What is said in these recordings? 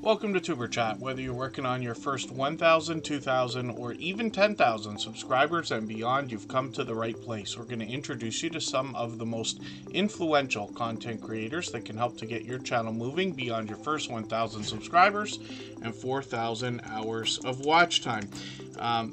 Welcome to Tuber Chat. Whether you're working on your first 1,000, 2,000, or even 10,000 subscribers and beyond, you've come to the right place. We're going to introduce you to some of the most influential content creators that can help to get your channel moving beyond your first 1,000 subscribers and 4,000 hours of watch time.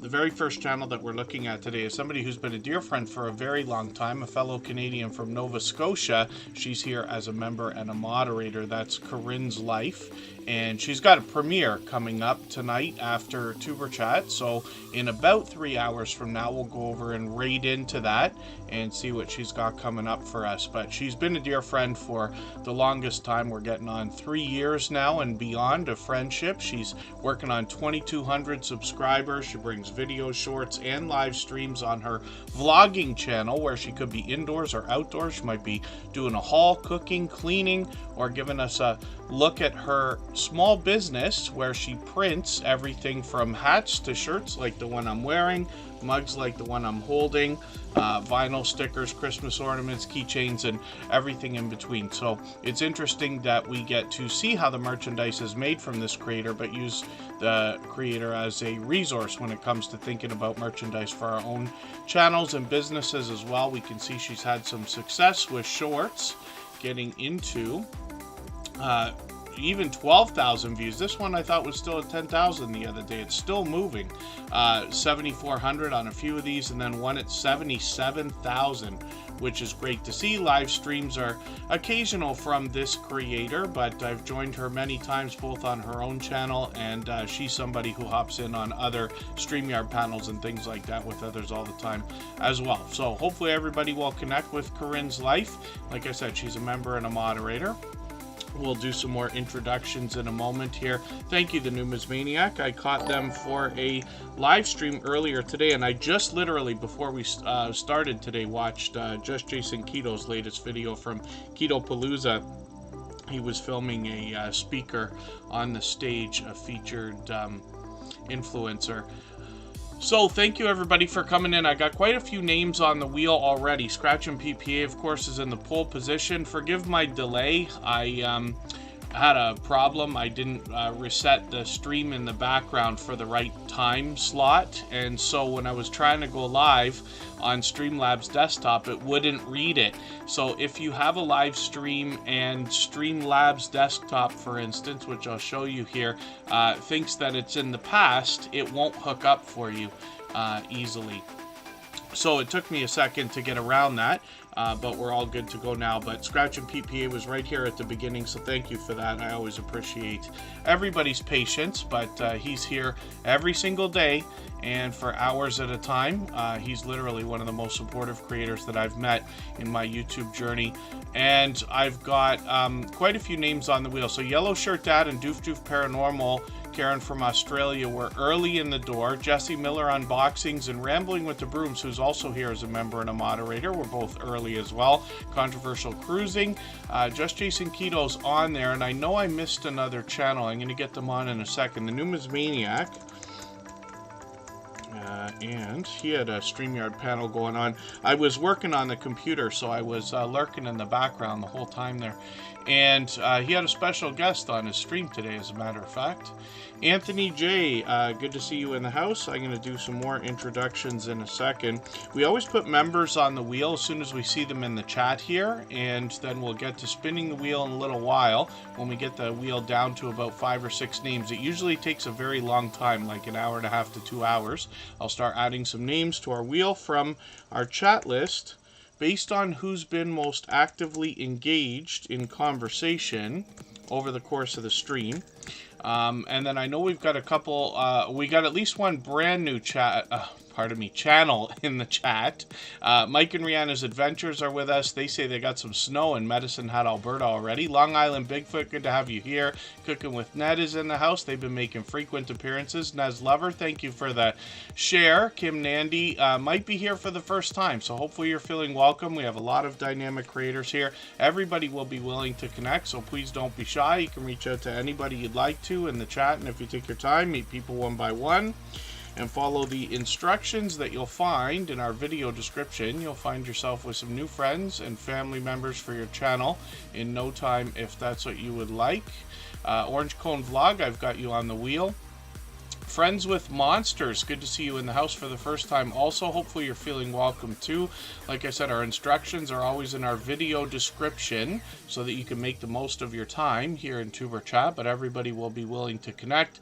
The very first channel that we're looking at today is somebody who's been a dear friend for a very long time, a fellow Canadian from Nova Scotia. She's here as a member and a moderator. That's Karin's Life. And she's got a premiere coming up tonight after Tuber Chat. So in about 3 hours from now, we'll go over and raid into that and see what she's got coming up for us. But she's been a dear friend for the longest time. We're getting on 3 years now and beyond of friendship. She's working on 2,200 subscribers. She brings videos, shorts, and live streams on her vlogging channel where she could be indoors or outdoors. She might be doing a haul, cooking, cleaning, or giving us a look at her small business where she prints everything from hats to shirts like the one I'm wearing, mugs like the one I'm holding, vinyl stickers, Christmas ornaments, keychains, and everything in between. So it's interesting that we get to see how the merchandise is made from this creator, but use the creator as a resource when it comes to thinking about merchandise for our own channels and businesses as well. We can see she's had some success with shorts, getting into even 12,000 views. This one I thought was still at 10,000 the other day. It's still moving. 7,400 on a few of these, and then one at 77,000, which is great to see. Live streams are occasional from this creator, but I've joined her many times both on her own channel, and she's somebody who hops in on other StreamYard panels and things like that with others all the time as well. So hopefully everybody will connect with Karin's Life. Like I said, she's a member and a moderator. We'll do some more introductions in a moment here. Thank you, the Numis Maniac. I caught them for a live stream earlier today, and I just literally, before we started today, watched just Jason Keto's latest video from Keto Palooza. He was filming a speaker on the stage, a featured influencer. So thank you everybody for coming in. I got quite a few names on the wheel already. Scratch and PPA, of course, is in the pole position. Forgive my delay. I had a problem. I didn't reset the stream in the background for the right time slot, and so when I was trying to go live on Streamlabs desktop, it wouldn't read it. So if you have a live stream and Streamlabs desktop, for instance, which I'll show you here, thinks that it's in the past, it won't hook up for you easily. So it took me a second to get around that, but we're all good to go now. But Scratch and PPA was right here at the beginning, so thank you for that. I always appreciate everybody's patience, but he's here every single day and for hours at a time. He's literally one of the most supportive creators that I've met in my YouTube journey. And I've got quite a few names on the wheel. So Yellow Shirt Dad and Doof Doof Paranormal, Karin from Australia were early in the door. Jesse Miller Unboxings and Rambling with the Brooms, who's also here as a member and a moderator, were both early as well. Controversial Cruising, just Jason Keto's on there, and I know I missed another channel. I'm going to get them on in a second. The Numis Maniac. And he had a StreamYard panel going on. I was working on the computer, so I was lurking in the background the whole time there. And he had a special guest on his stream today, as a matter of fact. Anthony J, good to see you in the house. I'm going to do some more introductions in a second. We always put members on the wheel as soon as we see them in the chat here, and then we'll get to spinning the wheel in a little while. When we get the wheel down to about 5 or 6 names, it usually takes a very long time, like an hour and a half to 2 hours. I'll start adding some names to our wheel from our chat list based on who's been most actively engaged in conversation over the course of the stream. And then I know we've got a couple, we got at least one brand new channel in the chat. Mike and Rihanna's Adventures are with us. They say they got some snow in Medicine Hat, Alberta already. Long Island Bigfoot, good to have you here. Cooking with Ned is in the house. They've been making frequent appearances. Nez Lover, thank you for the share. Kim Nandy might be here for the first time, so hopefully you're feeling welcome. We have a lot of dynamic creators here. Everybody will be willing to connect, so please don't be shy. You can reach out to anybody you'd like to in the chat, and if you take your time, meet people one by one and follow the instructions that you'll find in our video description. You'll find yourself with some new friends and family members for your channel in no time, if that's what you would like. Orange Cone Vlog, I've got you on the wheel. Friends with Monsters, good to see you in the house for the first time also. Hopefully you're feeling welcome too. Like I said, our instructions are always in our video description so that you can make the most of your time here in Tuber Chat, but everybody will be willing to connect.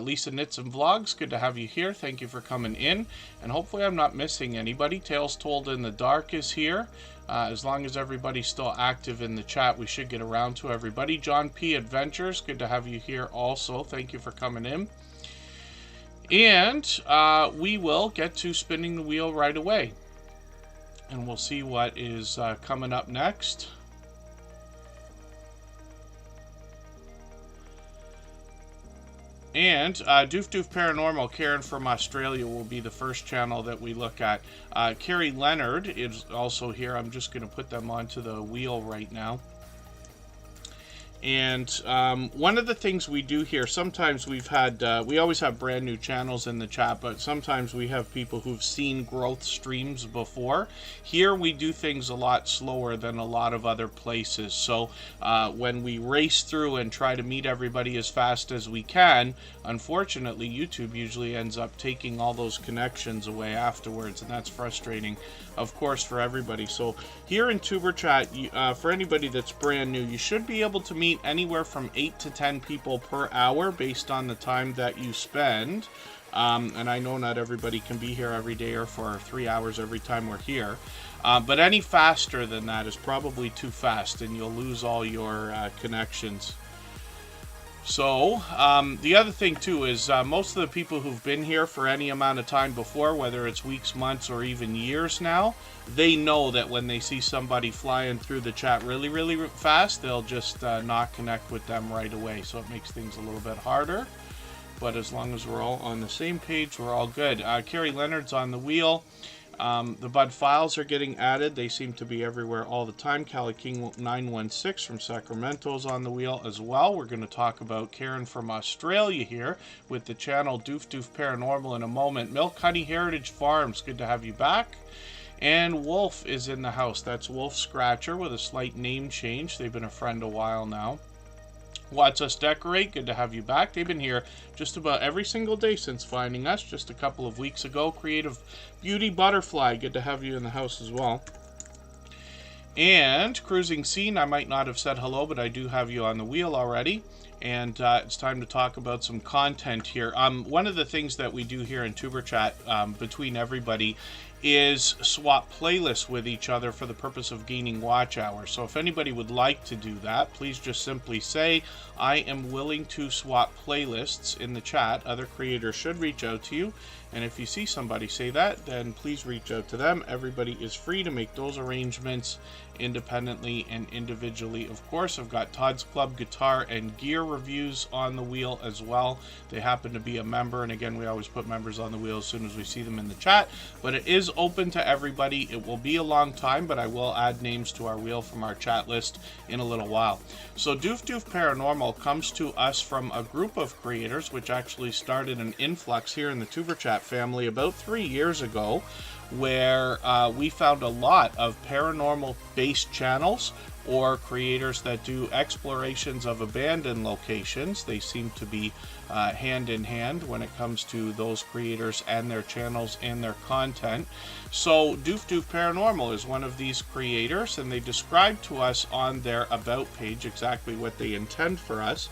Lisa Knits and Vlogs, good to have you here. Thank you for coming in, and hopefully I'm not missing anybody. Tales Told in the Dark is here. As long as everybody's still active in the chat, we should get around to everybody. John P. Adventures, good to have you here also. Thank you for coming in. And we will get to spinning the wheel right away. And we'll see what is coming up next. And Doof Doof Paranormal, Karin from Australia, will be the first channel that we look at. Carrie Leonard is also here. I'm just going to put them onto the wheel right now. And one of the things we do here, sometimes we've had, we always have brand new channels in the chat, but sometimes we have people who've seen growth streams before. Here we do things a lot slower than a lot of other places. So when we race through and try to meet everybody as fast as we can, unfortunately YouTube usually ends up taking all those connections away afterwards, and that's frustrating, of course, for everybody. So here in Tuber Chat, for anybody that's brand new, you should be able to meet anywhere from 8 to 10 people per hour based on the time that you spend. And I know not everybody can be here every day or for 3 hours every time we're here. But any faster than that is probably too fast, and you'll lose all your connections. So, the other thing too is most of the people who've been here for any amount of time before, whether it's weeks, months, or even years now, they know that when they see somebody flying through the chat really, really fast, they'll just not connect with them right away. So it makes things a little bit harder. But as long as we're all on the same page, we're all good. Carrie Leonard's on the wheel. The Bud files are getting added. They seem to be everywhere all the time. Cali King 916 from Sacramento is on the wheel as well. We're going to talk about Karin from Australia here with the channel Doof Doof Paranormal in a moment. Milk Honey Heritage Farms, good to have you back. And Wolf is in the house. That's Wolf Scratcher with a slight name change. They've been a friend a while now. Watch Us Decorate, good to have you back. They've been here just about every single day since finding us just a couple of weeks ago. Creative Beauty Butterfly, good to have you in the house as well. And Cruising Scene, I might not have said hello, but I do have you on the wheel already. And it's time to talk about some content here. One of the things that we do here in Tuber Chat between everybody is swap playlists with each other for the purpose of gaining watch hours. So if anybody would like to do that, please just simply say, I am willing to swap playlists in the chat. Other creators should reach out to you. And if you see somebody say that, then please reach out to them. Everybody is free to make those arrangements independently and individually. Of course, I've got Todd's Club Guitar and Gear reviews on the wheel as well. They happen to be a member, and again, we always put members on the wheel as soon as we see them in the chat, but it is open to everybody. It will be a long time, but I will add names to our wheel from our chat list in a little while. So Doof Doof Paranormal comes to us from a group of creators, which actually started an influx here in the Tuber Chat family about 3 years ago, where we found a lot of paranormal-based channels or creators that do explorations of abandoned locations. They seem to be hand in hand when it comes to those creators and their channels and their content. So Doof Doof Paranormal is one of these creators, and they describe to us on their About page exactly what they intend for us,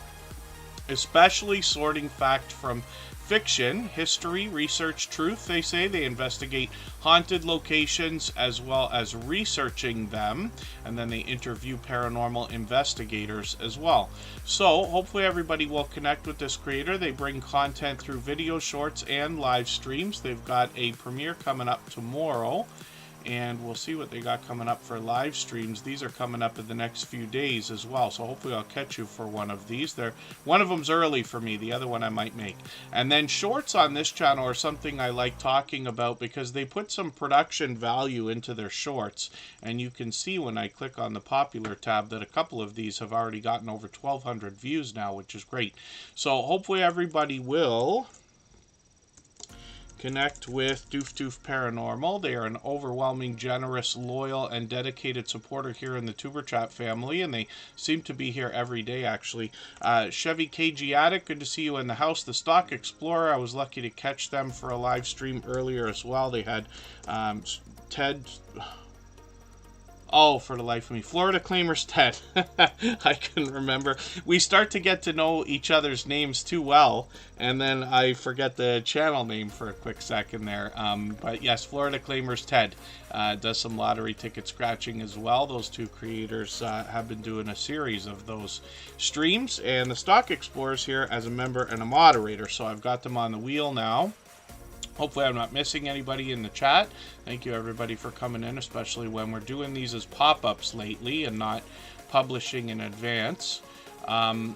especially sorting fact from fiction, history, research, truth. They say they investigate haunted locations as well as researching them, and then they interview paranormal investigators as well. So hopefully everybody will connect with this creator. They bring content through video shorts and live streams. They've got a premiere coming up tomorrow, and we'll see what they got coming up for live streams. These are coming up in the next few days as well, so hopefully I'll catch you for one of these. One of them's early for me, the other one I might make. And then shorts on this channel are something I like talking about because they put some production value into their shorts, and you can see when I click on the popular tab that a couple of these have already gotten over 1,200 views now, which is great. So hopefully everybody will connect with Doof Doof Paranormal. They are an overwhelming, generous, loyal, and dedicated supporter here in the Tuber Chat family, and they seem to be here every day, actually. Chevy KG Addict, good to see you in the house. The Stock Explorer, I was lucky to catch them for a live stream earlier as well. They had Ted... Oh, for the life of me. Florida Claimers Ted. I couldn't remember. We start to get to know each other's names too well, and then I forget the channel name for a quick second there. But yes, Florida Claimers Ted does some lottery ticket scratching as well. Those two creators have been doing a series of those streams. And the Stock Explorers here as a member and a moderator. So I've got them on the wheel now. Hopefully I'm not missing anybody in the chat. Thank you everybody for coming in, especially when we're doing these as pop-ups lately and not publishing in advance. Our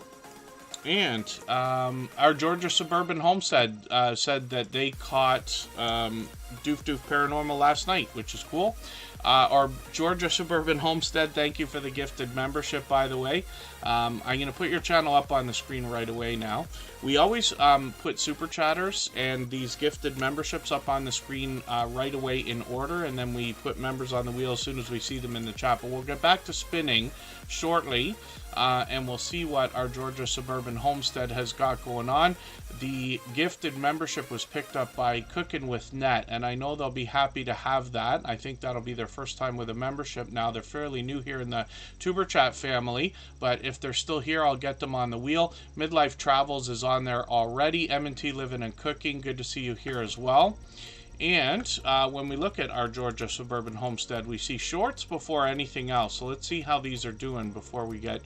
Georgia Suburban Homestead said that they caught Doof Doof Paranormal last night, which is cool. Our Georgia Suburban Homestead, thank you for the gifted membership, by the way. I'm going to put your channel up on the screen right away now. We always put Superchatters and these gifted memberships up on the screen right away in order, and then we put members on the wheel as soon as we see them in the chat. But we'll get back to spinning shortly, and we'll see what our Georgia Suburban Homestead has got going on. The gifted membership was picked up by Cooking with Net, and I know they'll be happy to have that. I think that'll be their first time with a membership now. They're fairly new here in the Tuber Chat family, but if they're still here, I'll get them on the wheel. Midlife Travels is on there already. MNT Living and Cooking, good to see you here as well. And when we look at our Georgia Suburban Homestead, we see shorts before anything else. So let's see how these are doing before we get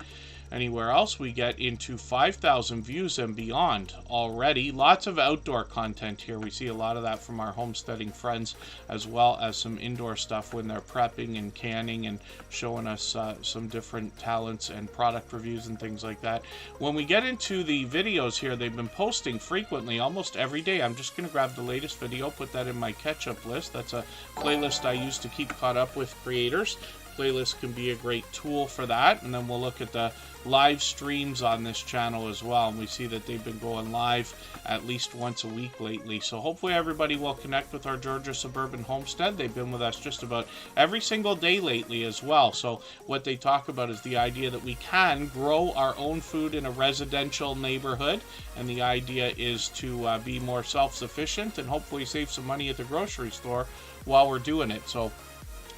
anywhere else. We get into 5,000 views and beyond already. Lots of outdoor content here. We see a lot of that from our homesteading friends, as well as some indoor stuff when they're prepping and canning and showing us some different talents and product reviews and things like that. When we get into the videos here, they've been posting frequently, almost every day. I'm just going to grab the latest video, put that in my catch-up list. That's a playlist I use to keep caught up with creators. Playlist can be a great tool for that. And then we'll look at the live streams on this channel as well, and we see that they've been going live at least once a week lately. So hopefully everybody will connect with our Georgia Suburban Homestead. They've been with us just about every single day lately as well. So what they talk about is the idea that we can grow our own food in a residential neighborhood, and the idea is to be more self-sufficient and hopefully save some money at the grocery store while we're doing it. So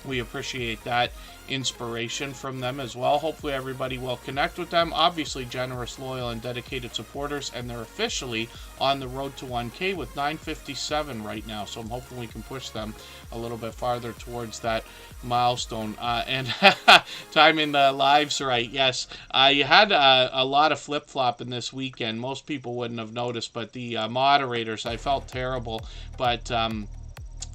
we appreciate that inspiration from them as well. Hopefully everybody will connect with them. Obviously generous, loyal, and dedicated supporters, and they're officially on the road to 1K with 957 right now. So I'm hoping we can push them a little bit farther towards that milestone. And timing the lives right. Yes, you had a lot of flip-flopping this weekend. Most people wouldn't have noticed, but the moderators, I felt terrible, but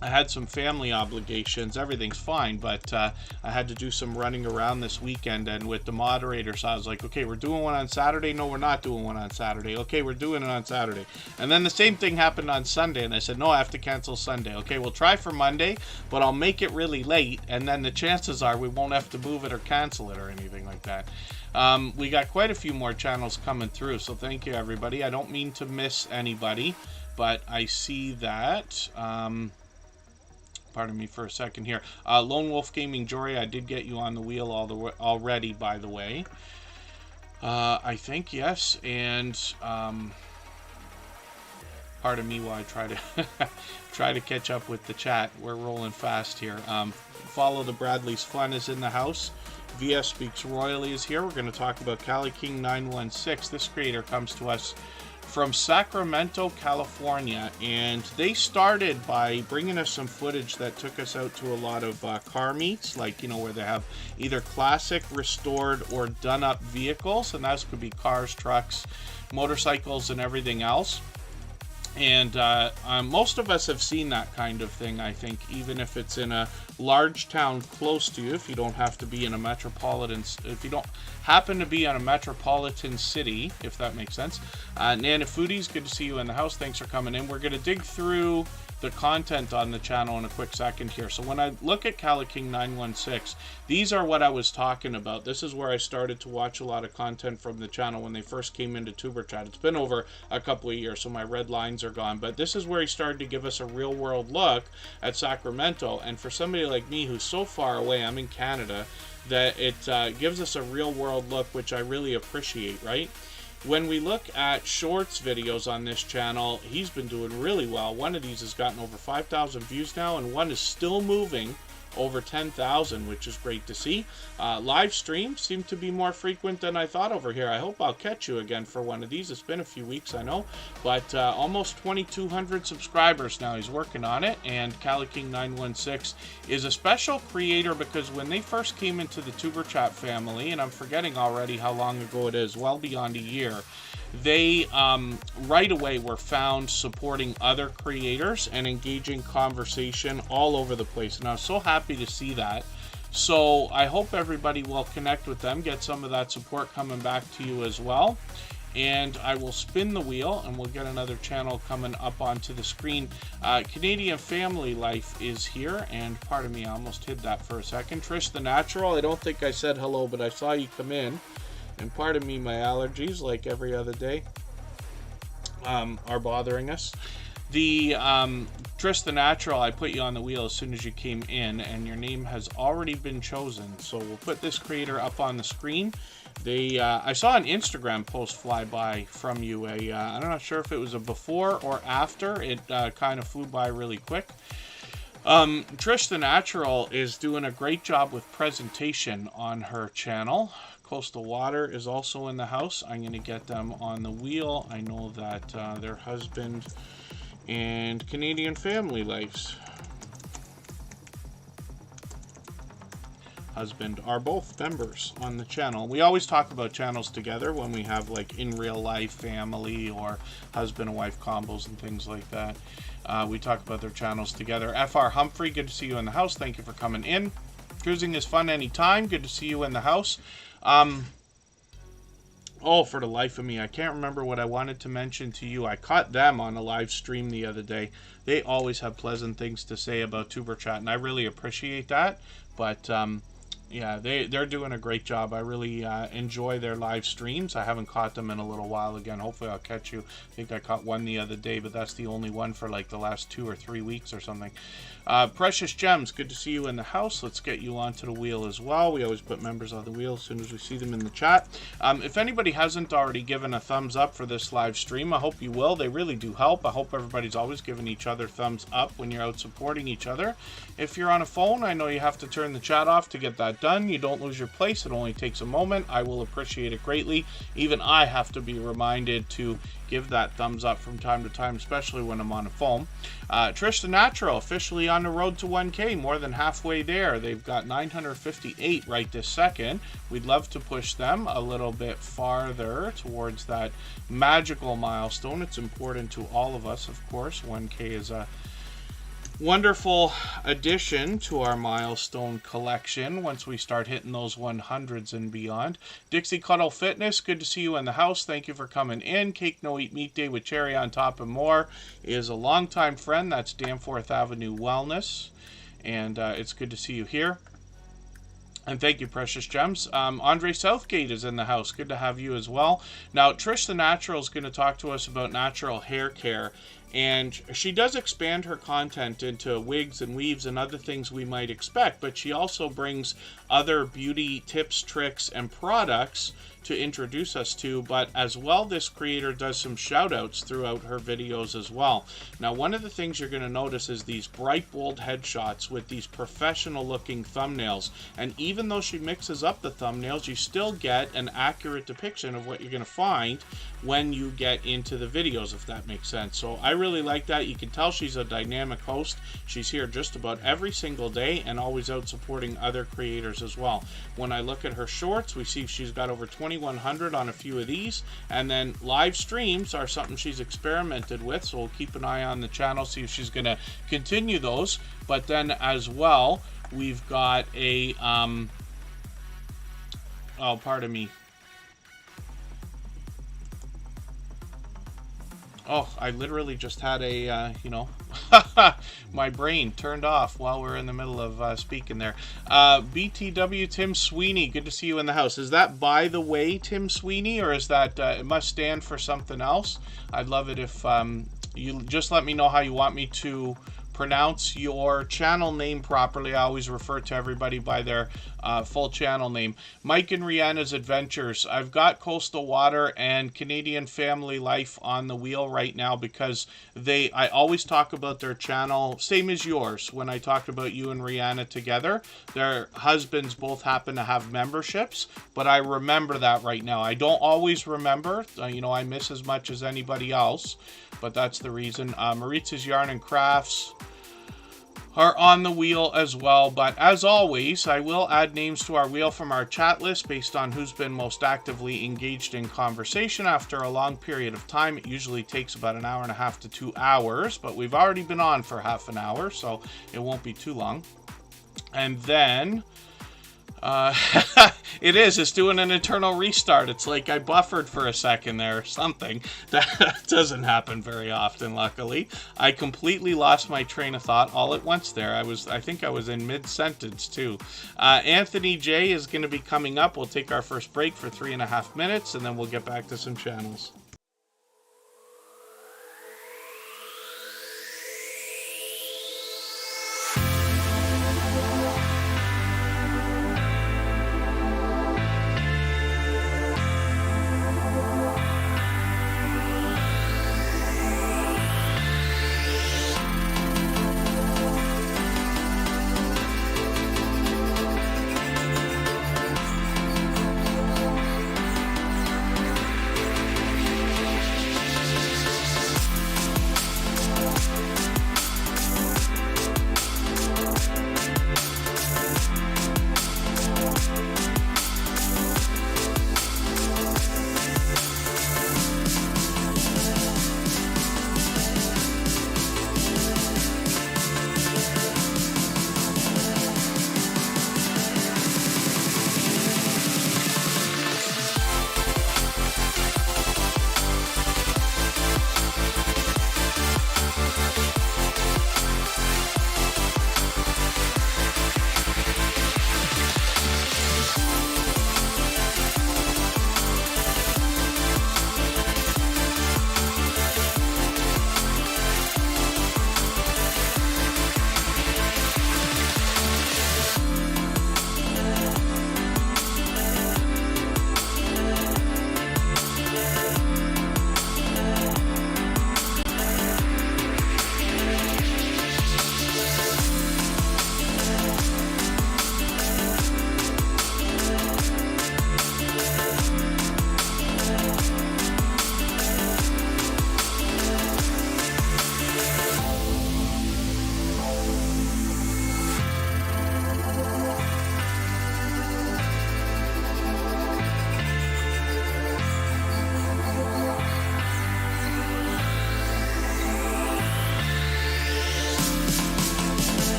I had some family obligations. Everything's fine, but I had to do some running around this weekend, and with the moderators, I was like, okay, we're doing one on Saturday. No, we're not doing one on Saturday. Okay, we're doing it on Saturday. And then the same thing happened on Sunday, and I said, no, I have to cancel Sunday. Okay, we'll try for Monday, but I'll make it really late, and then the chances are we won't have to move it or cancel it or anything like that. We got quite a few more channels coming through, so thank you, everybody. I don't mean to miss anybody, but I see that... pardon me for a second here. Lone Wolf Gaming Jory, I did get you on the wheel already, by the way. I think, yes. And pardon me while I try to catch up with the chat. We're rolling fast here. Follow the Bradley's Fun is in the house. VSS Speaks Royally is here. We're going to talk about Cali King 916. This creator comes to us from Sacramento, California, and they started by bringing us some footage that took us out to a lot of car meets, like, you know, where they have either classic, restored, or done-up vehicles, and those could be cars, trucks, motorcycles, and everything else. And most of us have seen that kind of thing, I think, even if it's in a large town close to you, if you don't have to be in a metropolitan, if you don't happen to be in a metropolitan city, if that makes sense. Nana Foodies, good to see you in the house. Thanks for coming in. We're going to dig through the content on the channel in a quick second here. So when I look at CaliKing916, these are what I was talking about. This is where I started to watch a lot of content from the channel when they first came into Superchat. It's been over a couple of years, so my red lines are gone. But this is where he started to give us a real-world look at Sacramento. And for somebody like me who's so far away, I'm in Canada, that it gives us a real-world look, which I really appreciate, right? When we look at shorts videos on this channel, he's been doing really well. One of these has gotten over 5,000 views now, and one is still moving over 10,000, which is great to see. Live streams seem to be more frequent than I thought over here. I hope I'll catch you again for one of these. It's been a few weeks, I know, but almost 2,200 subscribers now. He's working on it, and CaliKing916 is a special creator because when they first came into the Tuberchat family, and I'm forgetting already how long ago it is, well beyond a year, they right away were found supporting other creators and engaging conversation all over the place, and I was so happy to see that. So I hope everybody will connect with them, get some of that support coming back to you as well. And I will spin the wheel and we'll get another channel coming up onto the screen. Canadian Family Life is here, and pardon me, I almost hid that for a second. Trish the Natural, I don't think I said hello, but I saw you come in. And pardon me, my allergies, like every other day, are bothering us. The Trish the Natural, I put you on the wheel as soon as you came in, and your name has already been chosen. So we'll put this creator up on the screen. I saw an Instagram post fly by from you. I'm not sure if it was a before or after. It kind of flew by really quick. Trish the Natural is doing a great job with presentation on her channel. Coastal Water is also in the house. I'm going to get them on the wheel. I know that their husband and Canadian Family Life's husband are both members on the channel. We always talk about channels together when we have like in real life family or husband and wife combos and things like that. We talk about their channels together. FR Humphrey, good to see you in the house. Thank you for coming in. Cruising is fun anytime. Good to see you in the house. Oh, for the life of me, I can't remember what I wanted to mention to you. I caught them on a live stream the other day. They always have pleasant things to say about Tuberchat, and I really appreciate that. But yeah, they're doing a great job. I really enjoy their live streams. I haven't caught them in a little while again. Hopefully I'll catch you. I think I caught one the other day, but that's the only one for like the last 2 or 3 weeks or something. Precious Gems, good to see you in the house. Let's get you onto the wheel as well. We always put members on the wheel as soon as we see them in the chat. If anybody hasn't already given a thumbs up for this live stream, I hope you will. They really do help. I hope everybody's always giving each other thumbs up when you're out supporting each other. If you're on a phone, I know you have to turn the chat off to get that done. You don't lose your place. It only takes a moment. I will appreciate it greatly. Even I have to be reminded to give that thumbs up from time to time, especially when I'm on a phone. Trish the Natural, officially on the road to 1K, more than halfway there. They've got 958 right this second. We'd love to push them a little bit farther towards that magical milestone. It's important to all of us, of course. 1K is a wonderful addition to our milestone collection once we start hitting those 100s and beyond. Dixie Cuddle Fitness, good to see you in the house. Thank you for coming in. Cake No Eat Meat Day with cherry on top and more is a longtime friend. That's Danforth Avenue Wellness, and it's good to see you here. And thank you, Precious Gems. Andre Southgate is in the house. Good to have you as well. Now, Trish the Natural is going to talk to us about natural hair care. And she does expand her content into wigs and weaves and other things we might expect, but she also brings other beauty tips, tricks, and products to introduce us to. But as well, this creator does some shout outs throughout her videos as well. Now, one of the things you're going to notice is these bright, bold headshots with these professional looking thumbnails. And even though she mixes up the thumbnails, you still get an accurate depiction of what you're going to find when you get into the videos, if that makes sense. So I really like that. You can tell she's a dynamic host. She's here just about every single day and always out supporting other creators as well. When I look at her shorts, we see she's got over 2,100 on a few of these, and then live streams are something she's experimented with, so we'll keep an eye on the channel, see if she's going to continue those. But then as well, we've got a oh, pardon me. Oh, I literally just had a, my brain turned off while we're in the middle of speaking there. BTW Tim Sweeney, good to see you in the house. Is that by the way, Tim Sweeney, or is that, it must stand for something else? I'd love it if you just let me know how you want me to pronounce your channel name properly. I always refer to everybody by their full channel name. Mike and Rihanna's Adventures. I've got Coastal Water and Canadian Family Life on the wheel right now because I always talk about their channel, same as yours, when I talked about you and Rihanna together. Their husbands both happen to have memberships, but I remember that right now. I don't always remember. I miss as much as anybody else, but that's the reason. Maritz's Yarn and Crafts are on the wheel as well, but as always, I will add names to our wheel from our chat list based on who's been most actively engaged in conversation after a long period of time. It usually takes about an hour and a half to 2 hours, but we've already been on for half an hour, so it won't be too long. And then it's doing an internal restart. It's like I buffered for a second there or something. That doesn't happen very often, luckily. I completely lost my train of thought all at once there. I think I was in mid-sentence too. Anthony J is going to be coming up. We'll take our first break for 3.5 minutes, and then we'll get back to some channels.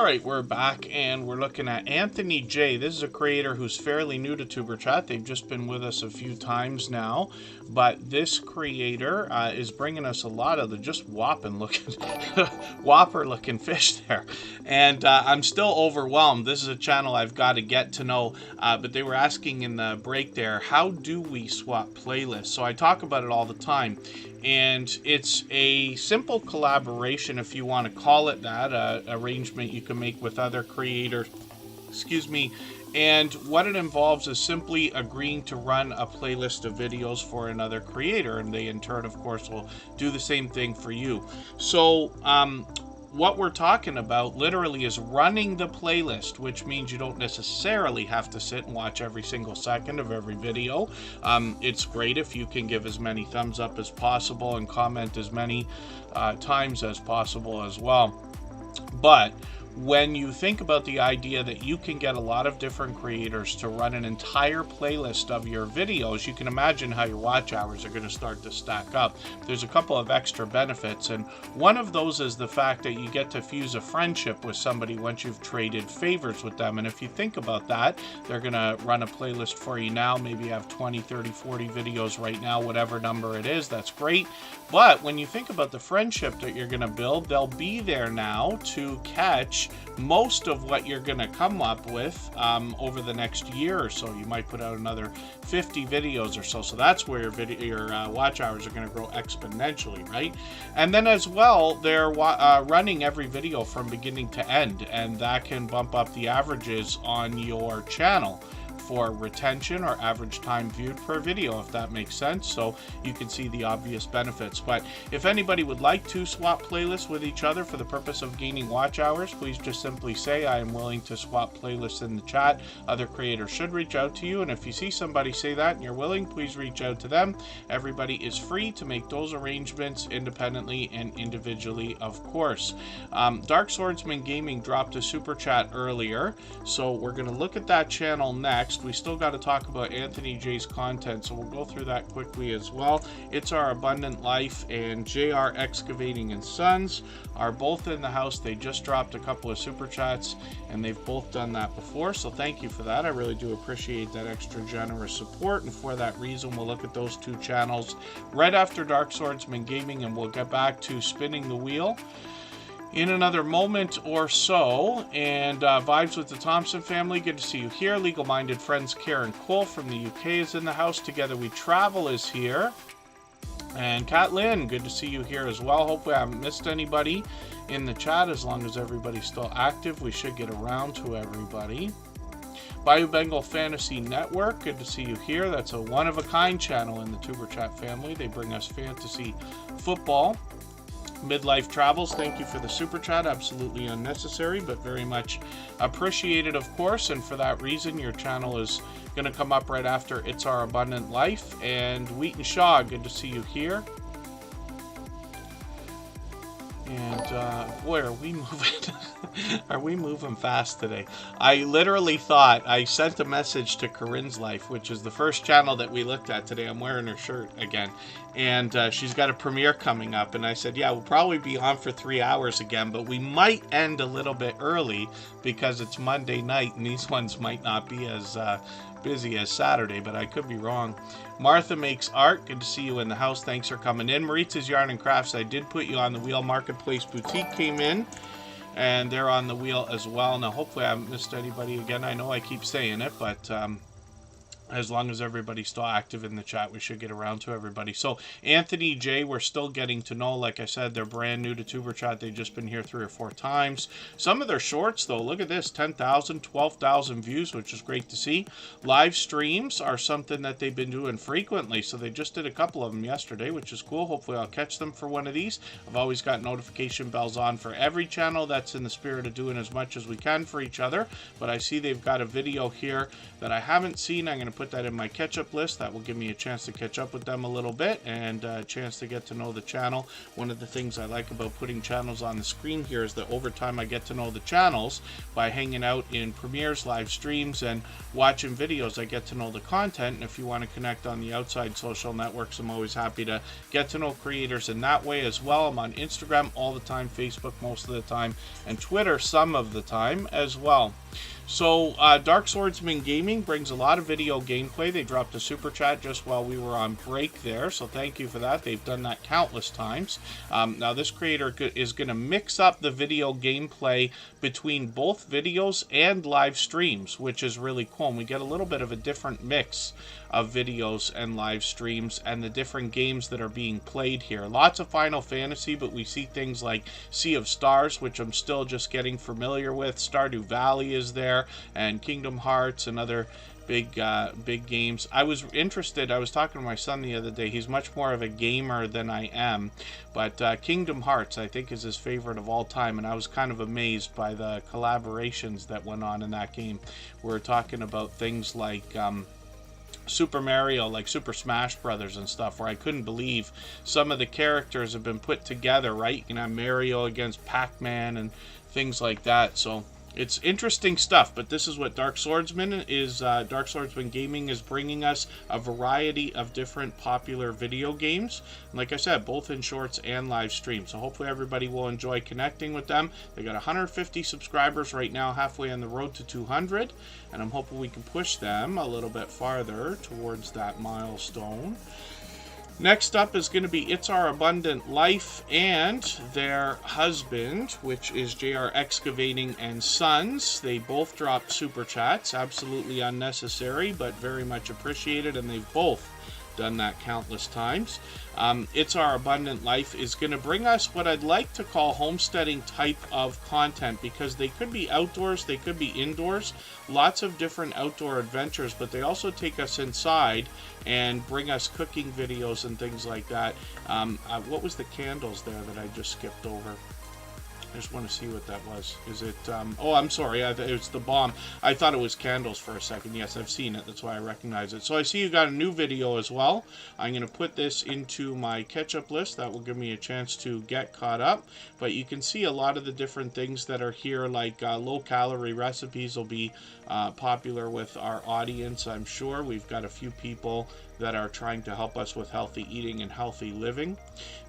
All right, we're back and we're looking at Anthony J. This is a creator who's fairly new to Tuber Chat. They've just been with us a few times now, but this creator is bringing us a lot of the just whopper looking fish there. And I'm still overwhelmed. This is a channel I've got to get to know, but they were asking in the break there, how do we swap playlists? So I talk about it all the time. And it's a simple collaboration, if you want to call it that, arrangement you can make with other creators, and what it involves is simply agreeing to run a playlist of videos for another creator, and they in turn, of course, will do the same thing for you. So what we're talking about literally is running the playlist, which means you don't necessarily have to sit and watch every single second of every video. It's great if you can give as many thumbs up as possible and comment as many times as possible as well. But when you think about the idea that you can get a lot of different creators to run an entire playlist of your videos, you can imagine how your watch hours are going to start to stack up. There's a couple of extra benefits, and one of those is the fact that you get to fuse a friendship with somebody once you've traded favors with them. And if you think about that, they're going to run a playlist for you now. Maybe you have 20, 30, 40 videos right now, whatever number it is, that's great. But when you think about the friendship that you're going to build, they'll be there now to catch most of what you're going to come up with over the next year or so. You might put out another 50 videos or so. So that's where your watch hours are going to grow exponentially, right? And then as well, they're running every video from beginning to end, and that can bump up the averages on your channel for retention or average time viewed per video, if that makes sense. So you can see the obvious benefits. But if anybody would like to swap playlists with each other for the purpose of gaining watch hours, please just simply say, I am willing to swap playlists in the chat. Other creators should reach out to you, and if you see somebody say that and you're willing, please reach out to them. Everybody is free to make those arrangements independently and individually, of course. Dark Swordsman Gaming dropped a super chat earlier, so we're going to look at that channel next. We still got to talk about Anthony J's content, so we'll go through that quickly as well. It's Our Abundant Life and JR Excavating and Suns are both in the house. They just dropped a couple of super chats, and they've both done that before, so thank you for that. I really do appreciate that extra generous support, and for that reason, we'll look at those two channels right after Dark Swordsman Gaming, and we'll get back to spinning the wheel in another moment or so. And Vibes with the Thompson family, good to see you here. Legal Minded Friends Karin Cole from the UK is in the house. Together We Travel is here. And Kat Lynn, good to see you here as well. Hopefully I haven't missed anybody in the chat. As long as everybody's still active, we should get around to everybody. Bayou Bengal Fantasy Network, good to see you here. That's a one-of-a-kind channel in the Tuber Chat family. They bring us fantasy football. Midlife Travels, thank you for the super chat. Absolutely unnecessary, but very much appreciated, of course. And for that reason, your channel is going to come up right after It's Our Abundant Life. And Wheaton Shaw, good to see you here. And boy, are we moving? Are we moving fast today? I literally thought, I sent a message to Karin's Life, which is the first channel that we looked at today. I'm wearing her shirt again, and she's got a premiere coming up, and I said, yeah, we'll probably be on for 3 hours again, but we might end a little bit early because it's Monday night, and these ones might not be as busy as Saturday, but I could be wrong. Martha Makes Art, good to see you in the house. Thanks for coming in. Maritza's Yarn and Crafts, I did put you on the wheel. Marketplace Boutique came in, and they're on the wheel as well. Now, hopefully I haven't missed anybody again. I know I keep saying it, but as long as everybody's still active in the chat, we should get around to everybody. So Anthony J, we're still getting to know. Like I said, they're brand new to Tuber Chat. They've just been here 3 or 4 times. Some of their shorts, though, look at this, 10,000, 12,000 views, which is great to see. Live streams are something that they've been doing frequently, so they just did a couple of them yesterday, which is cool. Hopefully I'll catch them for one of these. I've always got notification bells on for every channel. That's in the spirit of doing as much as we can for each other. But I see they've got a video here that I haven't seen. I'm going to put that in my catch-up list. That will give me a chance to catch up with them a little bit and a chance to get to know the channel. One of the things I like about putting channels on the screen here is that over time I get to know the channels by hanging out in premieres, live streams, and watching videos. I get to know the content, and if you want to connect on the outside social networks, I'm always happy to get to know creators in that way as well. I'm on Instagram all the time, Facebook most of the time, and Twitter some of the time as well. So Dark Swordsman Gaming brings a lot of video gameplay. They dropped a super chat just while we were on break there, so thank you for that. They've done that countless times. Now this creator is going to mix up the video gameplay between both videos and live streams, which is really cool. And we get a little bit of a different mix of videos and live streams and the different games that are being played here. Lots of Final Fantasy, but we see things like Sea of Stars, which I'm still just getting familiar with. Stardew Valley is there, and Kingdom Hearts and other big games. I was interested, I was talking to my son the other day. He's much more of a gamer than I am, but Kingdom Hearts I think is his favorite of all time, and I was kind of amazed by the collaborations that went on in that game. We're talking about things like Super Mario, like Super Smash Brothers and stuff, where I couldn't believe some of the characters have been put together, right? You can have Mario against Pac-Man and things like that. So it's interesting stuff, but this is what Dark Swordsman is. Dark Swordsman Gaming is bringing us a variety of different popular video games. And like I said, both in shorts and live streams. So hopefully everybody will enjoy connecting with them. They got 150 subscribers right now, halfway on the road to 200. And I'm hoping we can push them a little bit farther towards that milestone. Next up is going to be It's Our Abundant Life and their husband, which is JR Excavating and Suns. They both dropped super chats, absolutely unnecessary, but very much appreciated, and they've both done that countless times. It's Our Abundant Life is going to bring us what I'd like to call homesteading type of content, because they could be outdoors, they could be indoors, lots of different outdoor adventures, but they also take us inside and bring us cooking videos and things like that. What was the candles there that I just skipped over? I just want to see what that was. Is it, oh, I'm sorry, it's the bomb. I thought it was candles for a second. Yes, I've seen it. That's why I recognize it. So I see you got a new video as well. I'm going to put this into my catch-up list. That will give me a chance to get caught up. But you can see a lot of the different things that are here, like low-calorie recipes will be popular with our audience, I'm sure. We've got a few people that are trying to help us with healthy eating and healthy living.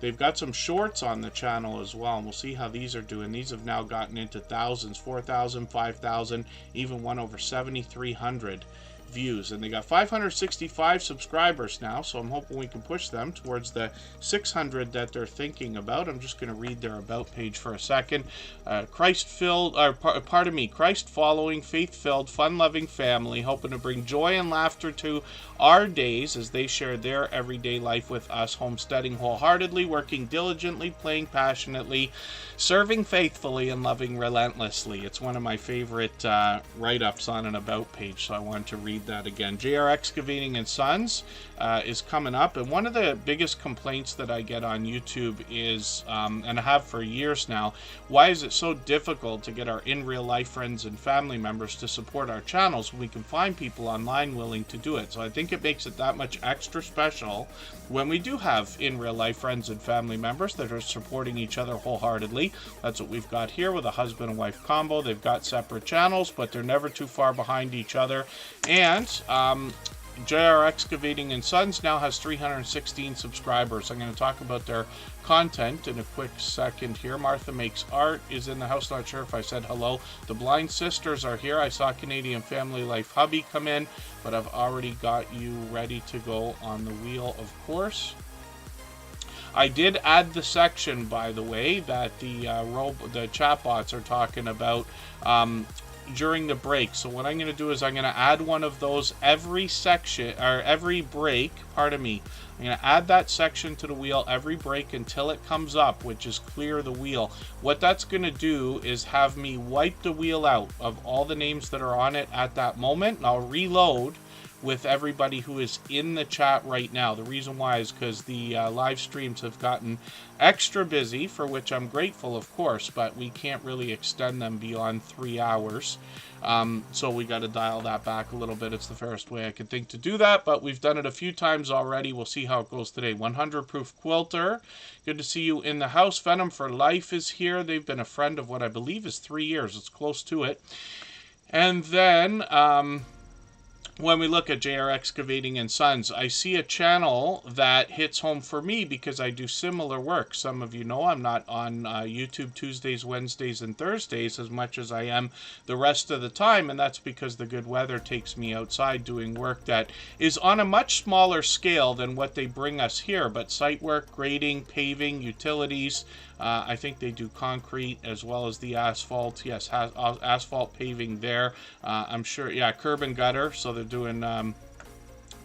They've got some shorts on the channel as well, and we'll see how these are doing. These have now gotten into thousands, 4,000, 5,000, even one over 7,300 views, and they got 565 subscribers now, so I'm hoping we can push them towards the 600 that they're thinking about. I'm just going to read their about page for a second. Christ-following, faith-filled, fun-loving family, hoping to bring joy and laughter to our days as they share their everyday life with us, homesteading wholeheartedly, working diligently, playing passionately, serving faithfully, and loving relentlessly. It's one of my favorite write-ups on an about page, so I wanted to read that again. JR Excavating and Suns is coming up, and one of the biggest complaints that I get on YouTube is, and I have for years now, why is it so difficult to get our in real life friends and family members to support our channels when we can find people online willing to do it? So I think it makes it that much extra special when we do have in real life friends and family members that are supporting each other wholeheartedly. That's what we've got here with a husband and wife combo. They've got separate channels, but they're never too far behind each other. And JR Excavating and Sons now has 316 subscribers. I'm going to talk about their content in a quick second here. Martha Makes Art is in the house. Not sure if I said hello. The Blind Sisters are here. I saw Canadian Family Life Hubby come in, but I've already got you ready to go on the wheel, of course. I did add the section, by the way, that the chatbots are talking about during the break. So what I'm going to do is I'm going to add one of those every section, or every break, pardon me. I'm going to add that section to the wheel every break until it comes up, which is clear the wheel. What that's going to do is have me wipe the wheel out of all the names that are on it at that moment, and I'll reload with everybody who is in the chat right now. The reason why is because the live streams have gotten extra busy, for which I'm grateful, of course, but we can't really extend them beyond 3 hours. So we got to dial that back a little bit. It's the fairest way I could think to do that, but we've done it a few times already. We'll see how it goes today. 100 Proof Quilter, good to see you in the house. Venom for Life is here. They've been a friend of what I believe is 3 years. It's close to it. And then when we look at JR Excavating and Sons, I see a channel that hits home for me because I do similar work. Some of you know I'm not on YouTube Tuesdays, Wednesdays, and Thursdays as much as I am the rest of the time, and that's because the good weather takes me outside doing work that is on a much smaller scale than what they bring us here, but site work, grading, paving, utilities. I think they do concrete as well as the asphalt. Yes, asphalt paving there. I'm sure, yeah, curb and gutter. So they're doing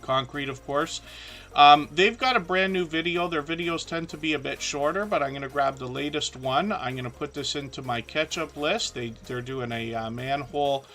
concrete, of course. They've got a brand new video. Their videos tend to be a bit shorter, but I'm going to grab the latest one. I'm going to put this into my catch-up list. They're doing a manhole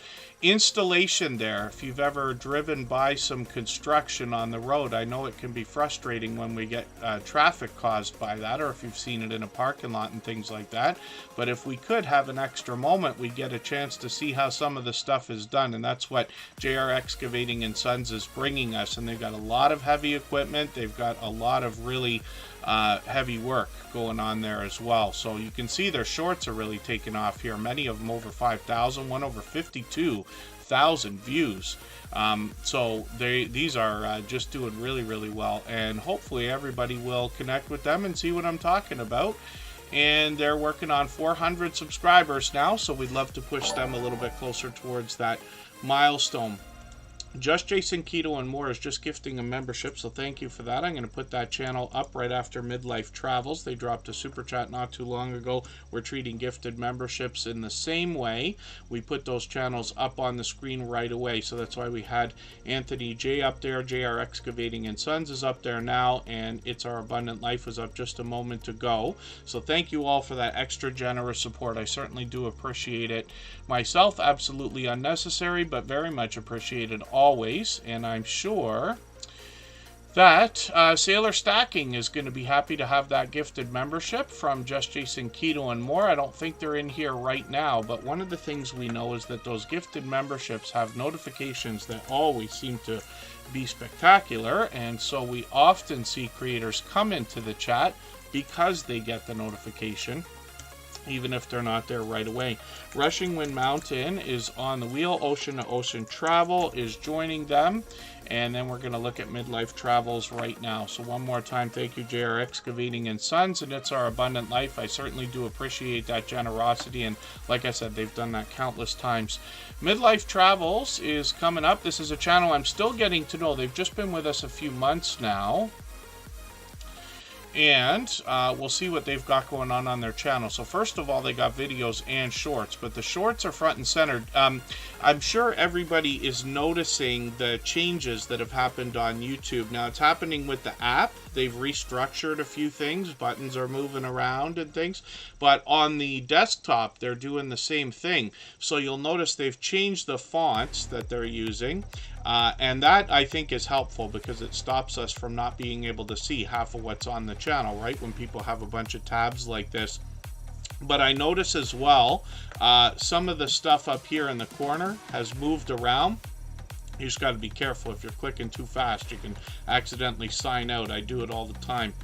installation there. If you've ever driven by some construction on the road, I know it can be frustrating when we get traffic caused by that, or if you've seen it in a parking lot and things like that. But if we could have an extra moment, we'd get a chance to see how some of the stuff is done, and that's what JR Excavating and Sons is bringing us. And they've got a lot of heavy equipment. They've got a lot of really heavy work going on there as well. So you can see their shorts are really taking off here. Many of them over 5,000, one over 52,000 views. So these are just doing really, really well. And hopefully everybody will connect with them and see what I'm talking about. And they're working on 400 subscribers now, so we'd love to push them a little bit closer towards that milestone. Just Jason Keto and More is just gifting a membership, so thank you for that. I'm going to put that channel up right after Midlife Travels. They dropped a super chat not too long ago. We're treating gifted memberships in the same way. We put those channels up on the screen right away, so that's why we had Anthony J up there. JR Excavating and Sons is up there now, and It's Our Abundant Life was up just a moment ago. So thank you all for that extra generous support. I certainly do appreciate it myself. Absolutely unnecessary, but very much appreciated always. And I'm sure that Sailor Stacking is going to be happy to have that gifted membership from Just Jason Keto and More. I don't think they're in here right now, but one of the things we know is that those gifted memberships have notifications that always seem to be spectacular, and so we often see creators come into the chat because they get the notification, even if they're not there right away. Rushing Wind Mountain is on the wheel. Ocean to Ocean Travel is joining them. And then we're going to look at Midlife Travels right now. So one more time, thank you, JR Excavating and Sons, and It's Our Abundant Life. I certainly do appreciate that generosity, and like I said, they've done that countless times. Midlife Travels is coming up. This is a channel I'm still getting to know. They've just been with us a few months now. And we'll see what they've got going on their channel. So first of all, they got videos and shorts, but the shorts are front and center. I'm sure everybody is noticing the changes that have happened on YouTube. Now, it's happening with the app. They've restructured a few things. Buttons are moving around and things. But on the desktop, they're doing the same thing. So you'll notice they've changed the fonts that they're using. And that, I think, is helpful because it stops us from not being able to see half of what's on the channel, right? When people have a bunch of tabs like this. But I notice as well, some of the stuff up here in the corner has moved around. You just got to be careful. If you're clicking too fast, you can accidentally sign out. I do it all the time.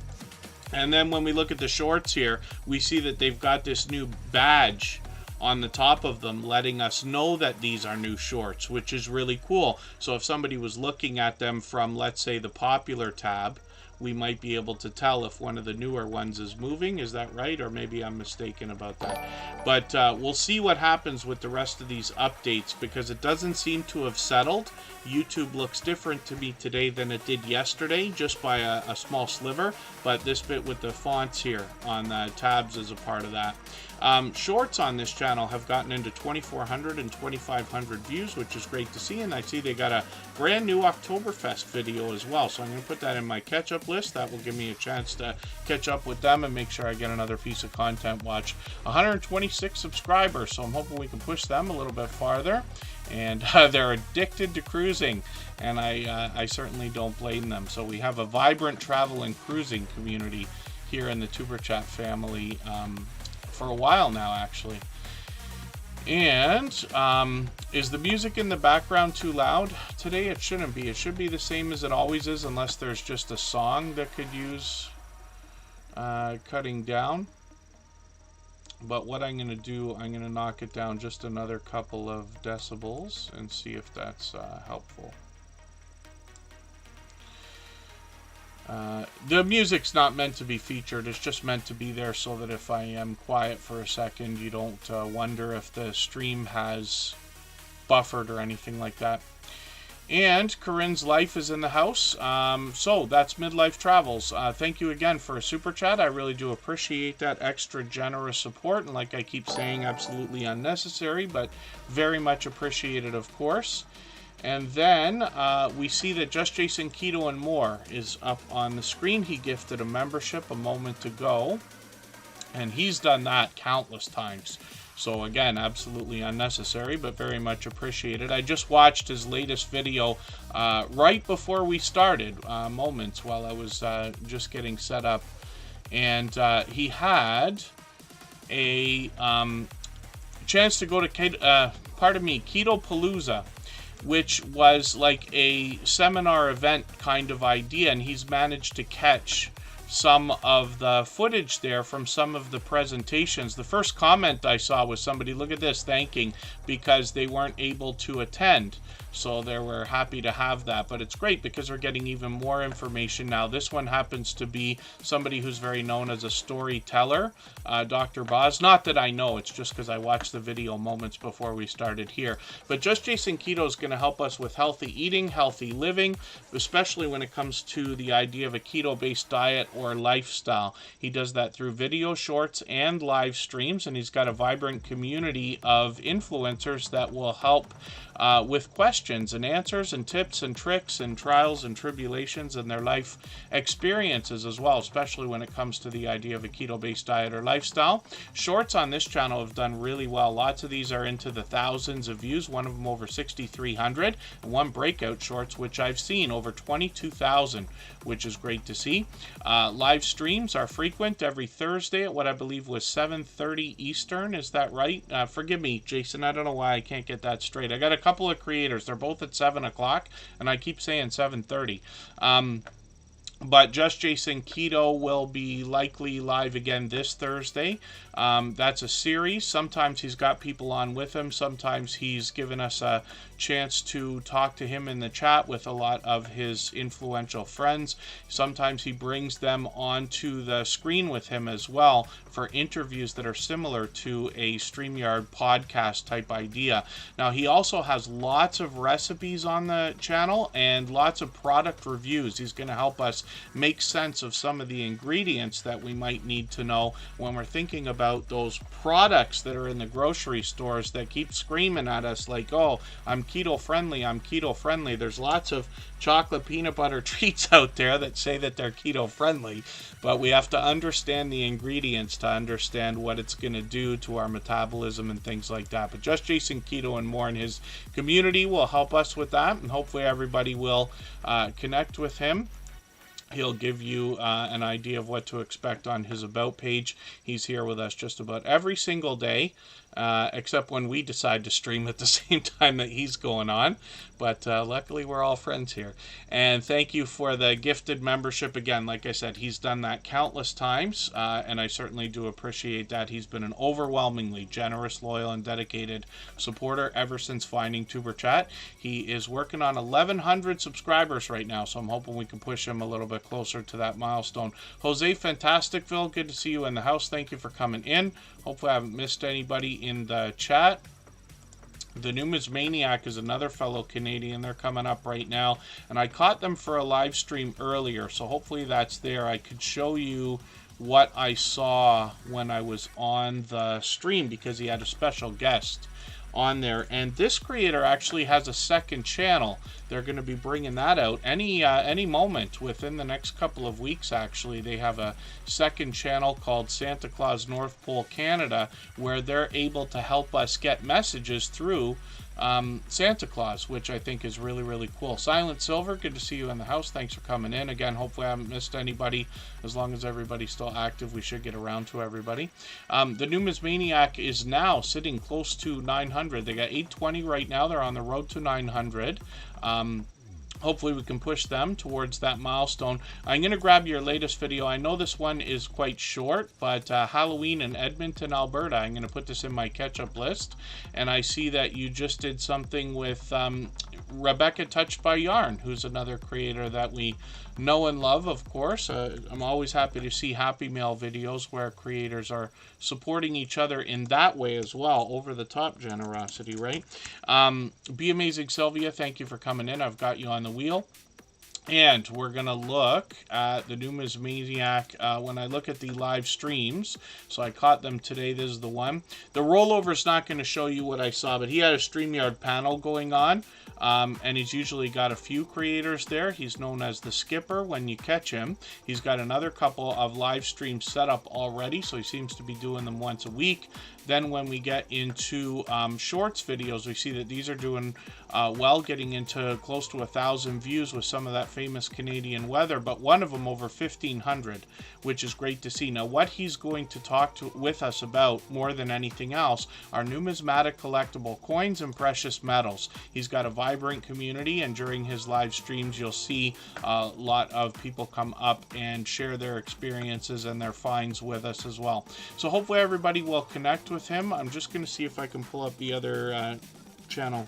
And then when we look at the shorts here, we see that they've got this new badge on the top of them letting us know that these are new shorts, which is really cool. So if somebody was looking at them from, let's say, the popular tab, we might be able to tell if one of the newer ones is moving. Is that right? Or maybe I'm mistaken about that. But we'll see what happens with the rest of these updates because it doesn't seem to have settled. YouTube looks different to me today than it did yesterday, just by a small sliver. But this bit with the fonts here on the tabs is a part of that. Shorts on this channel have gotten into 2,400 and 2,500 views, which is great to see. And I see they got a brand new Oktoberfest video as well. So I'm going to put that in my catch-up list. That will give me a chance to catch up with them and make sure I get another piece of content watch. 126 subscribers, so I'm hoping we can push them a little bit farther. and they're addicted to cruising, and I certainly don't blame them. So we have a vibrant travel and cruising community here in the Tuber Chat family for a while now, actually. And is the music in the background too loud today? It shouldn't be. It should be the same as it always is, unless there's just a song that could use cutting down. But what I'm going to do, I'm going to knock it down just another couple of decibels and see if that's helpful. The music's not meant to be featured. It's just meant to be there so that if I am quiet for a second, you don't wonder if the stream has buffered or anything like that. And Karin's Life is in the house. So that's Midlife Travels. Thank you again for a super chat. I really do appreciate that extra generous support. And like I keep saying, absolutely unnecessary, but very much appreciated, of course. And then we see that Just Jason Keto and More is up on the screen. He gifted a membership a moment ago, and he's done that countless times. So again, absolutely unnecessary, but very much appreciated. I just watched his latest video right before we started, moments while I was just getting set up. And he had a chance to go to Keto Palooza, which was like a seminar event kind of idea, and he's managed to catch some of the footage there from some of the presentations. The first comment I saw was somebody, look at this, thanking because they weren't able to attend. So they were happy to have that. But it's great because we're getting even more information now. This one happens to be somebody who's very known as a storyteller, Dr. Boz. Not that I know, it's just because I watched the video moments before we started here. But Just Jason Keto is going to help us with healthy eating, healthy living, especially when it comes to the idea of a keto-based diet or lifestyle. He does that through video, shorts, and live streams, and he's got a vibrant community of influencers that will help with questions and answers and tips and tricks and trials and tribulations and their life experiences as well, especially when it comes to the idea of a keto-based diet or lifestyle. Shorts on this channel have done really well. Lots of these are into the thousands of views, one of them over 6,300, and one breakout shorts, which I've seen over 22,000, which is great to see. Live streams are frequent every Thursday at what I believe was 7:30 Eastern. Is that right? Forgive me, Jason. I don't know why I can't get that straight. I got a couple of creators. They're both at 7 o'clock, and I keep saying 7:30. But Just Jason Keto will be likely live again this Thursday. That's a series. Sometimes he's got people on with him. Sometimes he's given us a chance to talk to him in the chat with a lot of his influential friends. Sometimes he brings them onto the screen with him as well for interviews that are similar to a StreamYard podcast type idea. Now, he also has lots of recipes on the channel and lots of product reviews. He's going to help us make sense of some of the ingredients that we might need to know when we're thinking about those products that are in the grocery stores that keep screaming at us like, oh, I'm keto friendly, I'm keto friendly. There's lots of chocolate peanut butter treats out there that say that they're keto friendly, but we have to understand the ingredients to understand what it's going to do to our metabolism and things like that. But Just Jason Keto and More in his community will help us with that, and hopefully everybody will connect with him. He'll give you an idea of what to expect on his About page. He's here with us just about every single day, except when we decide to stream at the same time that he's going on. But luckily, we're all friends here. And thank you for the gifted membership. Again, like I said, he's done that countless times, and I certainly do appreciate that. He's been an overwhelmingly generous, loyal, and dedicated supporter ever since finding Tuber Chat. He is working on 1,100 subscribers right now, so I'm hoping we can push him a little bit closer to that milestone. Jose Fantasticville, good to see you in the house. Thank you for coming in. Hopefully I haven't missed anybody in the chat. The Numis Maniac is another fellow Canadian. They're coming up right now, and I caught them for a live stream earlier, so hopefully that's there. I could show you what I saw when I was on the stream because he had a special guest on there. And this creator actually has a second channel. they're going to be bringing that out any moment within the next couple of weeks. Actually, they have a second channel called Santa Claus North Pole Canada, where they're able to help us get messages through Santa Claus, which I think is really, really cool. Silent Silver, good to see you in the house. Thanks for coming in. Again, hopefully I haven't missed anybody. As long as everybody's still active, we should get around to everybody. The Numis Maniac is now sitting close to 900. They got 820 right now. They're on the road to 900. Hopefully we can push them towards that milestone. I'm going to grab your latest video. I know this one is quite short, but Halloween in Edmonton, Alberta. I'm going to put this in my catch-up list. And I see that you just did something with Rebecca Touched by Yarn, who's another creator that we know and love, of course. I'm always happy to see Happy Mail videos where creators are supporting each other in that way as well. Over the top generosity, right? Be Amazing Sylvia, thank you for coming in. I've got you on the wheel. And we're going to look at the Numis Maniac when I look at the live streams. So I caught them today. This is the one. The rollover is not going to show you what I saw, but he had a StreamYard panel going on. And he's usually got a few creators there. He's known as the Skipper when you catch him. He's got another couple of live streams set up already, so he seems to be doing them once a week. Then when we get into shorts videos, we see that these are doing well, getting into close to 1,000 views with some of that famous Canadian weather, but one of them over 1,500, which is great to see. Now, what he's going to talk with us about more than anything else are numismatic collectible coins and precious metals. He's got a vibrant community, and during his live streams, you'll see a lot of people come up and share their experiences and their finds with us as well. So hopefully everybody will connect with him. I'm just going to see if I can pull up the other channel.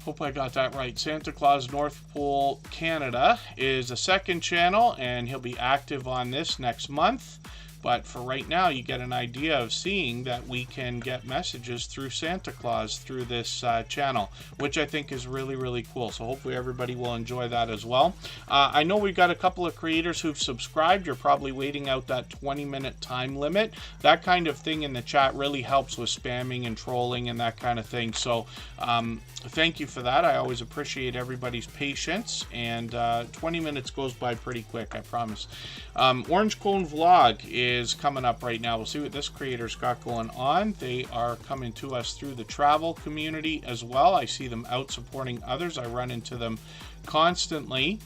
Hope I got that right. Santa Claus North Pole Canada is a second channel, and he'll be active on this next month. But for right now, you get an idea of seeing that we can get messages through Santa Claus through this channel, which I think is really, really cool. So hopefully everybody will enjoy that as well. I know we've got a couple of creators who've subscribed. You're probably waiting out that 20-minute time limit. That kind of thing in the chat really helps with spamming and trolling and that kind of thing. So thank you for that. I always appreciate everybody's patience. And 20 minutes goes by pretty quick, I promise. Orange Cone Vlog is coming up right now. We'll see what this creator's got going on. They are coming to us through the travel community as well. I see them out supporting others. I run into them constantly.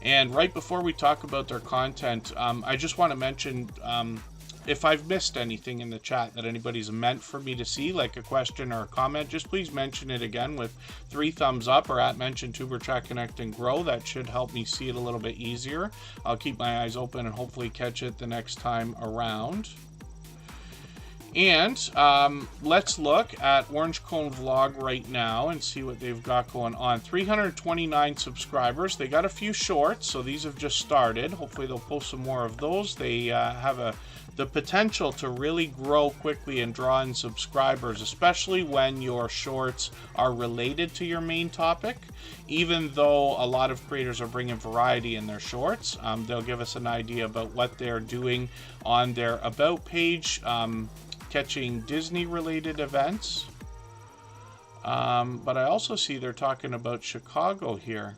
And right before we talk about their content, I just want to mention if I've missed anything in the chat that anybody's meant for me to see, like a question or a comment, just please mention it again with 3 thumbs up or at mention Tuber Chat Connect and Grow. That should help me see it a little bit easier. I'll keep my eyes open and hopefully catch it the next time around. And let's look at Orange Cone Vlog right now and see what they've got going on. 329 subscribers. They got a few shorts, so these have just started. Hopefully they'll post some more of those. They have the potential to really grow quickly and draw in subscribers, especially when your shorts are related to your main topic. Even though a lot of creators are bringing variety in their shorts, they'll give us an idea about what they're doing on their About page, catching Disney-related events. But I also see they're talking about Chicago here.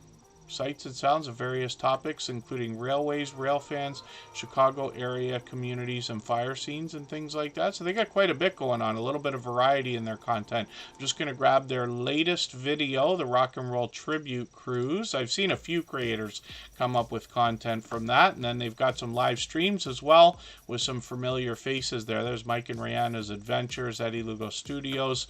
Sights and sounds of various topics, including railways, rail fans, Chicago area communities, and fire scenes and things like that. So they got quite a bit going on, a little bit of variety in their content. I'm just going to grab their latest video, the Rock and Roll Tribute Cruise. I've seen a few creators come up with content from that, and then they've got some live streams as well with some familiar faces there. There's Mike and Rihanna's Adventures, Eddie Lugo Studios,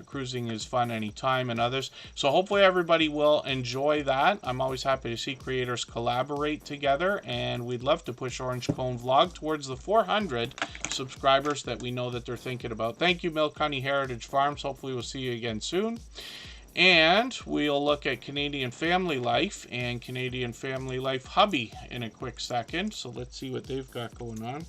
Cruising is Fun Anytime, and others. So hopefully everybody will enjoy that. I'm always happy to see creators collaborate together, and we'd love to push Orange Cone Vlog towards the 400 subscribers that we know that they're thinking about. Thank you, Milk Honey Heritage Farms. Hopefully we'll see you again soon. And we'll look at Canadian Family Life and Canadian Family Life Hubby in a quick second. So let's see what they've got going on.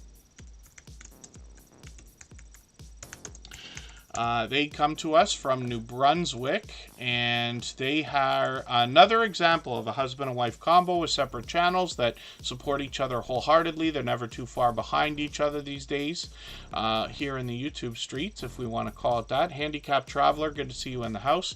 They come to us from New Brunswick, and they are another example of a husband and wife combo with separate channels that support each other wholeheartedly. They're never too far behind each other these days here in the YouTube streets, if we want to call it that. Handicapped Traveler, good to see you in the house.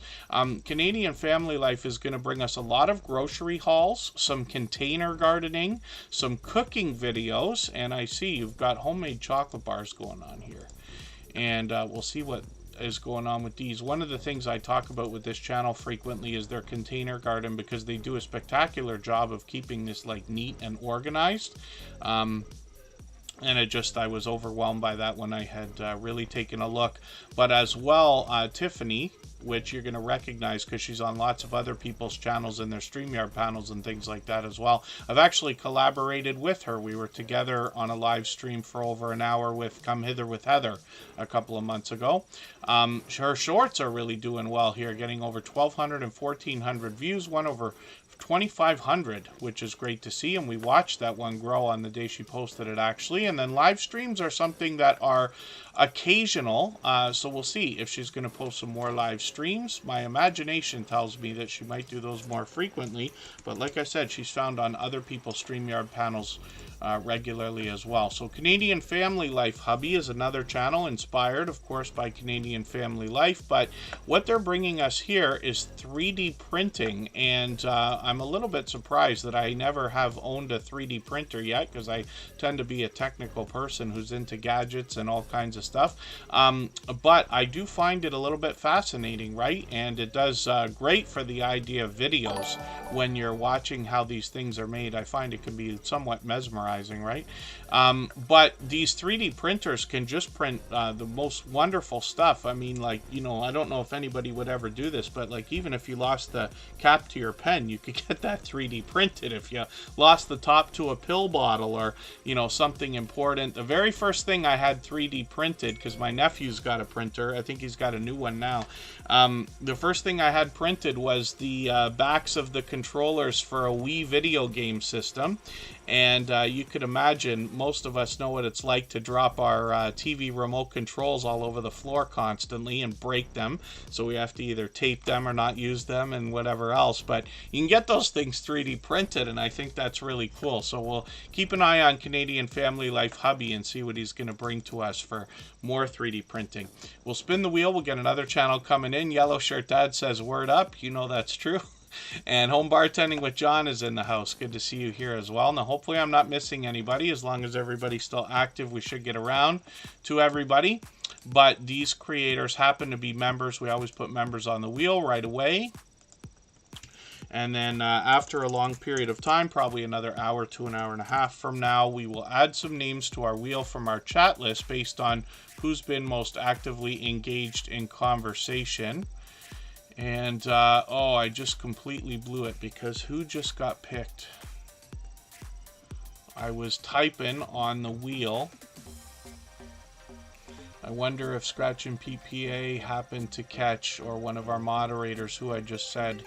Canadian Family Life is going to bring us a lot of grocery hauls, some container gardening, some cooking videos, and I see you've got homemade chocolate bars going on here. And we'll see what is going on with these. One of the things I talk about with this channel frequently is their container garden, because they do a spectacular job of keeping this like neat and organized. And I was overwhelmed by that when I had really taken a look. But as well, Tiffany, which you're going to recognize because she's on lots of other people's channels and their StreamYard panels and things like that as well. I've actually collaborated with her. We were together on a live stream for over an hour with Come Hither with Heather a couple of months ago. Her shorts are really doing well here, getting over 1,200 and 1,400 views, one over 2,500, which is great to see, and we watched that one grow on the day she posted it, actually. And then live streams are something that are occasional, so we'll see if she's going to post some more live streams. My imagination tells me that she might do those more frequently, but like I said, she's found on other people's StreamYard panels regularly as well. So Canadian Family Life Hubby is another channel inspired, of course, by Canadian Family Life, but what they're bringing us here is 3D printing, and I'm a little bit surprised that I never have owned a 3D printer yet, because I tend to be a technical person who's into gadgets and all kinds of stuff, but I do find it a little bit fascinating, right? And it does great for the idea of videos when you're watching how these things are made. I find it can be somewhat mesmerizing, right? But these 3D printers can just print the most wonderful stuff. I mean, like, you know, I don't know if anybody would ever do this, but like, even if you lost the cap to your pen, you could get that 3D printed. If you lost the top to a pill bottle, or, you know, something important. The very first thing I had 3D printed, because my nephew's got a printer, I think he's got a new one now. The first thing I had printed was the backs of the controllers for a Wii video game system. And you could imagine, most of us know what it's like to drop our TV remote controls all over the floor constantly and break them. So we have to either tape them or not use them and whatever else. But you can get those things 3D printed, and I think that's really cool. So we'll keep an eye on Canadian Family Life Hubby and see what he's going to bring to us for more 3D printing. We'll spin the wheel. We'll get another channel coming in. Yellow Shirt Dad says, word up. You know that's true. And Home Bartending with John is in the house. Good to see you here as well. Now, hopefully I'm not missing anybody. As long as everybody's still active, we should get around to everybody. But these creators happen to be members. We always put members on the wheel right away. And then after a long period of time, probably another hour to an hour and a half from now, we will add some names to our wheel from our chat list based on who's been most actively engaged in conversation. And, oh, I just completely blew it, because who just got picked? I was typing on the wheel. I wonder if Scratch and PPA happened to catch, or one of our moderators who I just said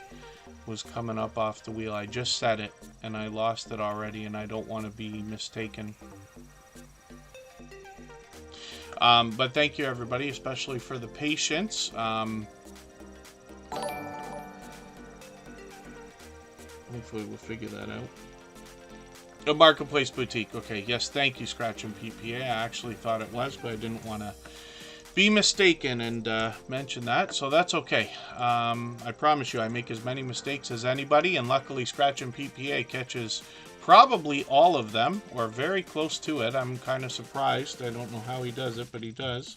was coming up off the wheel. I just said it, and I lost it already, and I don't want to be mistaken. But thank you, everybody, especially for the patience. Hopefully we'll figure that out. A Marketplace Boutique. Okay, yes, thank you, Scratch and PPA. I actually thought it was, but I didn't want to be mistaken and mention that, so that's okay. I promise you, I make as many mistakes as anybody, and luckily Scratch and PPA catches probably all of them, or very close to it. I'm kind of surprised. I don't know how he does it, but he does.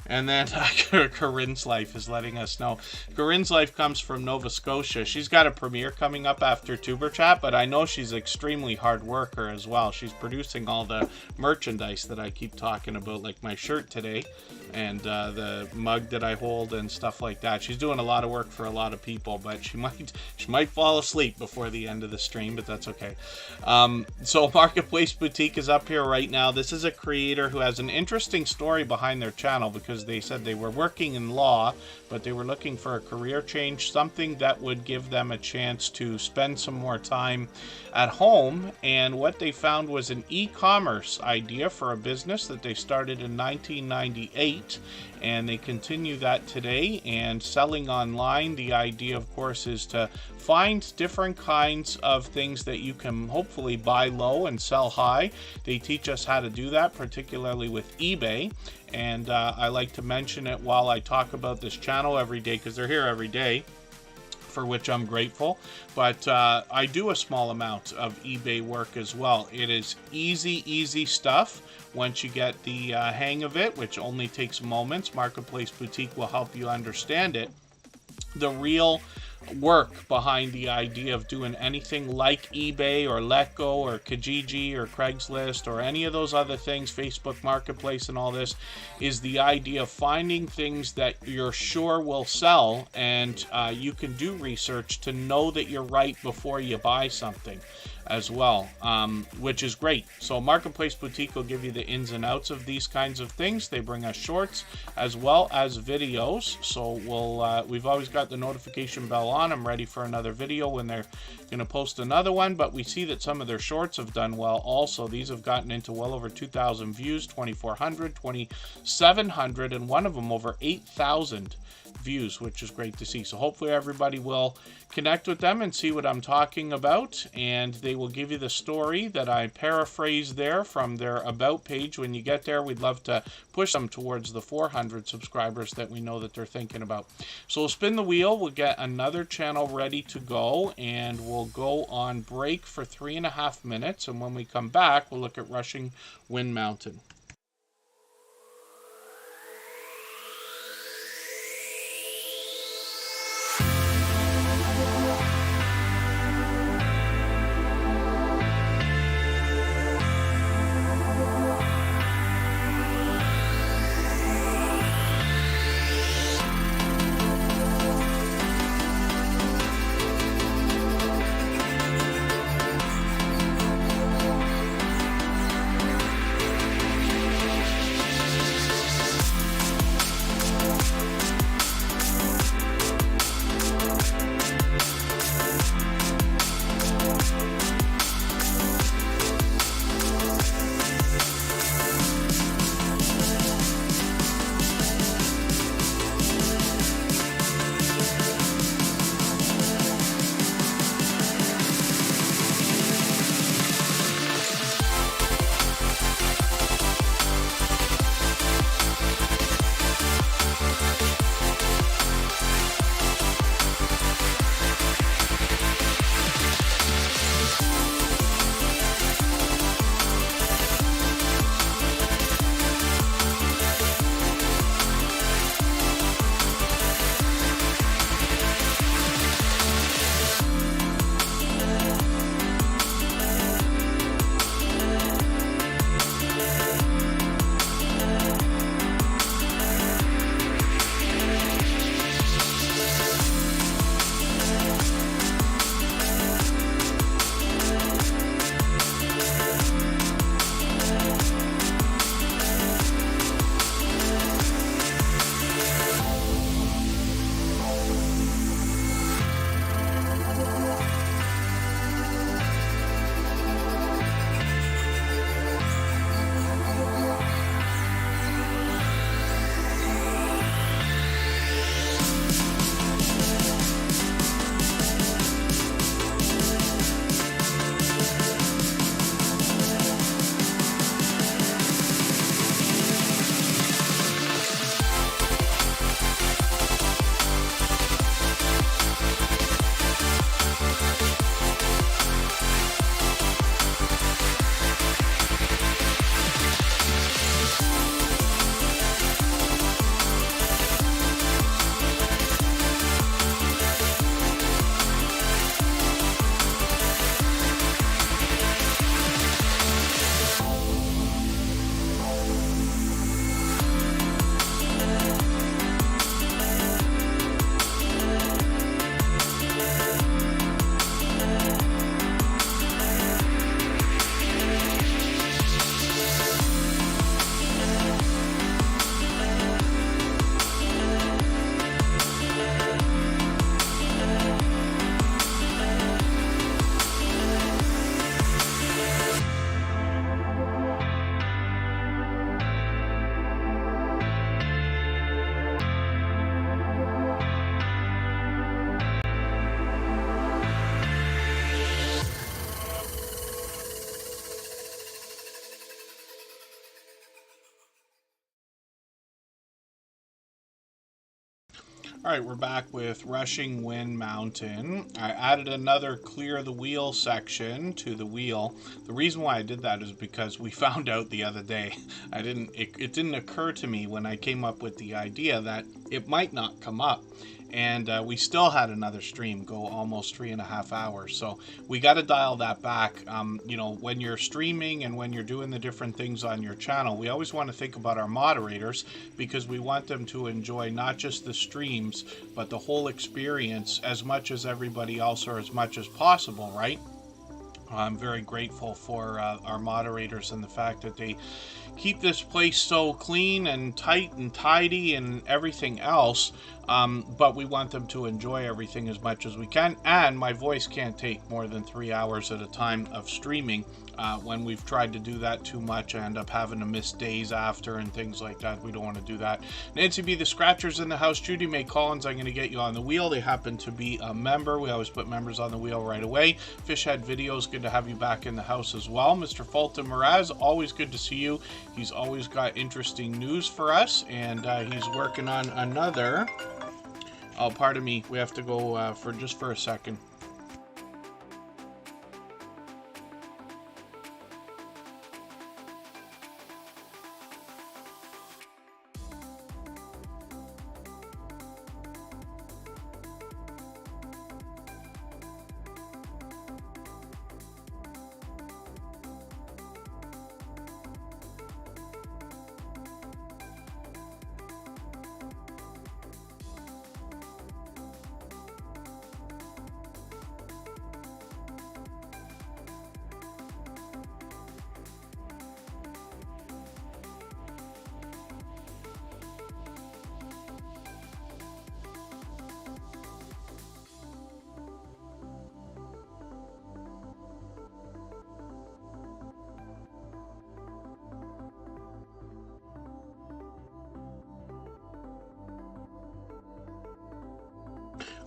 And then Karin's Life is letting us know. Karin's Life comes from Nova Scotia. She's got a premiere coming up after Tuber Chat, but I know she's an extremely hard worker as well. She's producing all the merchandise that I keep talking about, like my shirt today, and the mug that I hold and stuff like that. She's doing a lot of work for a lot of people, but she might fall asleep before the end of the stream, but that's okay. So Marketplace Boutique is up here right now. This is a creator who has an interesting story behind their channel, because they said they were working in law, but they were looking for a career change, something that would give them a chance to spend some more time at home. And what they found was an e-commerce idea for a business that they started in 1998. great. And they continue that today. And selling online, the idea, of course, is to find different kinds of things that you can hopefully buy low and sell high. They teach us how to do that, particularly with eBay. And I like to mention it while I talk about this channel every day, because they're here every day, for which I'm grateful. But I do a small amount of eBay work as well. It is easy stuff once you get the hang of it, which only takes moments. Marketplace Boutique will help you understand it. The real work behind the idea of doing anything like eBay or Letgo or Kijiji or Craigslist or any of those other things, Facebook Marketplace and all this, is the idea of finding things that you're sure will sell, and you can do research to know that you're right before you buy something as well, which is great. So Marketplace Boutique will give you the ins and outs of these kinds of things. They bring us shorts as well as videos, so we've always got the notification bell on. I'm ready for another video when they're going to post another one. But we see that some of their shorts have done well also. These have gotten into well over 2,000 views, 2,400, 2,700, and one of them over 8,000 views, which is great to see. So hopefully everybody will connect with them and see what I'm talking about, and they will give you the story that I paraphrased there from their about page. When you get there, we'd love to push them towards the 400 subscribers that we know that they're thinking about. So we'll spin the wheel, we'll get another channel ready to go, and we'll go on break for 3.5 minutes, and when we come back, we'll look at Rushing Wind Mountain. All right, we're back with Rushing Wind Mountain. I added another clear the wheel section to the wheel. The reason why I did that is because we found out the other day, it didn't occur to me when I came up with the idea that it might not come up. And we still had another stream go almost 3.5 hours. So we got to dial that back. You know, when you're streaming and when you're doing the different things on your channel, we always want to think about our moderators, because we want them to enjoy not just the streams, but the whole experience as much as everybody else, or as much as possible, right? I'm very grateful for our moderators and the fact that they keep this place so clean and tight and tidy and everything else, but we want them to enjoy everything as much as we can. And my voice can't take more than 3 hours at a time of streaming. When we've tried to do that too much, I end up having to miss days after and things like that. We don't want to do that. Nancy B. the Scratchers in the house. Judy May Collins, I'm going to get you on the wheel. They happen to be a member. We always put members on the wheel right away. Fishhead Videos, good to have you back in the house as well. Mr. Fulton Mraz, always good to see you. He's always got interesting news for us, and he's working on another. Oh, pardon me. We have to go for a second.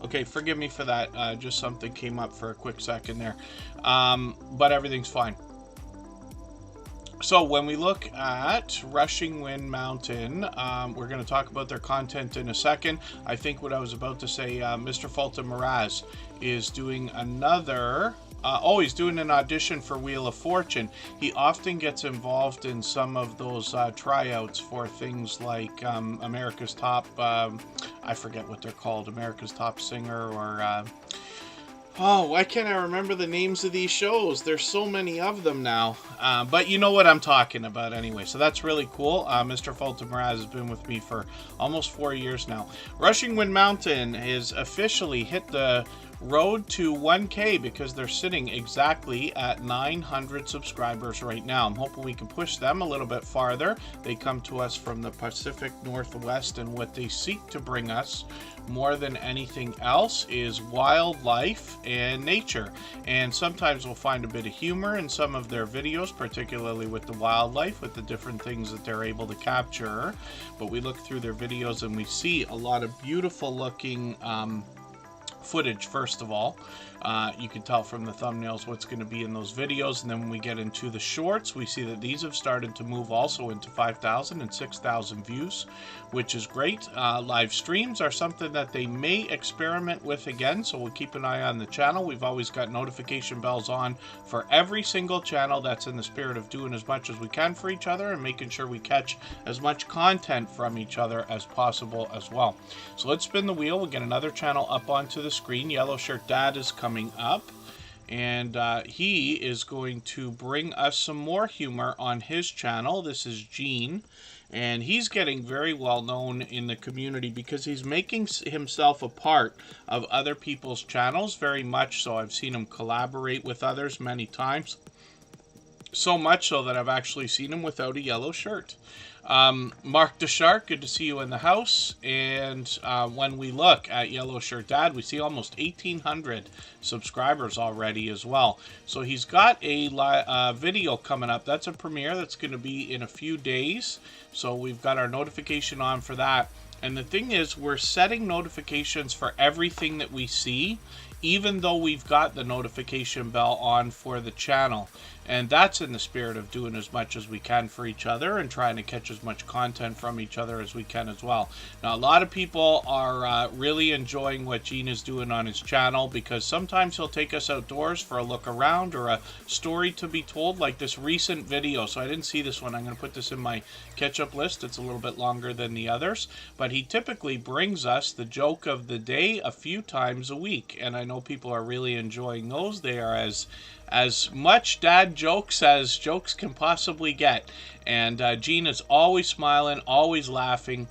Okay, forgive me for that. Just something came up for a quick second there. But everything's fine. So when we look at Rushing Wind Mountain, we're going to talk about their content in a second. I think what I was about to say, Mr. Fulton Mraz is doing another... he's doing an audition for Wheel of Fortune. He often gets involved in some of those tryouts for things like America's Top, I forget what they're called, America's Top Singer, or... why can't I remember the names of these shows? There's so many of them now. But you know what I'm talking about anyway. So that's really cool. Mr. Fulton Mraz has been with me for almost 4 years now. Rushing Wind Mountain has officially hit the road to 1K because they're sitting exactly at 900 subscribers right now. I'm hoping we can push them a little bit farther. They come to us from the Pacific Northwest, and what they seek to bring us more than anything else is wildlife and nature. And sometimes we'll find a bit of humor in some of their videos, particularly with the wildlife, with the different things that they're able to capture. But we look through their videos and we see a lot of beautiful looking footage. First of all, you can tell from the thumbnails what's going to be in those videos, and then when we get into the shorts, we see that these have started to move also into 5,000 and 6,000 views, which is great. Live streams are something that they may experiment with again, so we'll keep an eye on the channel. We've always got notification bells on for every single channel. That's in the spirit of doing as much as we can for each other and making sure we catch as much content from each other as possible as well. So let's spin the wheel. We'll get another channel up onto the screen. Yellow Shirt Dad is coming up, and he is going to bring us some more humor on his channel. This is Gene, and he's getting very well known in the community because he's making himself a part of other people's channels, very much so. I've seen him collaborate with others many times, so much so that I've actually seen him without a yellow shirt. Mark the Shark, good to see you in the house. And when we look at Yellow Shirt Dad, we see almost 1,800 subscribers already as well. So he's got a video coming up. That's a premiere that's going to be in a few days. So we've got our notification on for that. And the thing is, we're setting notifications for everything that we see even though we've got the notification bell on for the channel. And that's in the spirit of doing as much as we can for each other and trying to catch as much content from each other as we can as well. Now, a lot of people are really enjoying what Gene is doing on his channel, because sometimes he'll take us outdoors for a look around or a story to be told, like this recent video. So I didn't see this one. I'm going to put this in my catch-up list. It's a little bit longer than the others, but he typically brings us the joke of the day a few times a week, and I know people are really enjoying those. They are as much dad jokes as jokes can possibly get. And Gene is always smiling, always laughing.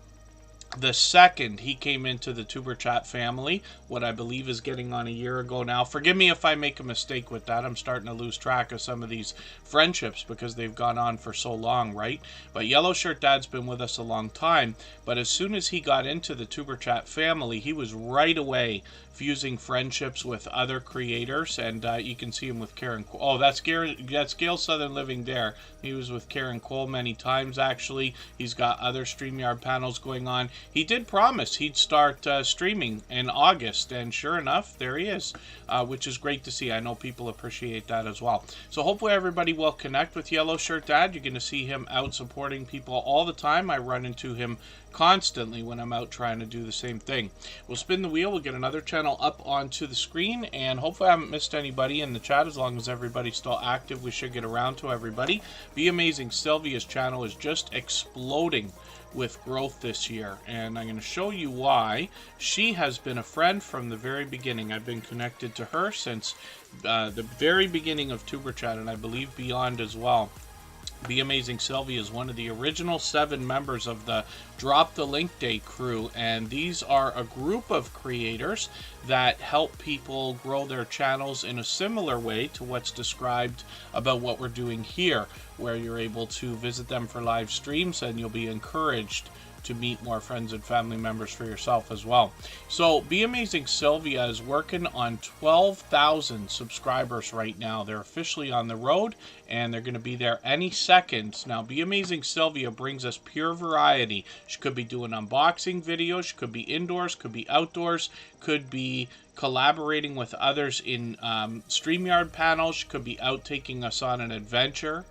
The second he came into the Tuber Chat family, what I believe is getting on a year ago now. Forgive me if I make a mistake with that. I'm starting to lose track of some of these friendships because they've gone on for so long, right? But Yellow Shirt Dad's been with us a long time. But as soon as he got into the Tuber Chat family, he was right away fusing friendships with other creators. And you can see him with Karin. Oh, that's Gail Southern Living there. He was with Karin Cole many times, actually. He's got other StreamYard panels going on. He did promise he'd start streaming in August, and sure enough, there he is, which is great to see. I know people appreciate that as well. So hopefully everybody will connect with Yellow Shirt Dad. You're going to see him out supporting people all the time. I run into him constantly when I'm out trying to do the same thing. We'll spin the wheel. We'll get another channel up onto the screen, and hopefully I haven't missed anybody in the chat. As long as everybody's still active, we should get around to everybody. The Amazing Sylvia's channel is just exploding with growth this year, and I'm going to show you why. She has been a friend from the very beginning. I've been connected to her since the very beginning of Tuber Chat, and I believe beyond as well. Be Amazing Sylvia is one of the original 7 members of the Drop the Link Day crew, and these are a group of creators that help people grow their channels in a similar way to what's described about what we're doing here, where you're able to visit them for live streams and you'll be encouraged to meet more friends and family members for yourself as well. So Be Amazing Sylvia is working on 12,000 subscribers right now. They're officially on the road, and they're going to be there any second. Now, Be Amazing Sylvia brings us pure variety. She could be doing unboxing videos, she could be indoors, could be outdoors, could be collaborating with others in StreamYard panels, she could be out taking us on an adventure,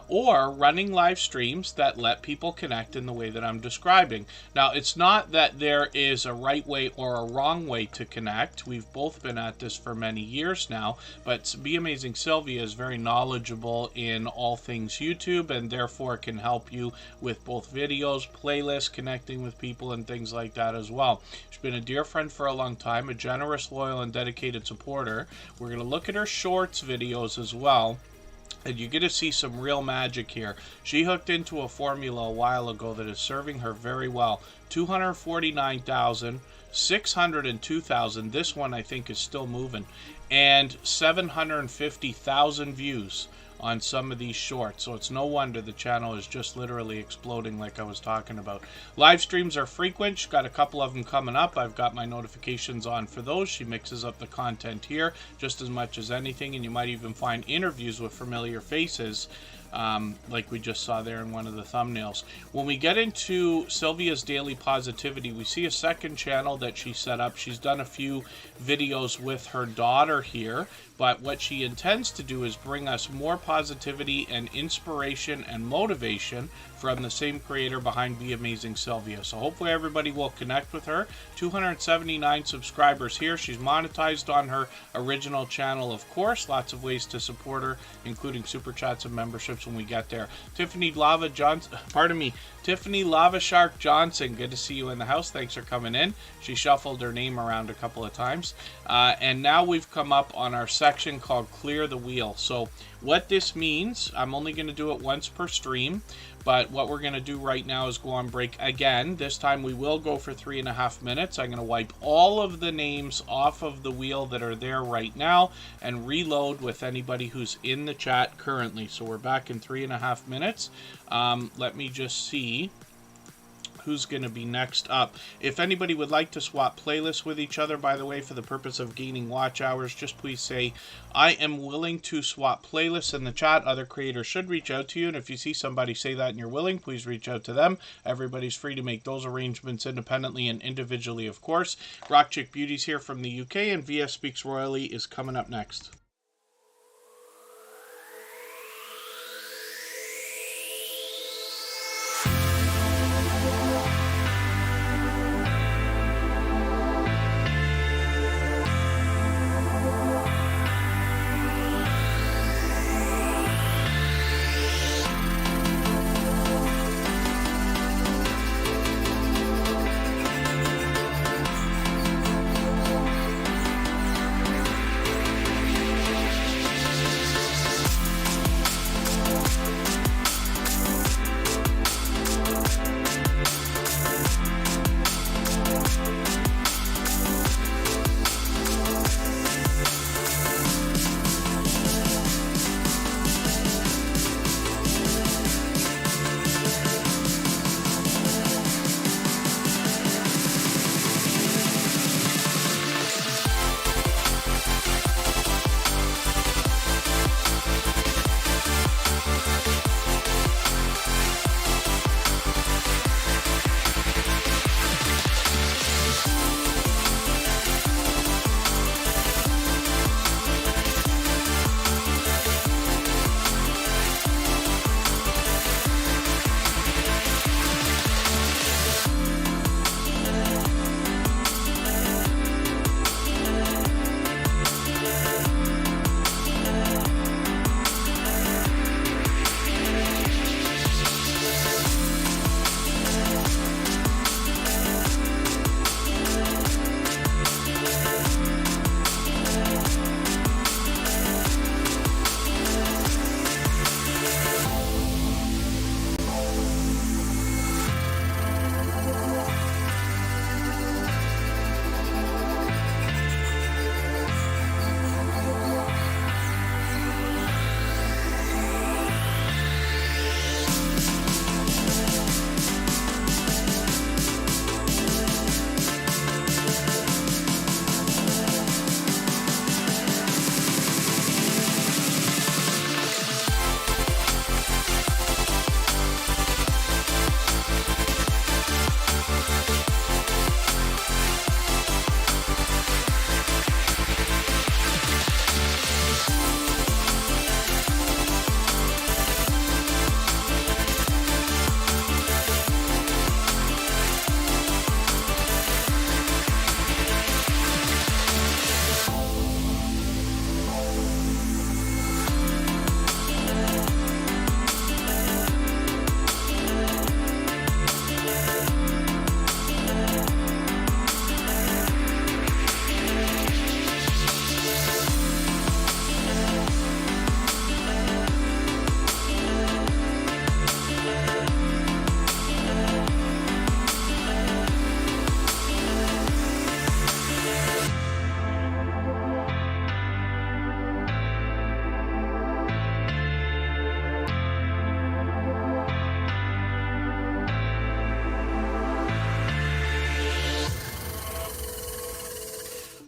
or running live streams that let people connect in the way that I'm describing. Now, it's not that there is a right way or a wrong way to connect. We've both been at this for many years now, but Be Amazing Sylvia is very knowledgeable in all things YouTube, and therefore can help you with both videos, playlists, connecting with people, and things like that as well. She's been a dear friend for a long time, a generous, loyal, and dedicated supporter. We're going to look at her shorts videos as well, and you get to see some real magic here. She hooked into a formula a while ago that is serving her very well. 249,000, 602,000. This one I think is still moving, and 750,000 views on some of these shorts. So it's no wonder the channel is just literally exploding like I was talking about. Live streams are frequent. She's got a couple of them coming up. I've got my notifications on for those. She mixes up the content here just as much as anything, and you might even find interviews with familiar faces, like we just saw there in one of the thumbnails. When we get into Sylvia's Daily Positivity, we see a second channel that she set up. She's done a few videos with her daughter here, but what she intends to do is bring us more positivity and inspiration and motivation from the same creator behind Be Amazing Sylvia. So hopefully everybody will connect with her. 279 subscribers here. She's monetized on her original channel, of course. Lots of ways to support her, including super chats and memberships when we get there. Tiffany Lava Shark Johnson, good to see you in the house. Thanks for coming in. She shuffled her name around a couple of times. And now we've come up on our section called Clear the Wheel. So what this means, I'm only going to do it once per stream, but what we're going to do right now is go on break again. This time we will go for 3.5 minutes. I'm going to wipe all of the names off of the wheel that are there right now and reload with anybody who's in the chat currently. So we're back in 3.5 minutes. Let me just see. who's going to be next up. If anybody would like to swap playlists with each other, by the way, for the purpose of gaining watch hours, just please say, I am willing to swap playlists in the chat. Other creators should reach out to you, and if you see somebody say that and you're willing, please reach out to them. Everybody's free to make those arrangements independently and individually, of course. Rock Chick Beauty's here from the UK, and VS Speaks Royally is coming up next.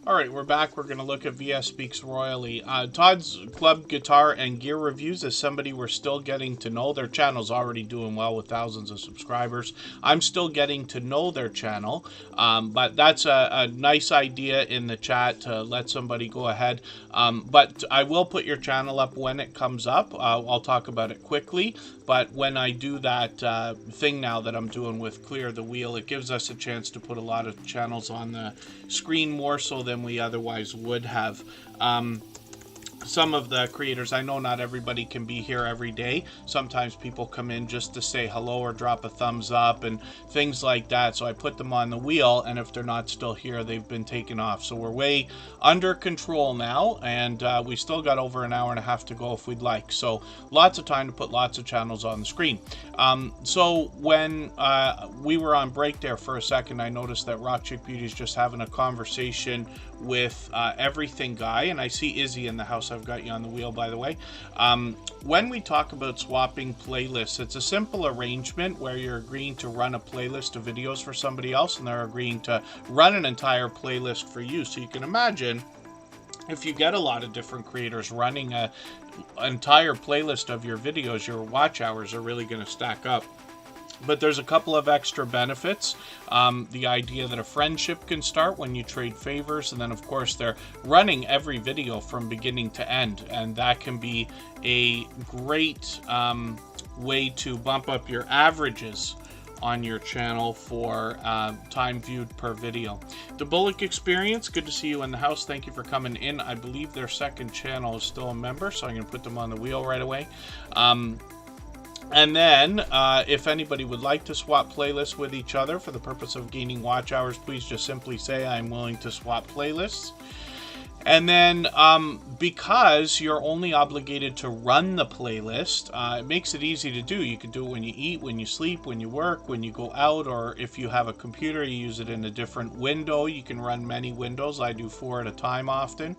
All right, we're back. We're going to look at VS Speaks Royally. Todd's Club Guitar and Gear Reviews is somebody we're still getting to know. Their channel's already doing well with thousands of subscribers. I'm still getting to know their channel, but that's a nice idea in the chat to let somebody go ahead. But I will put your channel up when it comes up. I'll talk about it quickly, but when I do that thing now that I'm doing with Clear the Wheel, it gives us a chance to put a lot of channels on the screen more so than we otherwise would have. Some of the creators, I know not everybody can be here every day. Sometimes people come in just to say hello or drop a thumbs up and things like that. So I put them on the wheel, and if they're not still here, they've been taken off. So we're way under control now, and we still got over an hour and a half to go if we'd like. So lots of time to put lots of channels on the screen. So when we were on break there for a second, I noticed that Rock Chick Beauty is just having a conversation with Everything Guy, and I see Izzy in the house. I've got you on the wheel, by the way. When we talk about swapping playlists, it's a simple arrangement where you're agreeing to run a playlist of videos for somebody else, and they're agreeing to run an entire playlist for you. So you can imagine, if you get a lot of different creators running an entire playlist of your videos, your watch hours are really going to stack up. But there's a couple of extra benefits. The idea that a friendship can start when you trade favors, and then of course they're running every video from beginning to end, and that can be a great way to bump up your averages on your channel for time viewed per video. The Bullock Experience, good to see you in the house. Thank you for coming in. I believe their second channel is still a member, so I'm going to put them on the wheel right away. And then, if anybody would like to swap playlists with each other for the purpose of gaining watch hours, please just simply say, I'm willing to swap playlists. And then, because you're only obligated to run the playlist, it makes it easy to do. You can do it when you eat, when you sleep, when you work, when you go out, or if you have a computer, you use it in a different window. You can run many windows. I do 4 at a time often.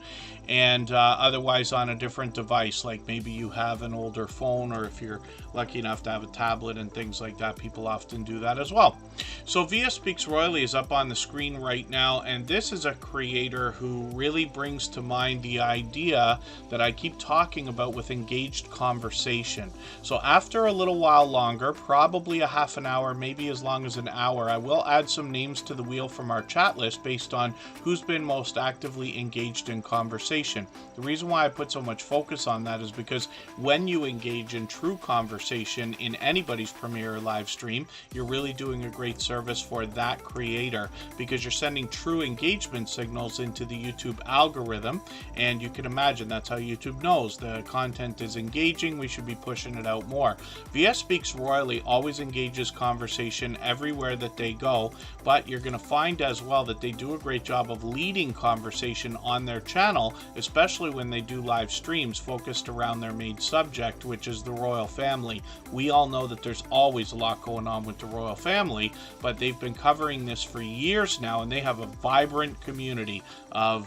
And otherwise on a different device, like maybe you have an older phone, or if you're lucky enough to have a tablet and things like that, people often do that as well. So VS Speaks Royally is up on the screen right now, and this is a creator who really brings to mind the idea that I keep talking about with engaged conversation. So after a little while longer, probably a half an hour, maybe as long as an hour, I will add some names to the wheel from our chat list based on who's been most actively engaged in conversation. The reason why I put so much focus on that is because when you engage in true conversation in anybody's premiere or live stream, you're really doing a great service for that creator, because you're sending true engagement signals into the YouTube algorithm, and you can imagine that's how YouTube knows the content is engaging. We should be pushing it out more. VS Speaks Royally always engages conversation everywhere that they go, but you're going to find as well that they do a great job of leading conversation on their channel, especially when they do live streams focused around their main subject, which is the royal family. We all know that there's always a lot going on with the royal family, but they've been covering this for years now, and they have a vibrant community of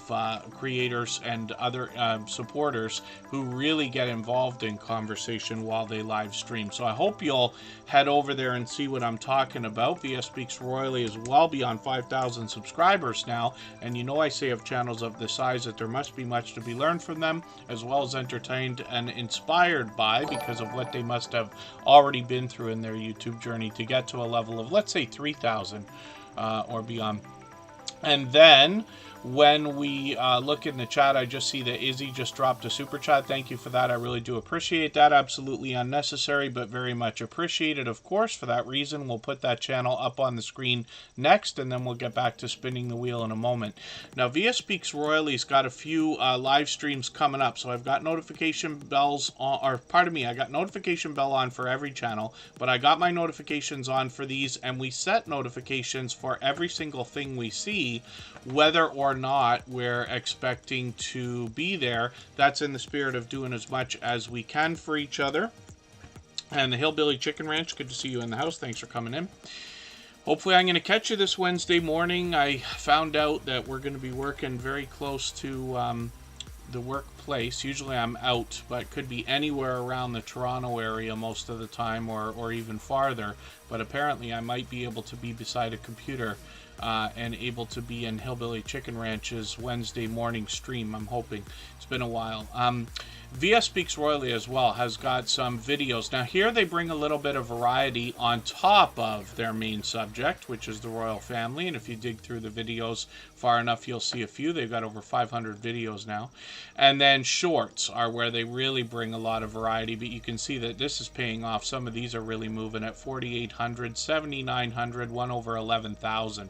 creators and other supporters who really get involved in conversation while they live stream. So I hope you'll head over there and see what I'm talking about. VS Speaks Royally is well beyond 5,000 subscribers now, and you know I say of channels of this size that there must be much to be learned from them, as well as entertained and inspired by, because of what they must have already been through in their YouTube journey to get to a level of, let's say, 3,000 or beyond. And then when we look in the chat, I just see that Izzy just dropped a super chat. Thank you for that. I really do appreciate that. Absolutely unnecessary, but very much appreciated, of course. For that reason, we'll put that channel up on the screen next, and then we'll get back to spinning the wheel in a moment. Now, VS Speaks Royally's got a few live streams coming up, so I've got notification bells on, or pardon me, I got notification bell on for every channel, but I got my notifications on for these, and we set notifications for every single thing we see, whether or not we're expecting to be there. That's in the spirit of doing as much as we can for each other. And the Hillbilly Chicken Ranch, good to see you in the house. Thanks for coming in. Hopefully I'm going to catch you this Wednesday morning. I found out that we're going to be working very close to the workplace. Usually I'm out, but could be anywhere around the Toronto area most of the time, or even farther. But apparently I might be able to be beside a computer and able to be in Hillbilly Chicken Ranch's Wednesday morning stream, I'm hoping. It's been a while. VS Speaks Royally as well has got some videos. Now here they bring a little bit of variety on top of their main subject, which is the royal family. And if you dig through the videos far enough, you'll see a few. They've got over 500 videos now. And then shorts are where they really bring a lot of variety, but you can see that this is paying off. Some of these are really moving at 4,800, 7,900, one over 11,000.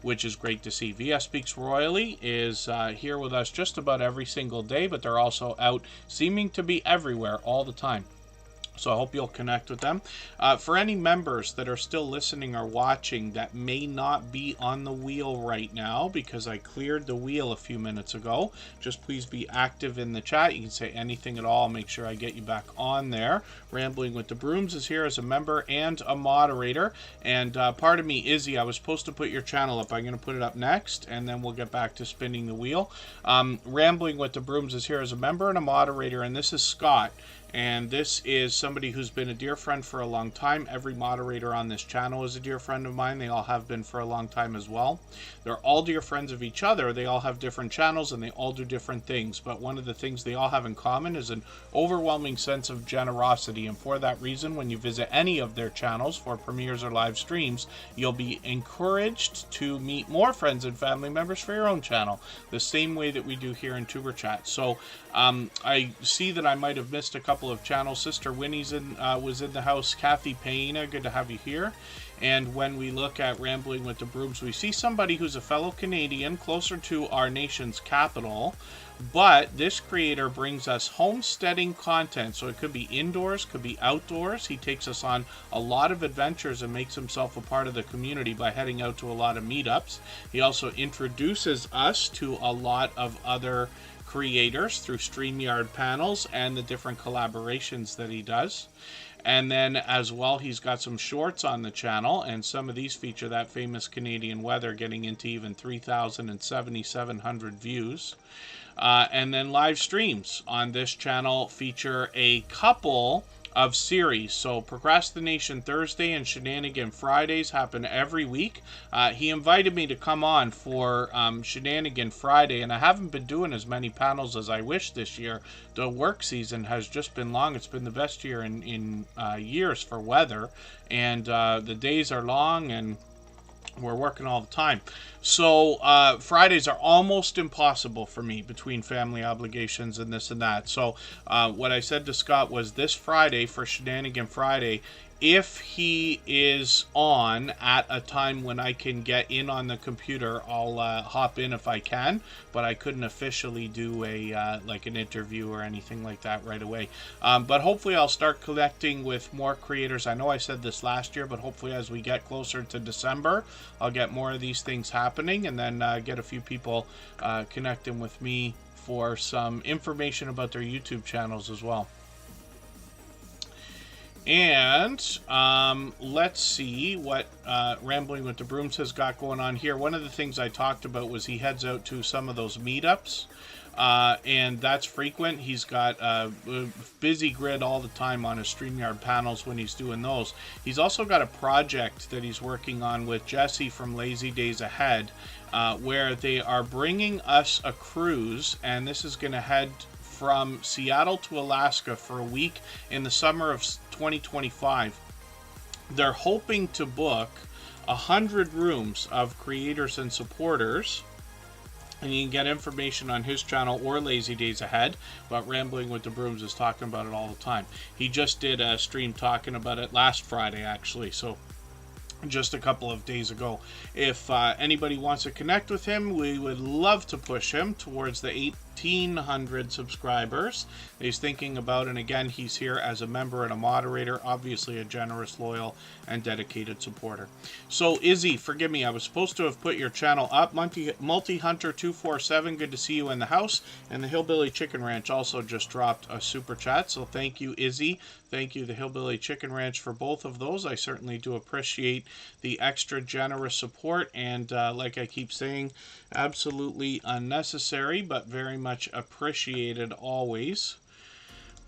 Which is great to see. VS Speaks Royally is here with us just about every single day, but they're also out seeming to be everywhere all the time. So I hope you'll connect with them. For any members that are still listening or watching that may not be on the wheel right now, because I cleared the wheel a few minutes ago, just please be active in the chat. You can say anything at all. Make sure I get you back on there. Rambling with the Brooms is here as a member and a moderator. And pardon me, Izzy, I was supposed to put your channel up. I'm going to put it up next, and then we'll get back to spinning the wheel. Rambling with the Brooms is here as a member and a moderator, and this is Scott. And this is somebody who's been a dear friend for a long time. Every moderator on this channel is a dear friend of mine. They all have been for a long time as well. They're all dear friends of each other. They all have different channels and they all do different things. But one of the things they all have in common is an overwhelming sense of generosity. And for that reason, when you visit any of their channels for premieres or live streams, you'll be encouraged to meet more friends and family members for your own channel, the same way that we do here in Tuber Chat. So I see that I might have missed a couple of channels. Sister Winnie's was in the house. Kathy Payna, good to have you here. And when we look at Rambling with the Brooms, we see somebody who's a fellow Canadian, closer to our nation's capital. But this creator brings us homesteading content. So it could be indoors, could be outdoors. He takes us on a lot of adventures and makes himself a part of the community by heading out to a lot of meetups. He also introduces us to a lot of other creators through StreamYard panels and the different collaborations that he does. And then as well, he's got some shorts on the channel, and some of these feature that famous Canadian weather, getting into even 3,000 and 7,700 views. And then live streams on this channel feature a couple of series. So Procrastination Thursday and Shenanigan Fridays happen every week. He invited me to come on for Shenanigan Friday, and I haven't been doing as many panels as I wish this year. The work season has just been long. It's been the best year in years for weather, and the days are long, and we're working all the time. So Fridays are almost impossible for me between family obligations and this and that. So what I said to Scott was this Friday for Shenanigan Friday, if he is on at a time when I can get in on the computer, I'll hop in if I can, but I couldn't officially do a like an interview or anything like that right away. But hopefully I'll start connecting with more creators. I know I said this last year, but hopefully as we get closer to December, I'll get more of these things happening, and then get a few people connecting with me for some information about their YouTube channels as well. And let's see what Rambling with the Brooms has got going on here. One of the things I talked about was he heads out to some of those meetups, and that's frequent. He's got a busy grid all the time on his StreamYard panels when he's doing those. He's also got a project that he's working on with Jesse from Lazy Days Ahead, where they are bringing us a cruise, and this is going to head from Seattle to Alaska for a week in the summer of 2025. They're hoping to book 100 rooms of creators and supporters, and you can get information on his channel or Lazy Days Ahead, but Rambling with the Brooms is talking about it all the time. He just did a stream talking about it last Friday, actually, so just a couple of days ago. If anybody wants to connect with him, we would love to push him towards the 1,800 subscribers that he's thinking about. And again, he's here as a member and a moderator, obviously a generous, loyal, and dedicated supporter. So Izzy, forgive me, I was supposed to have put your channel up. Multi-Hunter 247, good to see you in the house. And the Hillbilly Chicken Ranch also just dropped a super chat, so thank you, Izzy. Thank you, the Hillbilly Chicken Ranch, for both of those. I certainly do appreciate the extra generous support, and like I keep saying, absolutely unnecessary, but very much appreciated always.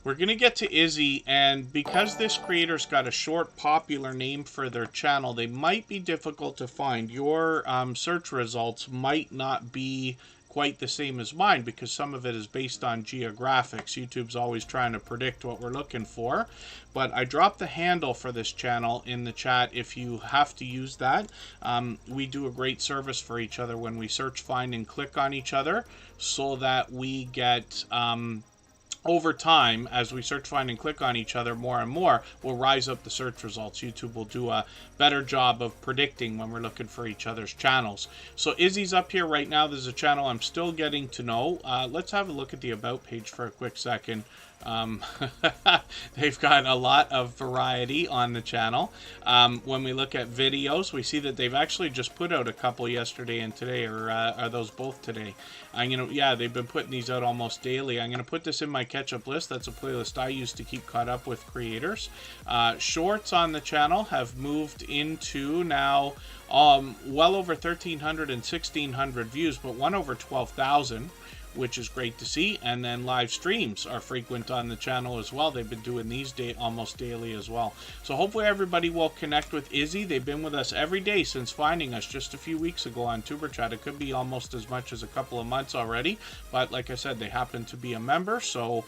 We're going to get to Izzy, and because this creator's got a short, popular name for their channel, they might be difficult to find. Your search results might not be quite the same as mine, because some of it is based on geographics. YouTube's always trying to predict what we're looking for. But I dropped the handle for this channel in the chat if you have to use that. We do a great service for each other when we search, find, and click on each other, so that we get over time, as we search, find, and click on each other more and more, we'll rise up the search results. YouTube will do a better job of predicting when we're looking for each other's channels. So Izzy's up here right now. There's a channel I'm still getting to know. Let's have a look at the About page for a quick second They've got a lot of variety on the channel. When we look at videos, we see that they've actually just put out a couple yesterday and today, or are those both today? Yeah, they've been putting these out almost daily. I'm gonna put this in my catch-up list. That's a playlist I use to keep caught up with creators. Shorts on the channel have moved into now well over 1,300 and 1,600 views, but one over 12,000. Which is great to see. And then live streams are frequent on the channel as well. They've been doing these almost daily as well. So hopefully everybody will connect with Izzy. They've been with us every day since finding us just a few weeks ago on Superchat. It could be almost as much as a couple of months already, but like I said, they happen to be a member, so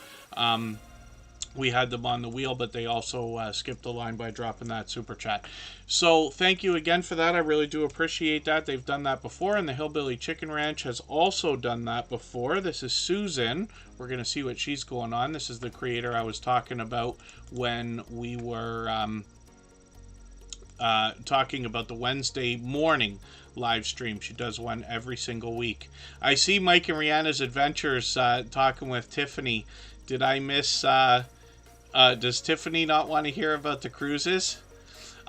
we had them on the wheel, but they also skipped the line by dropping that super chat. So thank you again for that. I really do appreciate that. They've done that before, and the Hillbilly Chicken Ranch has also done that before. This is Susan. We're going to see what she's going on. This is the creator I was talking about when we were talking about the Wednesday morning live stream. She does one every single week. I see Mike and Rihanna's adventures talking with Tiffany. Did I miss... does Tiffany not want to hear about the cruises?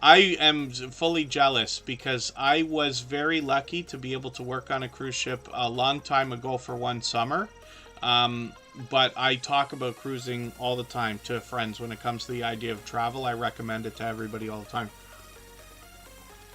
I am fully jealous because I was very lucky to be able to work on a cruise ship a long time ago for one summer. But I talk about cruising all the time to friends when it comes to the idea of travel. I recommend it to everybody all the time.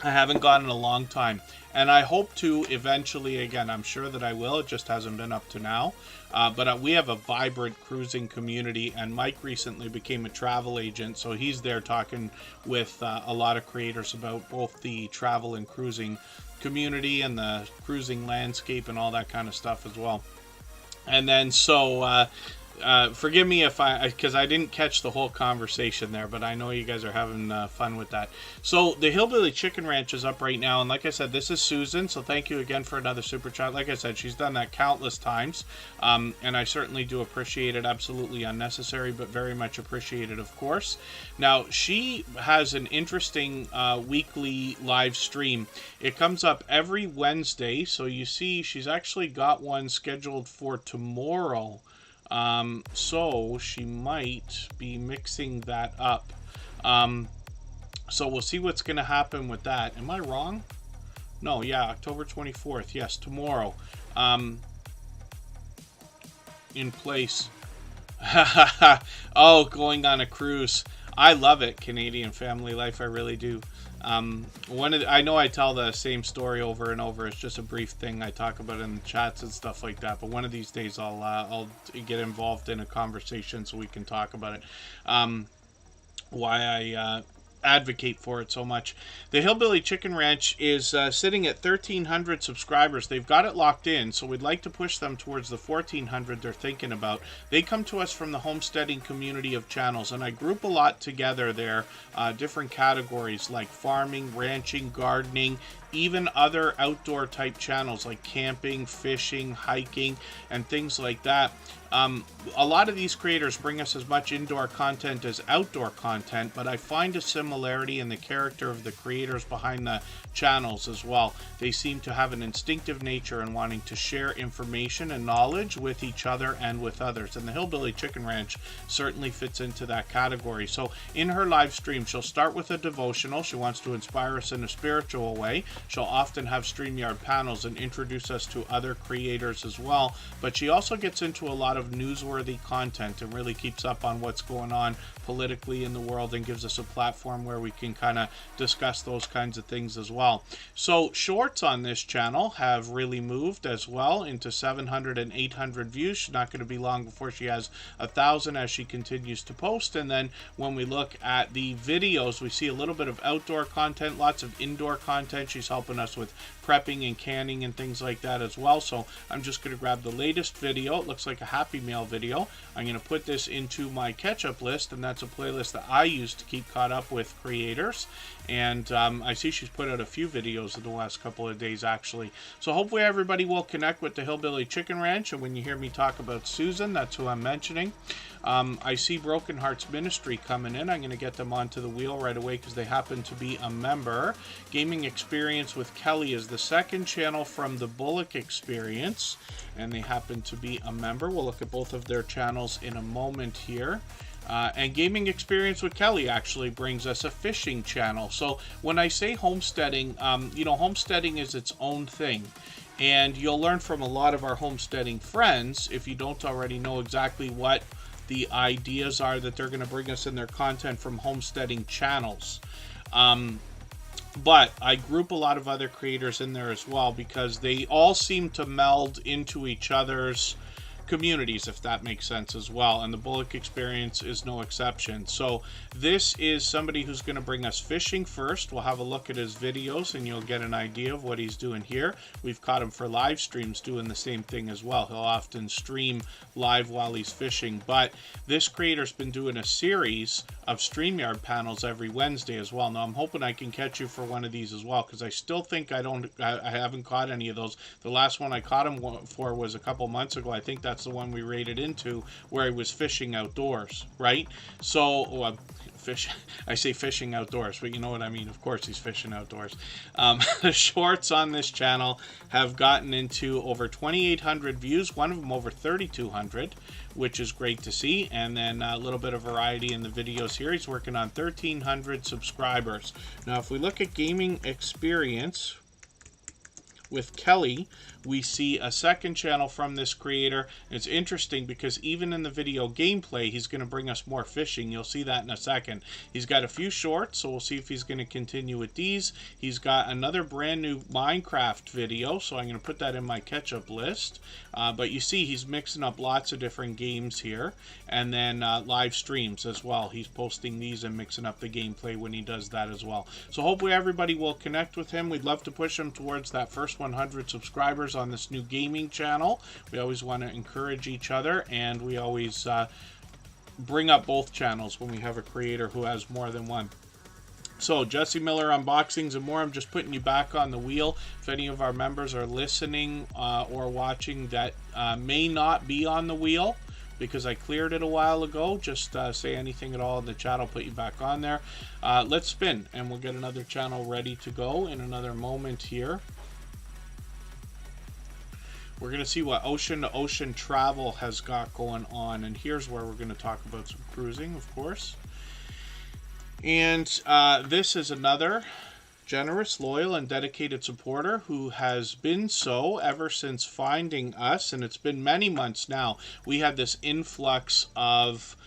I haven't gone in a long time, and I hope to eventually. Again, I'm sure that I will. It just hasn't been up to now. But we have a vibrant cruising community, and Mike recently became a travel agent, so he's there talking with a lot of creators about both the travel and cruising community and the cruising landscape and all that kind of stuff as well. And then forgive me if because I didn't catch the whole conversation there, but I know you guys are having fun with that. So the Hillbilly Chicken Ranch is up right now, and like I said, this is Susan, so thank you again for another super chat. Like I said, she's done that countless times, and I certainly do appreciate it. Absolutely unnecessary, but very much appreciated, of course. Now, she has an interesting weekly live stream. It comes up every Wednesday, so you see she's actually got one scheduled for tomorrow. So she might be mixing that up. So we'll see what's going to happen with that. Am I wrong? No, yeah, October 24th. Yes, tomorrow. In place. Oh, going on a cruise. I love it, Canadian family life. I really do. I know I tell the same story over and over. It's just a brief thing I talk about in the chats and stuff like that. But one of these days I'll get involved in a conversation so we can talk about it. Why I advocate for it so much. The Hillbilly Chicken Ranch is sitting at 1,300 subscribers. They've got it locked in, so we'd like to push them towards the 1,400 they're thinking about. They come to us from the homesteading community of channels, and I group a lot together there, different categories like farming, ranching, gardening, even other outdoor type channels like camping, fishing, hiking, and things like that. A lot of these creators bring us as much indoor content as outdoor content, but I find a similarity in the character of the creators behind the channels as well. They seem to have an instinctive nature in wanting to share information and knowledge with each other and with others, and the Hillbilly Chicken Ranch certainly fits into that category. So in her live stream, she'll start with a devotional. She wants to inspire us in a spiritual way. She'll often have StreamYard panels and introduce us to other creators as well, but she also gets into a lot of newsworthy content and really keeps up on what's going on politically in the world and gives us a platform where we can kind of discuss those kinds of things as well. So shorts on this channel have really moved as well into 700 and 800 views. She's not going to be long before she has 1,000 as she continues to post. And then when we look at the videos, we see a little bit of outdoor content, lots of indoor content. She's helping us with prepping and canning and things like that as well. So I'm just going to grab the latest video. It looks like a Happy Meal video. I'm going to put this into my catch-up list, and that's a playlist that I use to keep caught up with creators. And I see she's put out a few videos in the last couple of days, actually. So hopefully everybody will connect with the Hillbilly Chicken Ranch. And when you hear me talk about Susan, that's who I'm mentioning. I see Broken Hearts Ministry coming in. I'm going to get them onto the wheel right away because they happen to be a member. Gaming Experience with Kelly is the second channel from the Bullock Experience, and they happen to be a member. We'll look at both of their channels in a moment here. And Gaming Experience with Kelly actually brings us a fishing channel. So when I say homesteading, homesteading is its own thing. And you'll learn from a lot of our homesteading friends, if you don't already know exactly what the ideas are that they're going to bring us in their content from homesteading channels. But I group a lot of other creators in there as well because they all seem to meld into each other's communities, if that makes sense as well, and the Bullock Experience is no exception. So this is somebody who's going to bring us fishing first. We'll have a look at his videos and you'll get an idea of what he's doing here. We've caught him for live streams doing the same thing as well. He'll often stream live while he's fishing, but this creator's been doing a series of StreamYard panels every Wednesday as well. Now I'm hoping I can catch you for one of these as well, because I still think I haven't caught any of those. The last one I caught him for was a couple months ago. I think that's the one we raided into where he was fishing outdoors, right? So I say fishing outdoors, but you know what I mean. Of course he's fishing outdoors. The shorts on this channel have gotten into over 2,800 views, one of them over 3,200, which is great to see. And then a little bit of variety in the videos here. He's working on 1,300 subscribers. Now if we look at Gaming Experience with Kelly, we see a second channel from this creator. It's interesting because even in the video gameplay, he's going to bring us more fishing. You'll see that in a second. He's got a few shorts, so we'll see if he's going to continue with these. He's got another brand new Minecraft video, so I'm going to put that in my catch-up list. But you see he's mixing up lots of different games here, and then live streams as well. He's posting these and mixing up the gameplay when he does that as well. So hopefully everybody will connect with him. We'd love to push him towards that first 100 subscribers on this new gaming channel. We always want to encourage each other, and we always bring up both channels when we have a creator who has more than one. So Jesse Miller unboxings and more. I'm just putting you back on the wheel. If any of our members are listening or watching that may not be on the wheel because I cleared it a while ago, just say anything at all in the chat. I'll put you back on there. Let's spin and we'll get another channel ready to go in another moment here. We're going to see what Ocean to Ocean Travel has got going on. And here's where we're going to talk about some cruising, of course. And this is another generous, loyal, and dedicated supporter who has been so ever since finding us. And it's been many months now. We had this influx of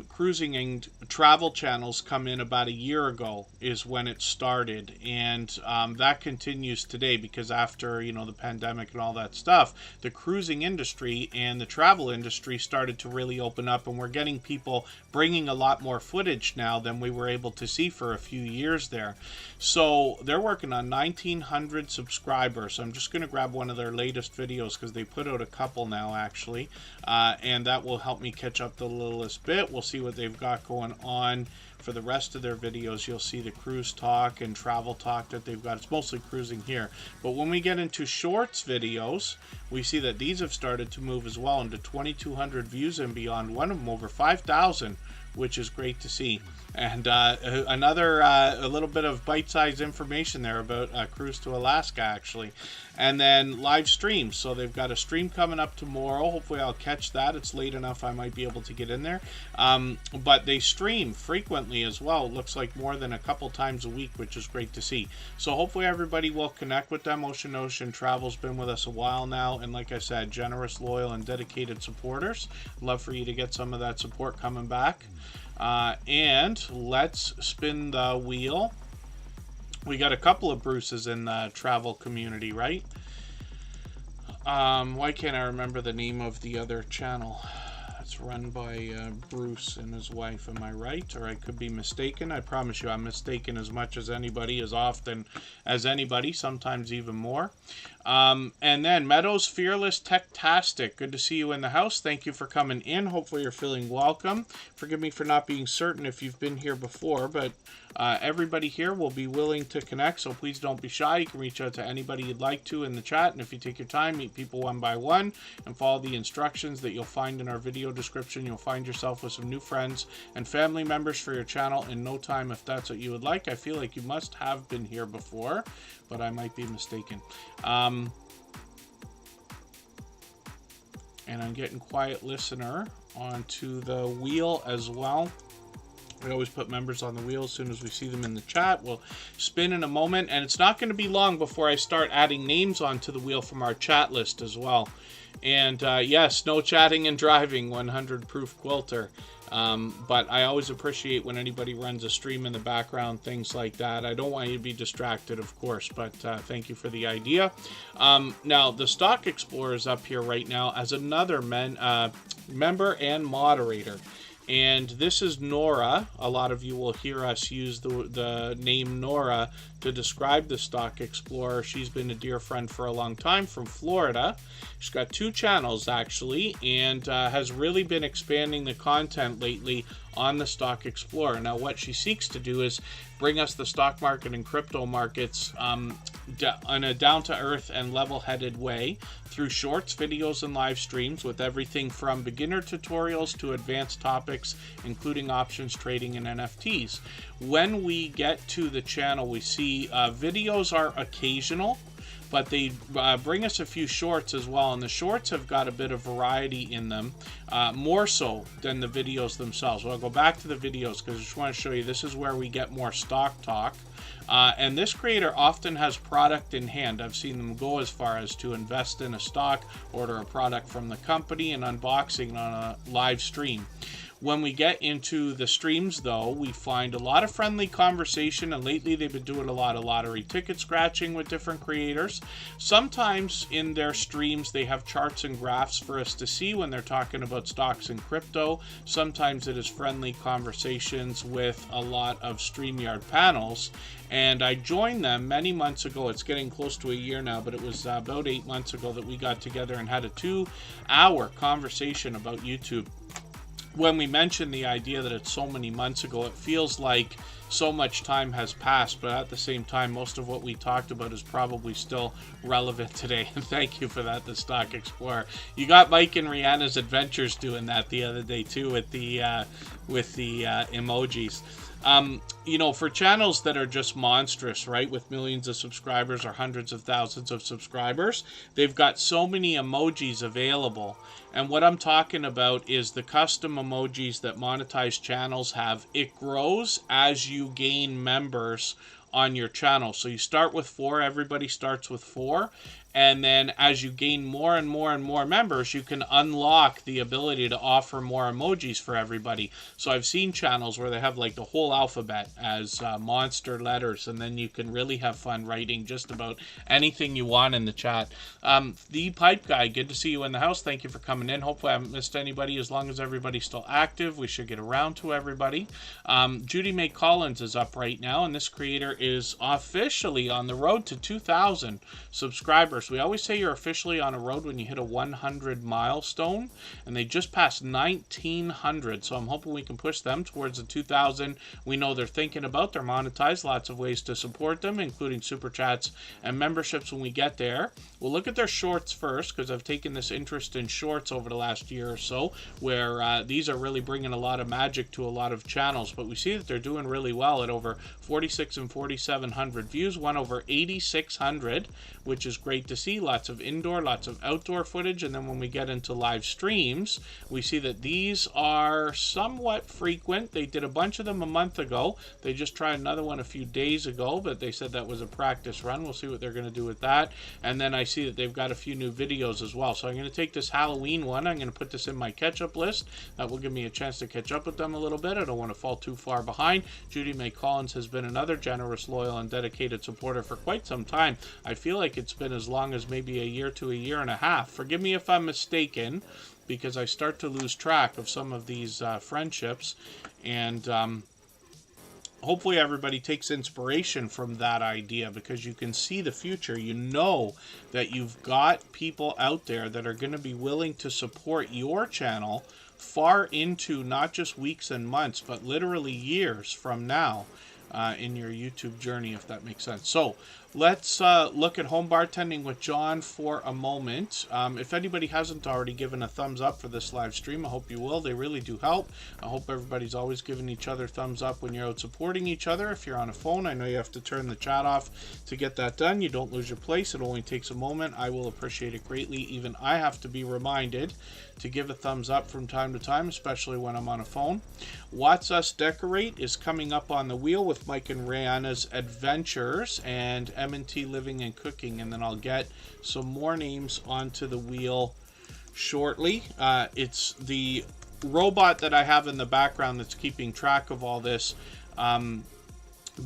cruising and travel channels come in about a year ago is when it started, and that continues today because after the pandemic and all that stuff, the cruising industry and the travel industry started to really open up, and we're getting people bringing a lot more footage now than we were able to see for a few years there. So they're working on 1,900 subscribers. I'm just going to grab one of their latest videos because they put out a couple now actually, and that will help me catch up the littlest bit. We'll see what they've got going on for the rest of their videos. You'll see the cruise talk and travel talk that they've got. It's mostly cruising here. But when we get into shorts videos, we see that these have started to move as well into 2,200 views and beyond. One of them over 5,000, which is great to see. And a little bit of bite-sized information there about a cruise to Alaska, actually. And then live streams. So they've got a stream coming up tomorrow. Hopefully I'll catch that. It's late enough I might be able to get in there. But they stream frequently as well. It looks like more than a couple times a week, which is great to see. So hopefully everybody will connect with them. Ocean Travel's been with us a while now. And like I said, generous, loyal, and dedicated supporters. Love for you to get some of that support coming back. And let's spin the wheel. We got a couple of Bruces in the travel community, right? Why can't I remember the name of the other channel? It's run by Bruce and his wife, am I right? Or I could be mistaken. I promise you I'm mistaken as much as anybody, as often as anybody, sometimes even more. And then Meadows Fearless Techtastic. Good to see you in the house. Thank you for coming in. Hopefully you're feeling welcome. Forgive me for not being certain if you've been here before, but everybody here will be willing to connect, so please don't be shy. You can reach out to anybody you'd like to in the chat, and if you take your time, meet people one by one and follow the instructions that you'll find in our video description, you'll find yourself with some new friends and family members for your channel in no time if that's what you would like. I feel like you must have been here before, but I might be mistaken. And I'm getting Quiet Listener onto the wheel as well. We always put members on the wheel as soon as we see them in the chat. We'll spin in a moment, and it's not going to be long before I start adding names onto the wheel from our chat list as well. And yes, no chatting and driving, 100 proof quilter. But I always appreciate when anybody runs a stream in the background, things like that. I don't want you to be distracted, of course, but thank you for the idea. Now, the Stock Explorer is up here right now as another member and moderator. And this is Nora. A lot of you will hear us use the name Nora to describe the Stock Explorer. She's been a dear friend for a long time from Florida. She's got 2 channels actually, and has really been expanding the content lately on the Stock Explorer. Now what she seeks to do is bring us the stock market and crypto markets in a down-to-earth and level-headed way through shorts, videos, and live streams with everything from beginner tutorials to advanced topics, including options trading and NFTs. When we get to the channel, we see videos are occasional, but they bring us a few shorts as well, and the shorts have got a bit of variety in them, more so than the videos themselves. Well, I'll go back to the videos because I just want to show you this is where we get more stock talk. And this creator often has product in hand. I've seen them go as far as to invest in a stock, order a product from the company, and unboxing on a live stream. When we get into the streams, though, we find a lot of friendly conversation, and lately they've been doing a lot of lottery ticket scratching with different creators. Sometimes in their streams, they have charts and graphs for us to see when they're talking about stocks and crypto. Sometimes it is friendly conversations with a lot of StreamYard panels. And I joined them many months ago. It's getting close to a year now, but it was about 8 months ago that we got together and had a 2-hour conversation about YouTube. When we mentioned the idea that it's so many months ago, it feels like so much time has passed, but at the same time, most of what we talked about is probably still relevant today. And thank you for that, the Stock Explorer. You got Mike and Rihanna's Adventures doing that the other day too with the emojis. You know, for channels that are just monstrous, right, with millions of subscribers or hundreds of thousands of subscribers, they've got so many emojis available. And what I'm talking about is the custom emojis that monetized channels have. It grows as you gain members on your channel. So you start with 4, everybody starts with 4. And then as you gain more and more and more members, you can unlock the ability to offer more emojis for everybody. So I've seen channels where they have like the whole alphabet as monster letters, and then you can really have fun writing just about anything you want in the chat. The Pipe Guy, good to see you in the house. Thank you for coming in. Hopefully I haven't missed anybody. As long as everybody's still active, we should get around to everybody. Judy May Collins is up right now, and this creator is officially on the road to 2,000 subscribers. We always say you're officially on a road when you hit a 100 milestone, and they just passed 1,900, so I'm hoping we can push them towards the 2,000 we know they're thinking about. They're monetized, lots of ways to support them, including super chats and memberships when we get there. We'll look at their shorts first, because I've taken this interest in shorts over the last year or so, where these are really bringing a lot of magic to a lot of channels, but we see that they're doing really well at over 4,600 and 4,700 views, one over 8,600, which is great to see. Lots of indoor, lots of outdoor footage. And then when we get into live streams, we see that these are somewhat frequent. They did a bunch of them a month ago. They just tried another one a few days ago, but they said that was a practice run. We'll see what they're going to do with that. And then I see that they've got a few new videos as well. So I'm going to take this Halloween one. I'm going to put this in my catch-up list. That will give me a chance to catch up with them a little bit. I don't want to fall too far behind. Judy May Collins has been another generous, loyal, and dedicated supporter for quite some time. I feel like it's been as long as maybe a year to a year and a half. Forgive me if I'm mistaken, because I start to lose track of some of these friendships. And hopefully everybody takes inspiration from that idea, because you can see the future. You know that you've got people out there that are going to be willing to support your channel far into not just weeks and months, but literally years from now in your YouTube journey, if that makes sense. So let's look at home bartending with John for a moment. If anybody hasn't already given a thumbs up for this live stream, I hope you will. They really do help. I hope everybody's always giving each other thumbs up when you're out supporting each other. If you're on a phone, I know you have to turn the chat off to get that done. You don't lose your place. It only takes a moment. I will appreciate it greatly. Even I have to be reminded to give a thumbs up from time to time, especially when I'm on a phone. Watch Us Decorate is coming up on the wheel with Mike and Rihanna's Adventures and MNT Living and Cooking, and then I'll get some more names onto the wheel shortly. It's the robot that I have in the background that's keeping track of all this.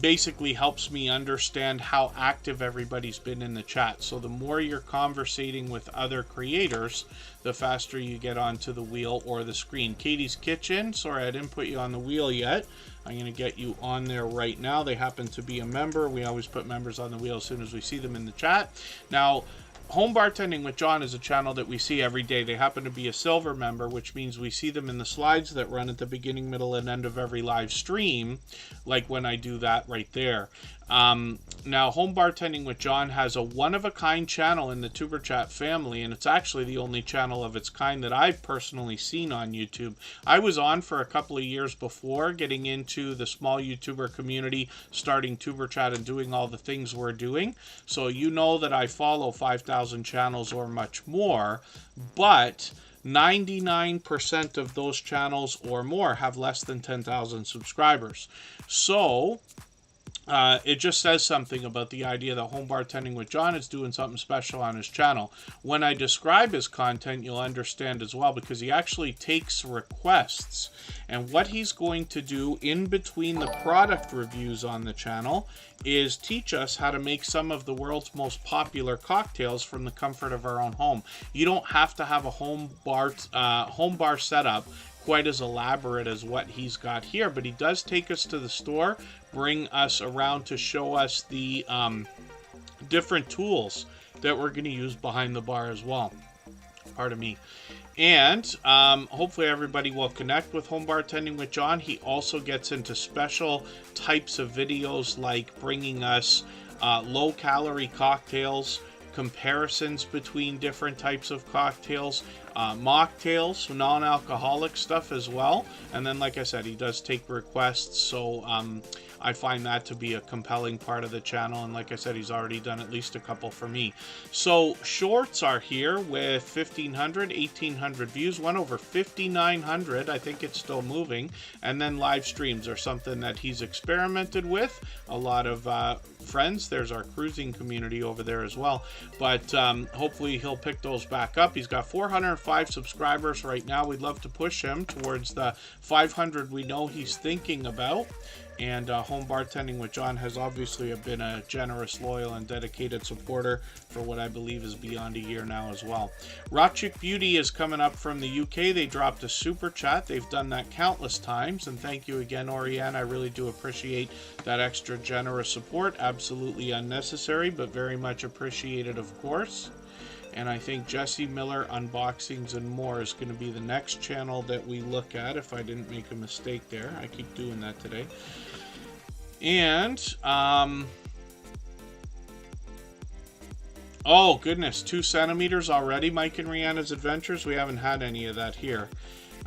Basically helps me understand how active everybody's been in the chat. So the more you're conversating with other creators, the faster you get onto the wheel or the screen. Katie's Kitchen, sorry I didn't put you on the wheel yet. I'm going to get you on there right now. They happen to be a member. We always put members on the wheel as soon as we see them in the chat. Now, Home Bartending with John is a channel that we see every day. They happen to be a silver member, which means we see them in the slides that run at the beginning, middle, and end of every live stream, like when I do that right there. Now, Home Bartending with John has a one-of-a-kind channel in the Tuber Chat family, and it's actually the only channel of its kind that I've personally seen on YouTube. I was on for a couple of years before getting into the small YouTuber community, starting Tuber Chat and doing all the things we're doing. So you know that I follow 5,000 channels or much more, but 99% of those channels or more have less than 10,000 subscribers. So it just says something about the idea that Home Bartending with John is doing something special on his channel. When I describe his content, you'll understand as well, because he actually takes requests. And what he's going to do in between the product reviews on the channel is teach us how to make some of the world's most popular cocktails from the comfort of our own home. You don't have to have a home bar setup quite as elaborate as what he's got here, but he does take us to the store, bring us around to show us the different tools that we're going to use behind the bar as well. Pardon me. And hopefully everybody will connect with Home Bartending with John. He also gets into special types of videos, like bringing us low-calorie cocktails, comparisons between different types of cocktails, mocktails, non-alcoholic stuff as well. And then, like I said, he does take requests, so I find that to be a compelling part of the channel. And like I said, he's already done at least a couple for me. So shorts are here with 1,500, 1,800 views, went over 5,900. I think it's still moving. And then live streams are something that he's experimented with. A lot of friends. There's our cruising community over there as well. But hopefully he'll pick those back up. He's got 405 subscribers right now. We'd love to push him towards the 500 we know he's thinking about. And Home Bartending with John has obviously been a generous, loyal, and dedicated supporter for what I believe is beyond a year now as well. Rock Chick Beauty is coming up from the UK. They dropped a super chat. They've done that countless times. And thank you again, Oriana. I really do appreciate that extra generous support. Absolutely unnecessary, but very much appreciated, of course. And I think Jesse Miller Unboxings and More is going to be the next channel that we look at, if I didn't make a mistake there. I keep doing that today. And, oh goodness, 2 centimeters already, Mike and Rihanna's Adventures. We haven't had any of that here.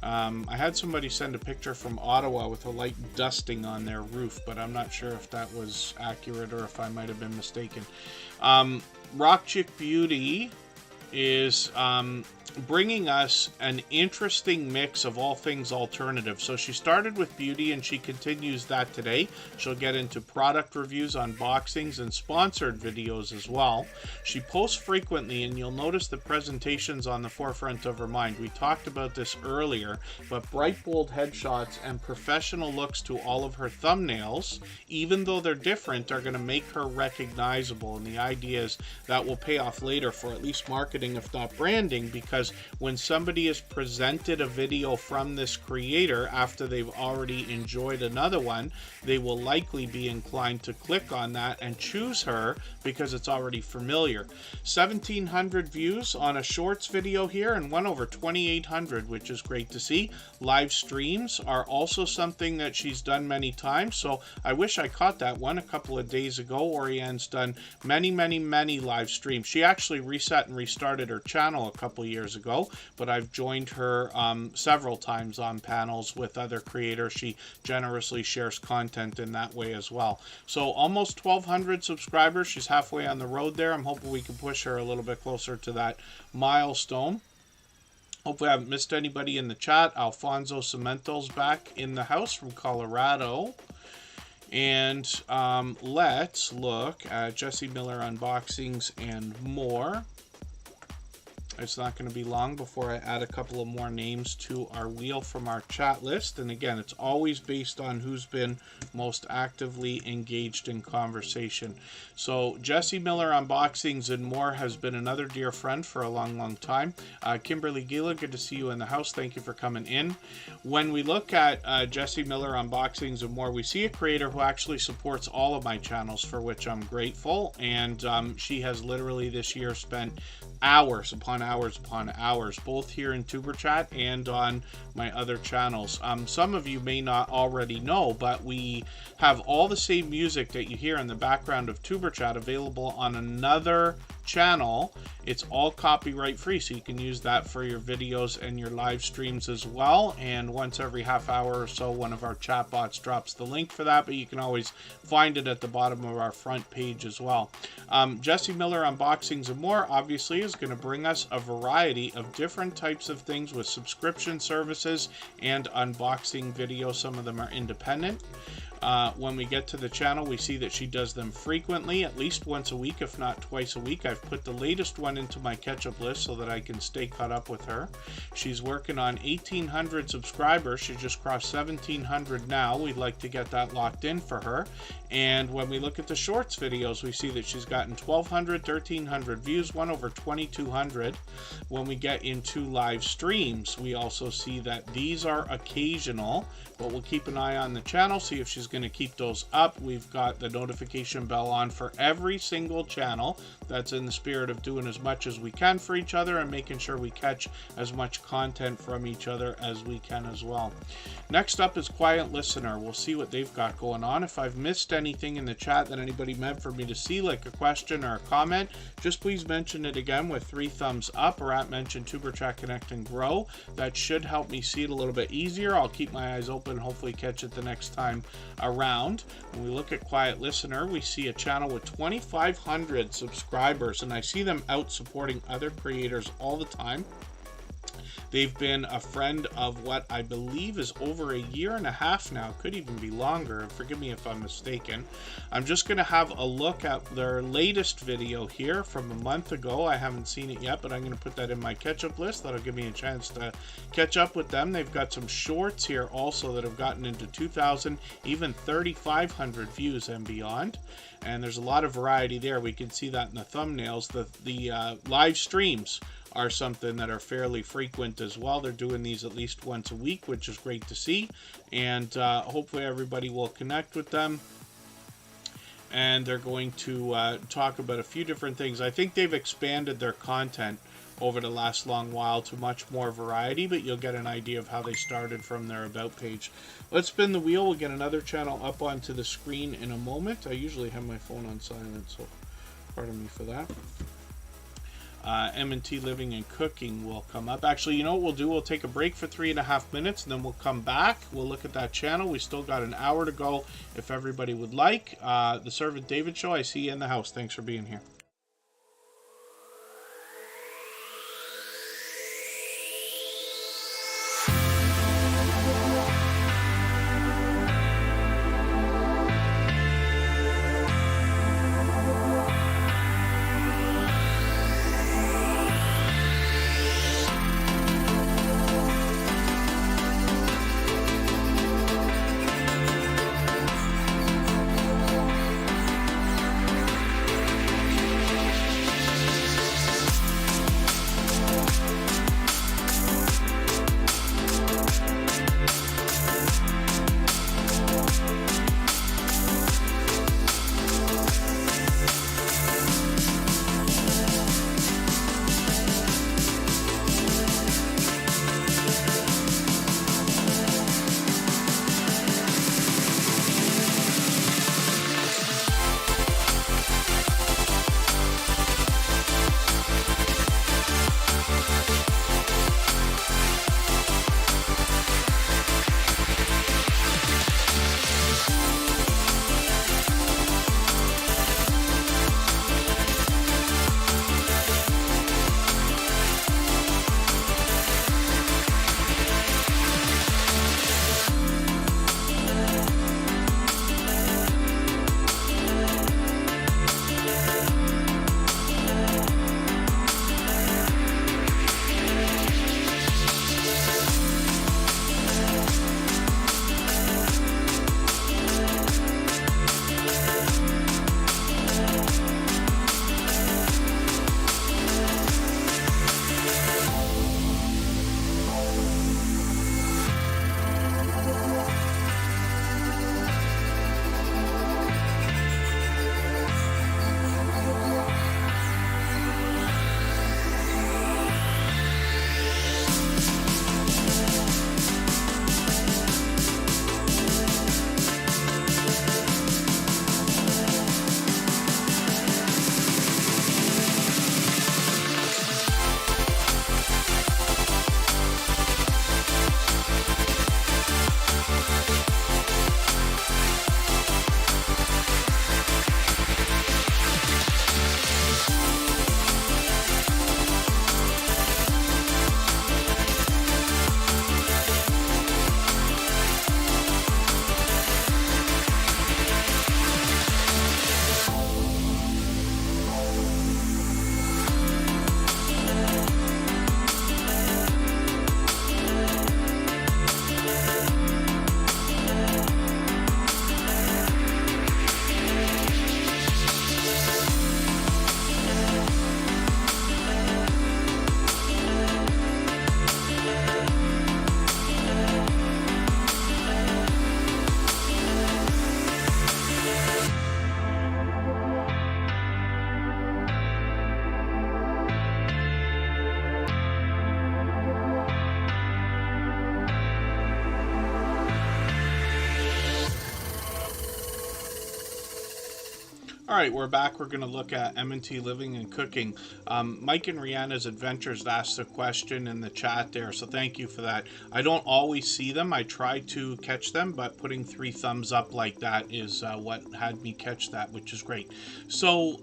I had somebody send a picture from Ottawa with a light dusting on their roof, but I'm not sure if that was accurate or if I might have been mistaken. Rock Chick Beauty is bringing us an interesting mix of all things alternative. So she started with beauty and she continues that today. She'll get into product reviews, unboxings, and sponsored videos as well. She posts frequently, and you'll notice the presentations on the forefront of her mind. We talked about this earlier, but bright, bold headshots and professional looks to all of her thumbnails, even though they're different, are going to make her recognizable. And the idea is that will pay off later for at least marketing, if not branding, because because when somebody is presented a video from this creator after they've already enjoyed another one, they will likely be inclined to click on that and choose her because it's already familiar. 1,700 views on a shorts video here and one over 2,800, which is great to see. Live streams are also something that she's done many times, so I wish I caught that one a couple of days ago. Orianne's done many live streams. She actually reset and restarted her channel a couple years ago, but I've joined her several times on panels with other creators. She generously shares content in that way as well. So almost 1,200 subscribers. She's halfway on the road there. I'm hoping we can push her a little bit closer to that milestone. Hopefully I haven't missed anybody in the chat. Alfonso Cemento's back in the house from Colorado. And let's look at Jesse Miller unboxings and more. It's not going to be long before I add a couple of more names to our wheel from our chat list. And again, it's always based on who's been most actively engaged in conversation. So Jesse Miller Unboxings and More has been another dear friend for a long time. Kimberly Gila, good to see you in the house. Thank you for coming in. When we look at Jesse Miller Unboxings and More, we see a creator who actually supports all of my channels, for which I'm grateful. And she has literally this year spent hours upon hours, both here in Tuber Chat and on my other channels. Some of you may not already know, but we have all the same music that you hear in the background of Tuber Chat available on another channel. It's all copyright free, so you can use that for your videos and your live streams as well. And once every half hour or so, one of our chatbots drops the link for that, but you can always find it at the bottom of our front page as well. Jesse Miller Unboxings and More obviously is going to bring us a variety of different types of things with subscription services and unboxing videos. Some of them are independent. When we get to the channel, we see that she does them frequently, at least once a week, if not twice a week. I've put the latest one into my catch-up list so that I can stay caught up with her. She's working on 1,800 subscribers. She just crossed 1,700 now. We'd like to get that locked in for her. And when we look at the shorts videos, we see that she's gotten 1,200, 1,300 views, one over 2,200. When we get into live streams, we also see that these are occasional, but we'll keep an eye on the channel, see if she's going to keep those up. We've got the notification bell on for every single channel. That's in the spirit of doing as much as we can for each other and making sure we catch as much content from each other as we can as well. Next up is Quiet Listener. We'll see what they've got going on. If I've missed anything in the chat that anybody meant for me to see, like a question or a comment, just please mention it again with 3 thumbs up or at mention Tuber Chat Connect and Grow. That should help me see it a little bit easier. I'll keep my eyes open and hopefully catch it the next time around. When we look at Quiet Listener, we see a channel with 2,500 subscribers, and I see them out supporting other creators all the time. They've been a friend of what I believe is over a year and a half now, could even be longer. Forgive me if I'm mistaken. I'm just going to have a look at their latest video here from a month ago. I haven't seen it yet, but I'm going to put that in my catch-up list. That'll give me a chance to catch up with them. They've got some shorts here also that have gotten into 2,000, even 3,500 views and beyond. And there's a lot of variety there. We can see that in the thumbnails. The live streams are something that are fairly frequent as well. They're doing these at least once a week, which is great to see. And hopefully everybody will connect with them. And they're going to talk about a few different things. I think they've expanded their content over the last long while to much more variety, but you'll get an idea of how they started from their About page. Let's spin the wheel. We'll get another channel up onto the screen in a moment. I usually have my phone on silent, so pardon me for that. MNT Living and Cooking will come up. Actually, you know what we'll do? We'll take a break for 3.5 minutes, and then we'll come back. We'll look at that channel. We still got an hour to go if everybody would like. The Servant David Show, I see you in the house. Thanks for being here. All right, we're back. We're going to look at MNT Living and Cooking. Mike and Rihanna's Adventures asked a question in the chat there, so thank you for that. I don't always see them. I try to catch them, but putting 3 thumbs up like that is what had me catch that, which is great. So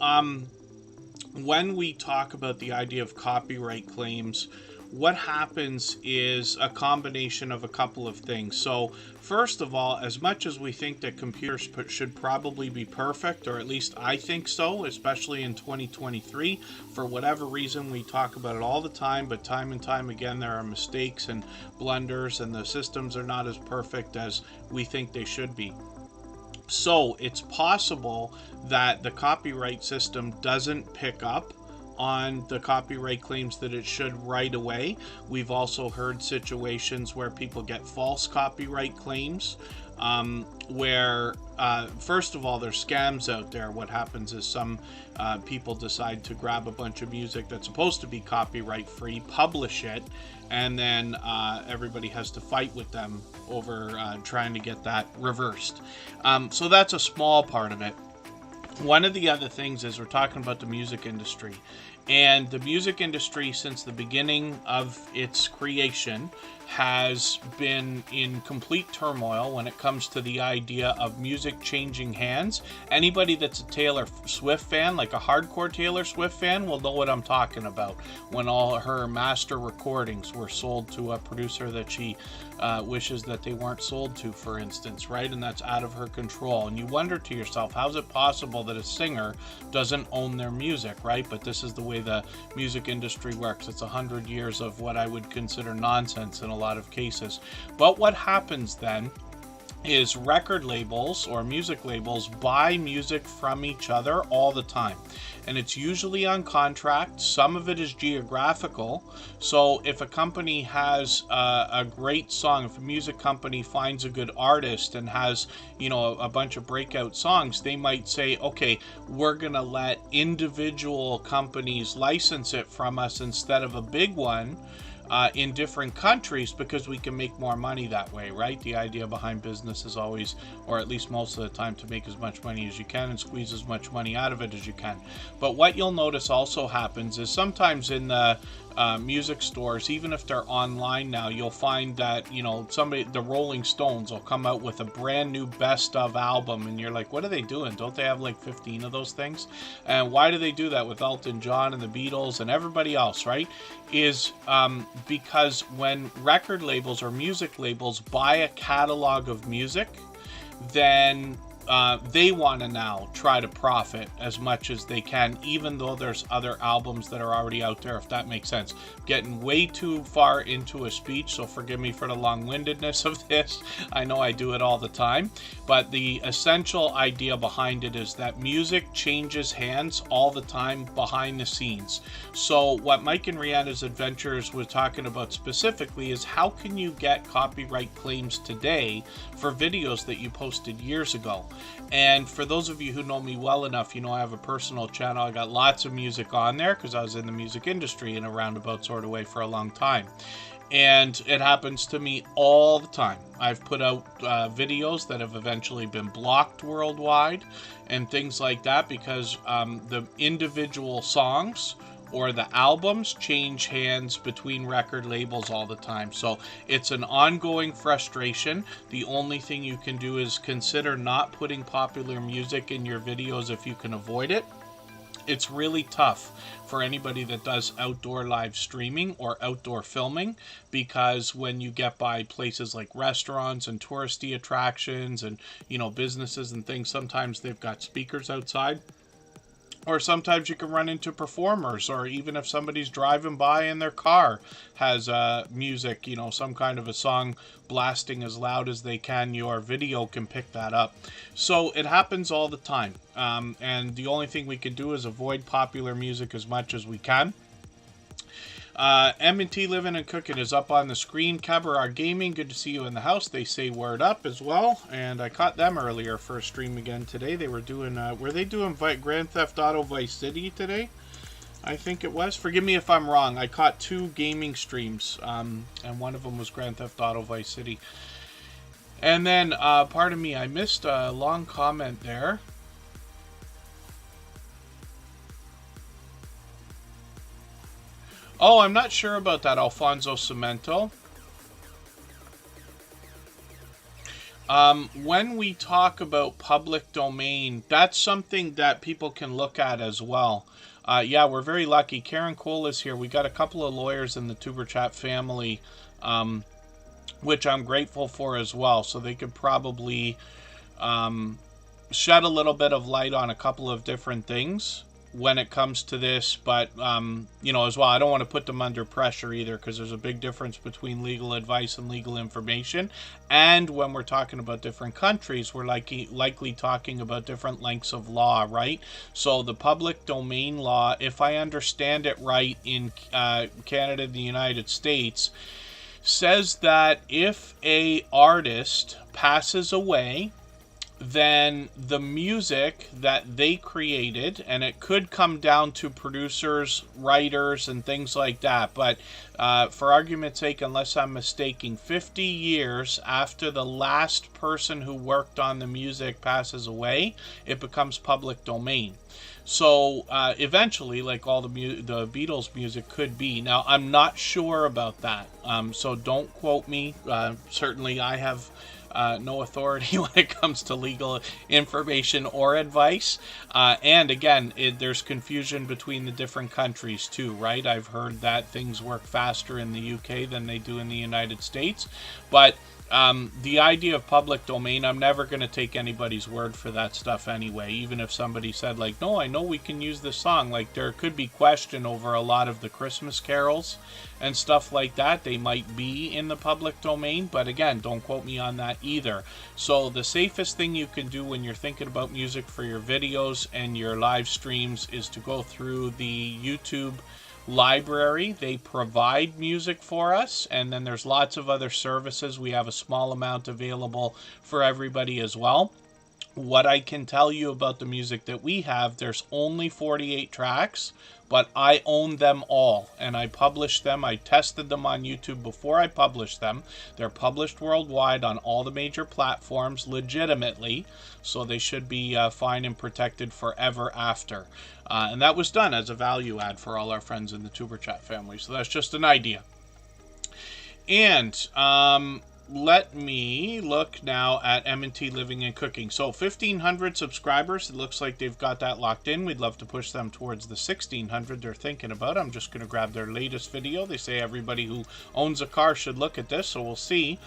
when we talk about the idea of copyright claims, what happens is a combination of a couple of things. So first of all, as much as we think that computers should probably be perfect, or at least I think so, especially in 2023, for whatever reason, we talk about it all the time, but time and time again there are mistakes and blunders, and the systems are not as perfect as we think they should be. So it's possible that the copyright system doesn't pick up on the copyright claims that it should right away. We've also heard situations where people get false copyright claims, where first of all, there's scams out there. What happens is some people decide to grab a bunch of music that's supposed to be copyright free, publish it, and then everybody has to fight with them over trying to get that reversed. So that's a small part of it. One of the other things is we're talking about the music industry. And the music industry, since the beginning of its creation, has been in complete turmoil when it comes to the idea of music changing hands. Anybody that's a Taylor Swift fan, like a hardcore Taylor Swift fan, will know what I'm talking about. When all her master recordings were sold to a producer that she wishes that they weren't sold to, for instance, right? And that's out of her control. And you wonder to yourself, how's it possible that a singer doesn't own their music, right? But this is the way the music industry works. It's 100 years of what I would consider nonsense in a lot of cases. But what happens then is record labels or music labels buy music from each other all the time, and it's usually on contract. Some of it is geographical. So if a company has a great song, if a music company finds a good artist and has, you know, a bunch of breakout songs, they might say, okay, we're gonna let individual companies license it from us instead of a big one in different countries, because we can make more money that way, right? The idea behind business is always, or at least most of the time, to make as much money as you can and squeeze as much money out of it as you can. But what you'll notice also happens is sometimes in the music stores, even if they're online now, you'll find that, you know, the Rolling Stones will come out with a brand new best of album, and you're like, what are they doing? Don't they have like 15 of those things? And why do they do that with Elton John and the Beatles and everybody else, right? Is because when record labels or music labels buy a catalog of music, then they want to now try to profit as much as they can, even though there's other albums that are already out there, if that makes sense. Getting way too far into a speech, so forgive me for the long-windedness of this. I know I do it all the time, but the essential idea behind it is that music changes hands all the time behind the scenes. So what Mike and Rihanna's Adventures was talking about specifically is how can you get copyright claims today for videos that you posted years ago. And for those of you who know me well enough, you know I have a personal channel. I got lots of music on there because I was in the music industry in a roundabout sort of way for a long time. And it happens to me all the time. I've put out videos that have eventually been blocked worldwide and things like that because the individual songs or the albums change hands between record labels all the time. So it's an ongoing frustration. The only thing you can do is consider not putting popular music in your videos if you can avoid it. It's really tough for anybody that does outdoor live streaming or outdoor filming, because when you get by places like restaurants and touristy attractions and, you know, businesses and things, sometimes they've got speakers outside. Or sometimes you can run into performers, or even if somebody's driving by in their car has music, you know, some kind of a song blasting as loud as they can, your video can pick that up. So it happens all the time. And the only thing we can do is avoid popular music as much as we can. MNT Living and Cooking is up on the screen. Cabaret Gaming, good to see you in the house. They say word up as well, and I caught them earlier for a stream again today. They were doing, were they doing Grand Theft Auto Vice City today? I think it was. Forgive me if I'm wrong. I caught 2 gaming streams, and one of them was Grand Theft Auto Vice City. And then, pardon me, I missed a long comment there. Oh, I'm not sure about that, Alfonso Cemento. When we talk about public domain, that's something that people can look at as well. Yeah, we're very lucky. Karin Cole is here. We got a couple of lawyers in the Tuber Chat family, which I'm grateful for as well. So they could probably shed a little bit of light on a couple of different things when it comes to this, but you know, as well, I don't want to put them under pressure either, because there's a big difference between legal advice and legal information. And when we're talking about different countries, we're likely talking about different lengths of law, right? So the public domain law, if I understand it right, in Canada and the United States, says that if a artist passes away, then the music that they created, and it could come down to producers, writers, and things like that, but for argument's sake, unless I'm mistaken, 50 years after the last person who worked on the music passes away, it becomes public domain. So eventually, like all the Beatles music could be. Now, I'm not sure about that, so don't quote me. Certainly, I have no authority when it comes to legal information or advice. And again, there's confusion between the different countries too, right? I've heard that things work faster in the UK than they do in the United States. But the idea of public domain, I'm never going to take anybody's word for that stuff anyway. Even if somebody said, like, no, I know we can use this song. Like, there could be question over a lot of the Christmas carols and stuff like that. They might be in the public domain, but again, don't quote me on that either. So the safest thing you can do when you're thinking about music for your videos and your live streams is to go through the YouTube library. They provide music for us, and then there's lots of other services. We have a small amount available for everybody as well. What I can tell you about the music that we have, there's only 48 tracks, but I own them all, and I publish them. I tested them on YouTube before I published them. They're published worldwide on all the major platforms legitimately, so they should be fine and protected forever after. And that was done as a value add for all our friends in the Tuber Chat family, so that's just an idea. And let me look now at MNT Living and Cooking. So 1,500 subscribers. It looks like they've got that locked in. We'd love to push them towards the 1,600 they're thinking about. I'm just going to grab their latest video. They say everybody who owns a car should look at this, so we'll see.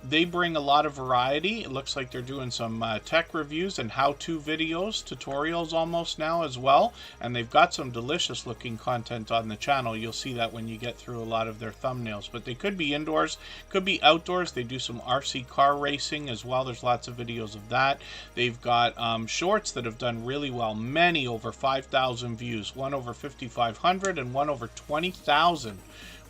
They bring a lot of variety. It looks like they're doing some tech reviews and how-to videos, tutorials almost now as well. And they've got some delicious looking content on the channel. You'll see that when you get through a lot of their thumbnails. But they could be indoors, could be outdoors. They do some RC car racing as well. There's lots of videos of that. They've got shorts that have done really well. Many over 5,000 views. One over 5,500 and one over 20,000.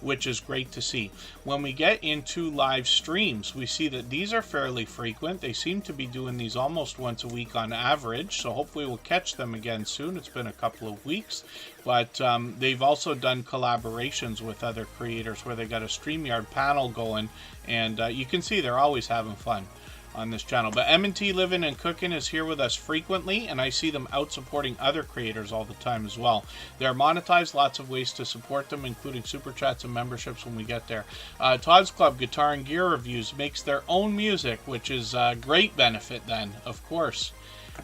Which is great to see. When we get into live streams, we see that these are fairly frequent. They seem to be doing these almost once a week on average, so hopefully we'll catch them again soon. It's been a couple of weeks, but they've also done collaborations with other creators where they got a StreamYard panel going, and you can see they're always having fun on this channel. But MNT Living and Cooking is here with us frequently, and I see them out supporting other creators all the time as well. They're monetized, lots of ways to support them, including super chats and memberships when we get there. Todd's Club Guitar and Gear Reviews makes their own music, which is a great benefit then, of course.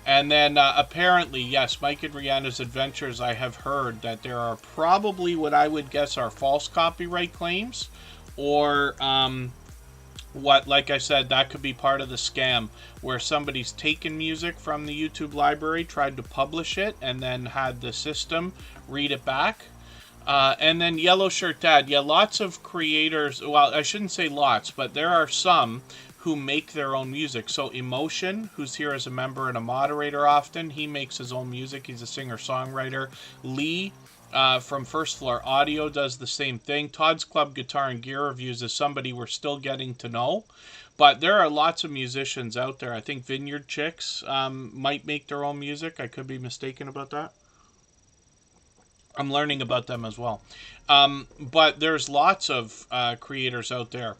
And then apparently, yes, Mike and Rihanna's Adventures, I have heard that there are probably what I would guess are false copyright claims, or what, like I said, that could be part of the scam where somebody's taken music from the YouTube library, tried to publish it, and then had the system read it back. And then Yellow Shirt Dad, yeah, lots of creators, well, I shouldn't say lots, but there are some who make their own music. So Emotion, who's here as a member and a moderator often, he makes his own music. He's a singer-songwriter. Lee from First Floor Audio does the same thing. Todd's Club Guitar and Gear Reviews is somebody we're still getting to know. But there are lots of musicians out there. I think Vineyard Chicks might make their own music. I could be mistaken about that. I'm learning about them as well. But there's lots of creators out there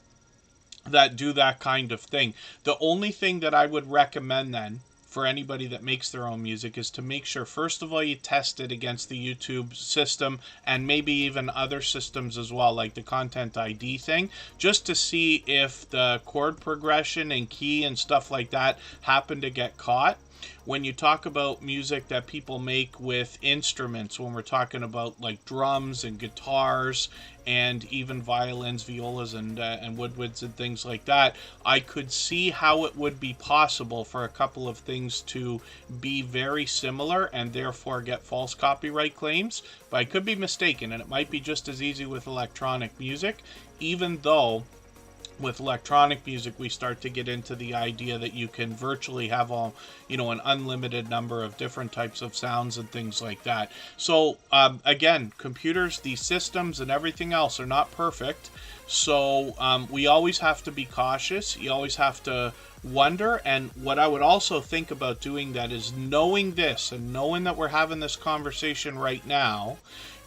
that do that kind of thing. The only thing that I would recommend then for anybody that makes their own music is to make sure, first of all, you test it against the YouTube system and maybe even other systems as well, like the Content ID thing, just to see if the chord progression and key and stuff like that happen to get caught. When you talk about music that people make with instruments, when we're talking about like drums and guitars and even violins, violas, and woodwinds and things like that, I could see how it would be possible for a couple of things to be very similar and therefore get false copyright claims. But I could be mistaken, and it might be just as easy with electronic music, even though with electronic music we start to get into the idea that you can virtually have all, an unlimited number of different types of sounds and things like that. So again, computers, these systems and everything else are not perfect, so we always have to be cautious. You always have to wonder. And what I would also think about doing that is knowing this and knowing that we're having this conversation right now,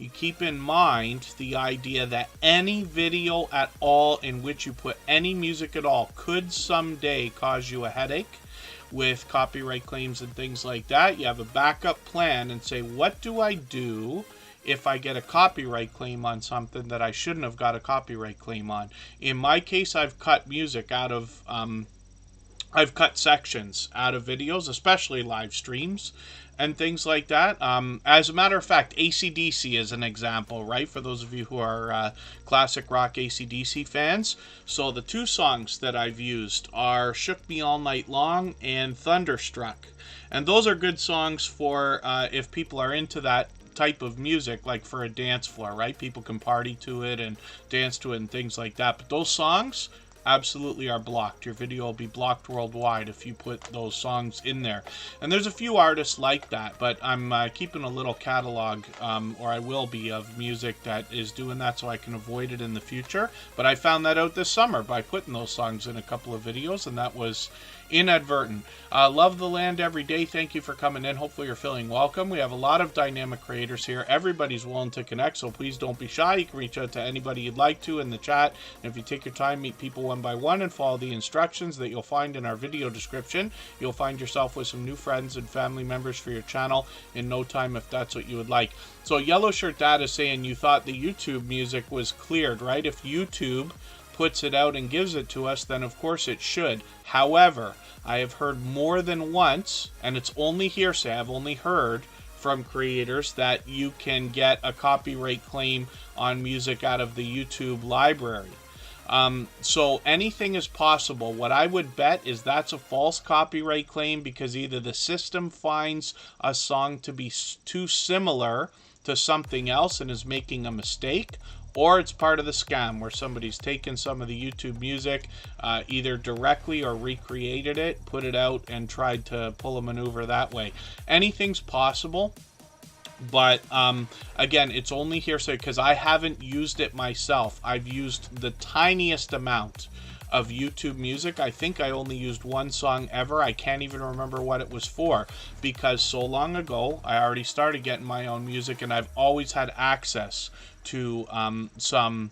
you keep in mind the idea that any video at all in which you put any music at all could someday cause you a headache with copyright claims and things like that. You have a backup plan and say, what do I do if I get a copyright claim on something that I shouldn't have got a copyright claim on? In my case, I've cut music out of I've cut sections out of videos, especially live streams and things like that. As a matter of fact, AC/DC is an example, right? For those of you who are classic rock AC/DC fans. So the two songs that I've used are Shook Me All Night Long and Thunderstruck. And those are good songs for if people are into that type of music, like for a dance floor, right? People can party to it and dance to it and things like that. But those songs absolutely are blocked. Your video will be blocked worldwide if you put those songs in there. And there's a few artists like that, but I'm keeping a little catalog, or I will be, of music that is doing that so I can avoid it in the future. But I found that out this summer by putting those songs in a couple of videos, and that was inadvertent. Love the land every day. Thank you for coming in. Hopefully you're feeling welcome. We have a lot of dynamic creators here. Everybody's willing to connect, so please don't be shy. You can reach out to anybody you'd like to in the chat. And if you take your time, meet people one by one and follow the instructions that you'll find in our video description, you'll find yourself with some new friends and family members for your channel in no time, if that's what you would like. So Yellow Shirt Dad is saying you thought the YouTube music was cleared, right? If YouTube puts it out and gives it to us, then of course it should. However, I have heard more than once, and it's only hearsay, I've only heard from creators that you can get a copyright claim on music out of the YouTube library. So anything is possible. What I would bet is that's a false copyright claim, because either the system finds a song to be too similar to something else and is making a mistake, or it's part of the scam where somebody's taken some of the YouTube music, either directly or recreated it, put it out, and tried to pull a maneuver that way. Anything's possible, but again, it's only hearsay because I haven't used it myself. I've used the tiniest amount of YouTube music. I think I only used one song ever. I can't even remember what it was for, because so long ago I already started getting my own music, and I've always had access to some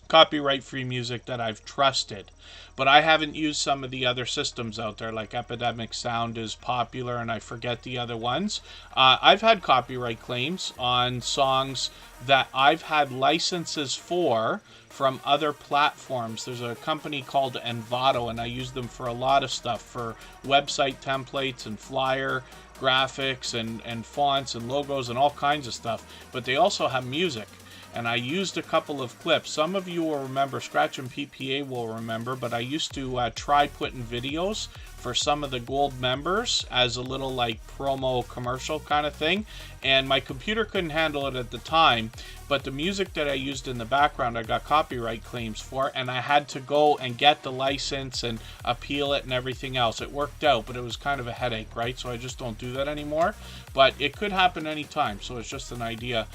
copyright-free music that I've trusted. But I haven't used some of the other systems out there, like Epidemic Sound is popular, and I forget the other ones. I've had copyright claims on songs that I've had licenses for from other platforms. There's a company called Envato, and I use them for a lot of stuff, for website templates and flyer graphics and fonts and logos and all kinds of stuff. But they also have music. And I used a couple of clips. Some of you will remember, Scratch and PPA will remember, but I used to try putting videos for some of the gold members as a little like promo commercial kind of thing. And my computer couldn't handle it at the time, but the music that I used in the background I got copyright claims for, and I had to go and get the license and appeal it and everything else. It worked out, but it was kind of a headache, right? So I just don't do that anymore. But it could happen anytime, so it's just an idea.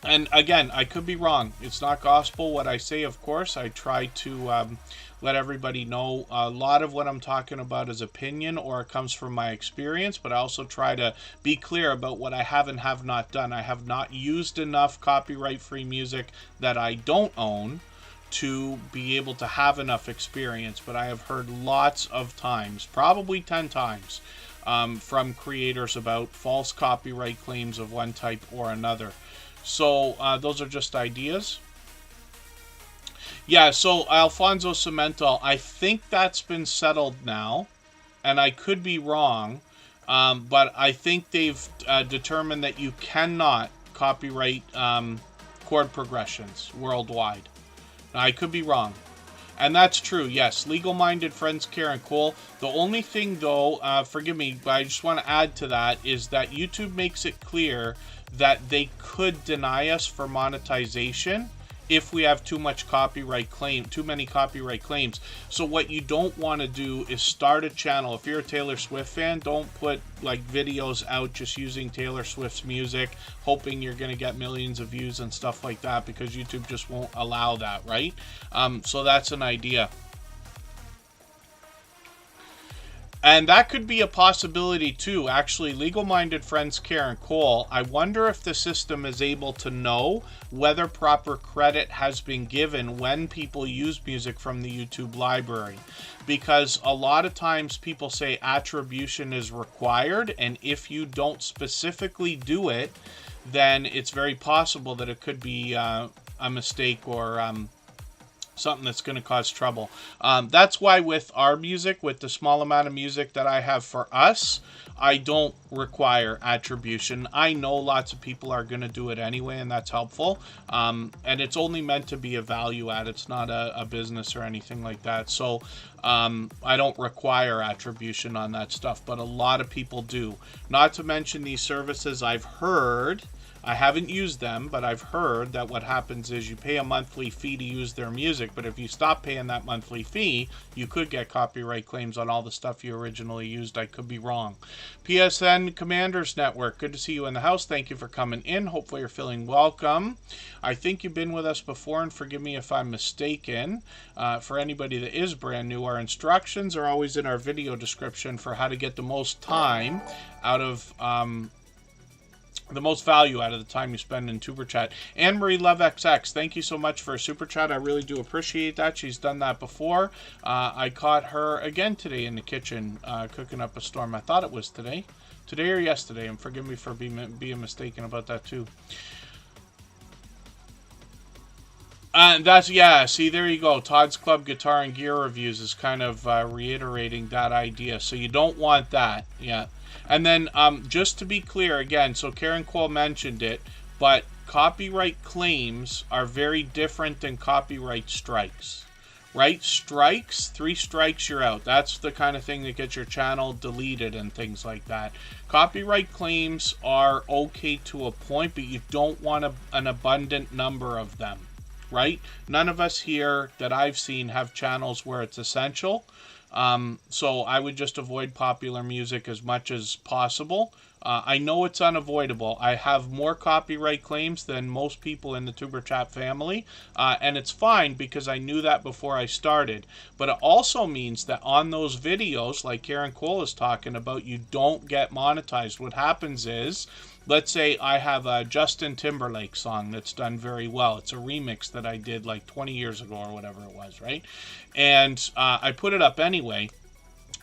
And again, I could be wrong. It's not gospel what I say, of course. I try to let everybody know a lot of what I'm talking about is opinion, or it comes from my experience, but I also try to be clear about what I have and have not done. I have not used enough copyright-free music that I don't own to be able to have enough experience, but I have heard lots of times, probably 10 times, from creators about false copyright claims of one type or another. So those are just ideas. Yeah, so Alfonso Cemento, I think that's been settled now, and I could be wrong, but I think they've determined that you cannot copyright chord progressions worldwide. Now, I could be wrong. And that's true, yes. Legal-minded friends, Karin Cole. The only thing, though, forgive me, but I just want to add to that, is that YouTube makes it clear that they could deny us for monetization if we have too many copyright claims. So what you don't want to do is start a channel. If you're a Taylor Swift fan, don't put like videos out just using Taylor Swift's music, hoping you're going to get millions of views and stuff like that, because YouTube just won't allow that, right? So that's an idea. And that could be a possibility too. Actually, legal-minded friends, Karin Cole, I wonder if the system is able to know whether proper credit has been given when people use music from the YouTube library. Because a lot of times people say attribution is required, and if you don't specifically do it, then it's very possible that it could be a mistake or something that's going to cause trouble. That's why with our music, with the small amount of music that I have for us, I don't require attribution. I know lots of people are going to do it anyway, and that's helpful. And it's only meant to be a value add. It's not a business or anything like that. So I don't require attribution on that stuff, but a lot of people do. Not to mention these services, I've heard, I haven't used them, but I've heard that what happens is you pay a monthly fee to use their music, but if you stop paying that monthly fee, you could get copyright claims on all the stuff you originally used. I could be wrong. PSN Commanders Network, good to see you in the house. Thank you for coming in. Hopefully you're feeling welcome. I think you've been with us before, and forgive me if I'm mistaken. For anybody that is brand new, our instructions are always in our video description for how to get the most time out of the most value out of the time you spend in Super Chat. Anne-Marie Love XX, thank you so much for a Super Chat. I really do appreciate that. She's done that before. I caught her again today in the kitchen cooking up a storm. I thought it was today. Today or yesterday, and forgive me for being mistaken about that too. And that's, yeah, see, there you go. Todd's Club Guitar and Gear Reviews is kind of reiterating that idea. So you don't want that, yeah. And then, just to be clear, again, so Karin Cole mentioned it, but copyright claims are very different than copyright strikes, right? Strikes, 3 strikes, you're out. That's the kind of thing that gets your channel deleted and things like that. Copyright claims are okay to a point, but you don't want an abundant number of them, right? None of us here that I've seen have channels where it's essential. So I would just avoid popular music as much as possible. I know it's unavoidable. I have more copyright claims than most people in the Tuber Chat family, and it's fine because I knew that before I started. But it also means that on those videos, like Karin Cole is talking about, you don't get monetized. What happens is, let's say I have a Justin Timberlake song that's done very well. It's a remix that I did like 20 years ago or whatever it was, right? And I put it up anyway,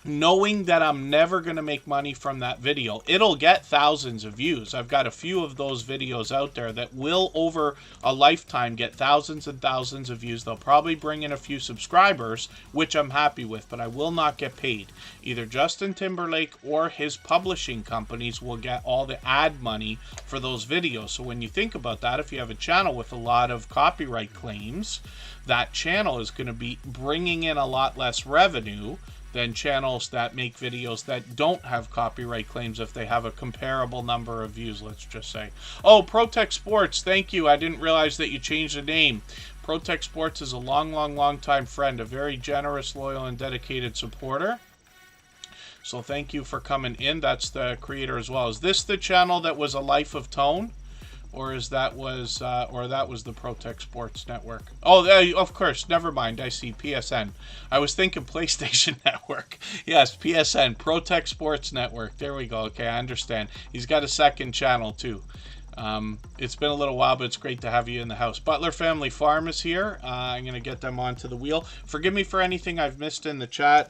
knowing that I'm never going to make money from that video. It'll get thousands of views. I've got a few of those videos out there that will, over a lifetime, get thousands and thousands of views. They'll probably bring in a few subscribers, which I'm happy with, but I will not get paid. Either Justin Timberlake or his publishing companies will get all the ad money for those videos. So when you think about that, if you have a channel with a lot of copyright claims, that channel is going to be bringing in a lot less revenue than channels that make videos that don't have copyright claims if they have a comparable number of views, let's just say. Oh, Protect Sports, thank you. I didn't realize that you changed the name. Protect Sports is a long time friend, a very generous, loyal, and dedicated supporter. So thank you for coming in. That's the creator as well. Is this the channel that was A Life of Tone? Or that was the Protect Sports Network? Oh, of course. Never mind. I see PSN. I was thinking PlayStation Network. Yes, PSN, Protect Sports Network. There we go. Okay, I understand. He's got a second channel too. It's been a little while, but it's great to have you in the house. Butler Family Farm is here. I'm going to get them onto the wheel. Forgive me for anything I've missed in the chat.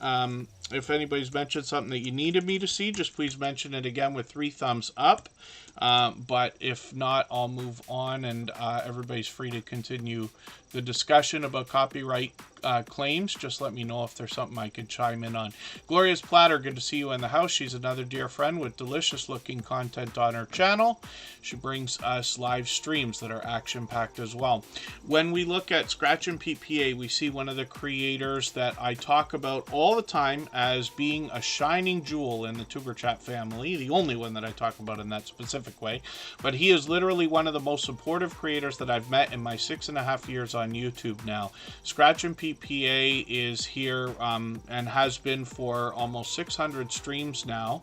If anybody's mentioned something that you needed me to see, just please mention it again with 3 thumbs up. But if not, I'll move on, and everybody's free to continue the discussion about copyright claims. Just let me know if there's something I can chime in on. Gloria's Platter, good to see you in the house. She's another dear friend with delicious looking content on her channel. She brings us live streams that are action-packed as well. When we look at Scratch and PPA, we see one of the creators that I talk about all the time as being a shining jewel in the Tuber Chat family, the only one that I talk about in that specific way. But he is literally one of the most supportive creators that I've met in my 6.5 years on YouTube now. Scratch and PPA is here and has been for almost 600 streams now.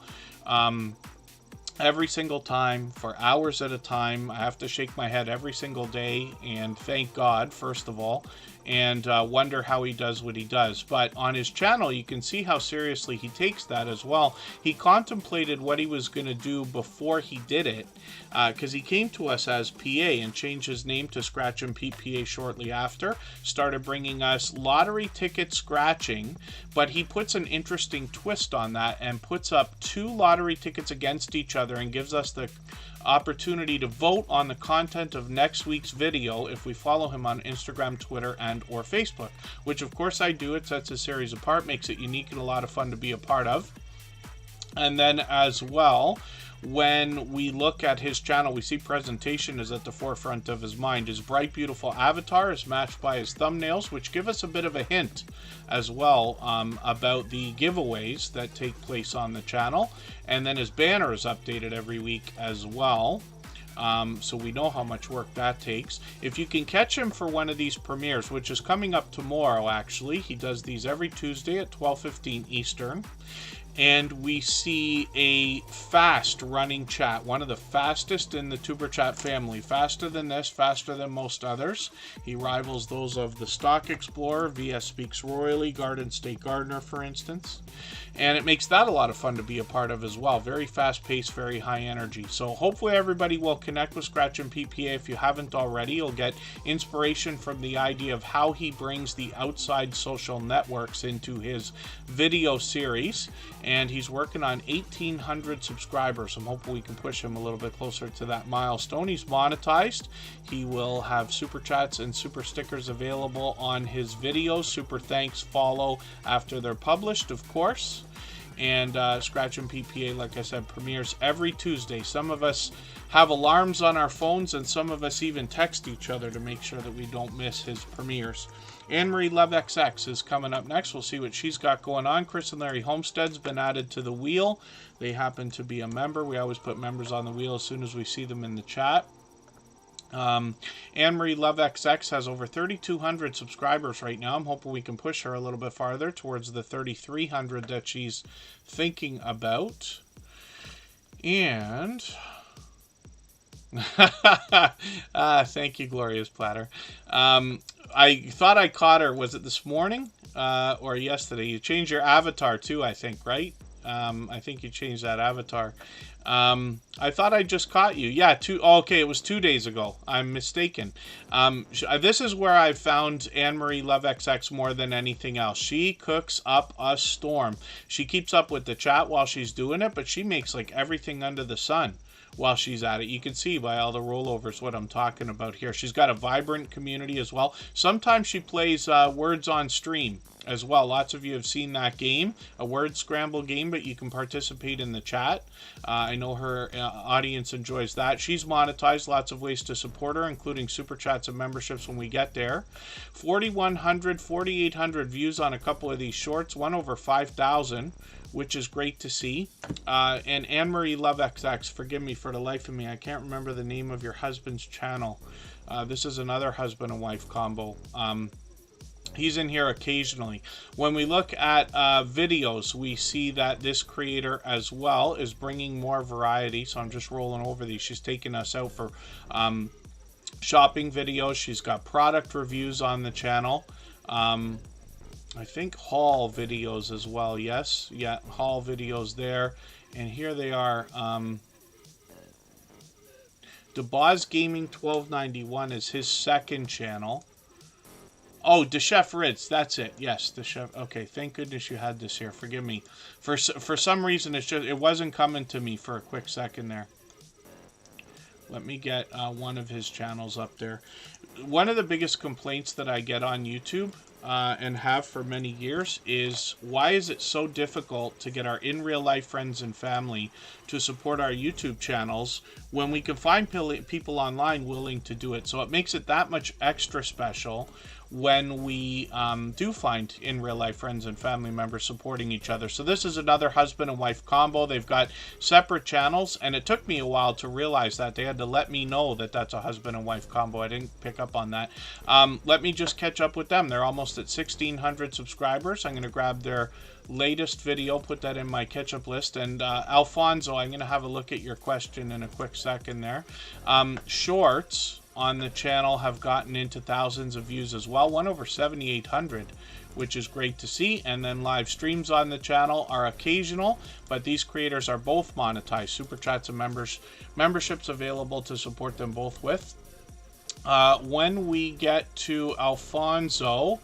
Every single time, for hours at a time. I have to shake my head every single day and thank God, first of all, and wonder how he does what he does. But on his channel, you can see how seriously he takes that as well. He contemplated what he was going to do before he did it, because he came to us as PA and changed his name to Scratch and PPA shortly after, started bringing us lottery ticket scratching, but he puts an interesting twist on that and puts up 2 lottery tickets against each other and gives us the opportunity to vote on the content of next week's video if we follow him on Instagram, Twitter, and or Facebook, which of course I do. It sets his series apart, makes it unique and a lot of fun to be a part of. And then as well, when we look at his channel, we see presentation is at the forefront of his mind. His bright, beautiful avatar is matched by his thumbnails, which give us a bit of a hint as well about the giveaways that take place on the channel. And then his banner is updated every week as well. So we know how much work that takes. If you can catch him for one of these premieres, which is coming up tomorrow actually, he does these every Tuesday at 12:15 Eastern. And we see a fast running chat, one of the fastest in the Tuber Chat family. Faster than this, faster than most others. He rivals those of the Stock Explorer, VSS Speaks Royally, Garden State Gardener, for instance. And it makes that a lot of fun to be a part of as well. Very fast paced, very high energy. So hopefully everybody will connect with Scratch and PPA. If you haven't already, you'll get inspiration from the idea of how he brings the outside social networks into his video series. And he's working on 1,800 subscribers. I'm hoping we can push him a little bit closer to that milestone. He's monetized. He will have super chats and super stickers available on his videos. Super thanks follow after they're published, of course. And Scratch and PPA, like I said, premieres every Tuesday. Some of us have alarms on our phones, and some of us even text each other to make sure that we don't miss his premieres. Anarie Love XX is coming up next. We'll see what she's got going on. Chris and Larry Homestead's been added to the wheel. They happen to be a member. We always put members on the wheel as soon as we see them in the chat. Anne-Marie Love XX has over 3,200 subscribers right now. I'm hoping we can push her a little bit farther towards the 3,300 that she's thinking about. And thank you, Gloria's Platter. I thought I caught her. Was it this morning or yesterday? You changed your avatar too, I think, right? I think you changed that avatar. I thought I just caught you. Yeah, okay, it was 2 days ago. I'm mistaken. This is where I found Anne-Marie Love XX more than anything else. She cooks up a storm. She keeps up with the chat while she's doing it, but she makes like everything under the sun while she's at it. You can see by all the rollovers what I'm talking about here. She's got a vibrant community as well. Sometimes she plays Words on Stream as well. Lots of you have seen that game, a word scramble game, but you can participate in the chat. I know her audience enjoys that. She's monetized, lots of ways to support her, including super chats and memberships when we get there. 4,100, 4,800 views on a couple of these shorts, one over 5,000, which is great to see. And Anne-Marie Love XX, forgive me for the life of me, I can't remember the name of your husband's channel. This is another husband and wife combo. He's in here occasionally. When we look at videos, we see that this creator as well is bringing more variety. So I'm just rolling over these. She's taking us out for shopping videos. She's got product reviews on the channel. I think haul videos as well. Yes, yeah, haul videos there. And here they are. DeBoz Gaming 1291 is his second channel. Oh, the Chef Ritz, that's it. Yes, the Chef. Okay, thank goodness you had this here. Forgive me. For some reason, it wasn't coming to me for a quick second there. Let me get one of his channels up there. One of the biggest complaints that I get on YouTube and have for many years is, why is it so difficult to get our in real life friends and family to support our YouTube channels when we can find people online willing to do it? So it makes it that much extra special when we do find in real life friends and family members supporting each other. So this is another husband and wife combo. They've got separate channels, and it took me a while to realize that. They had to let me know that that's a husband and wife combo. I didn't pick up on that. Let me just catch up with them. They're almost at 1,600 subscribers. I'm going to grab their latest video, put that in my catch-up list. And Alfonso, I'm going to have a look at your question in a quick second there. Shorts on the channel have gotten into thousands of views as well, one over 7,800, which is great to see. And then live streams on the channel are occasional, but these creators are both monetized. Super chats and memberships available to support them both with. When we get to Alfonso,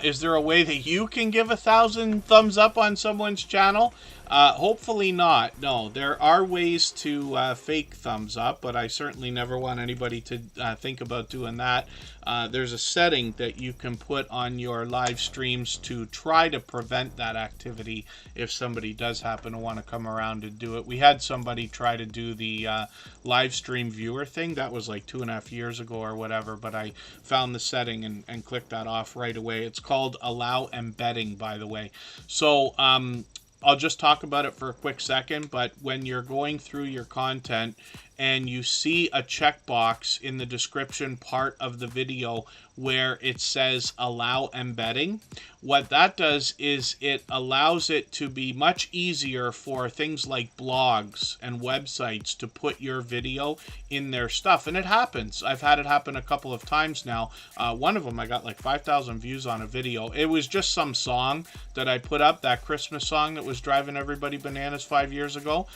is there a way that you can give 1,000 thumbs up on someone's channel? Hopefully not. No, there are ways to fake thumbs up, but I certainly never want anybody to think about doing that. There's a setting that you can put on your live streams to try to prevent that activity if somebody does happen to want to come around and do it. We had somebody try to do the live stream viewer thing. That was like 2.5 years ago or whatever, but I found the setting and clicked that off right away. It's called Allow Embedding, by the way. So I'll just talk about it for a quick second, but when you're going through your content and you see a checkbox in the description part of the video where it says allow embedding, what that does is it allows it to be much easier for things like blogs and websites to put your video in their stuff. And it happens. I've had it happen a couple of times now. One of them, I got like 5,000 views on a video. It was just some song that I put up, that Christmas song that was driving everybody bananas 5 years ago.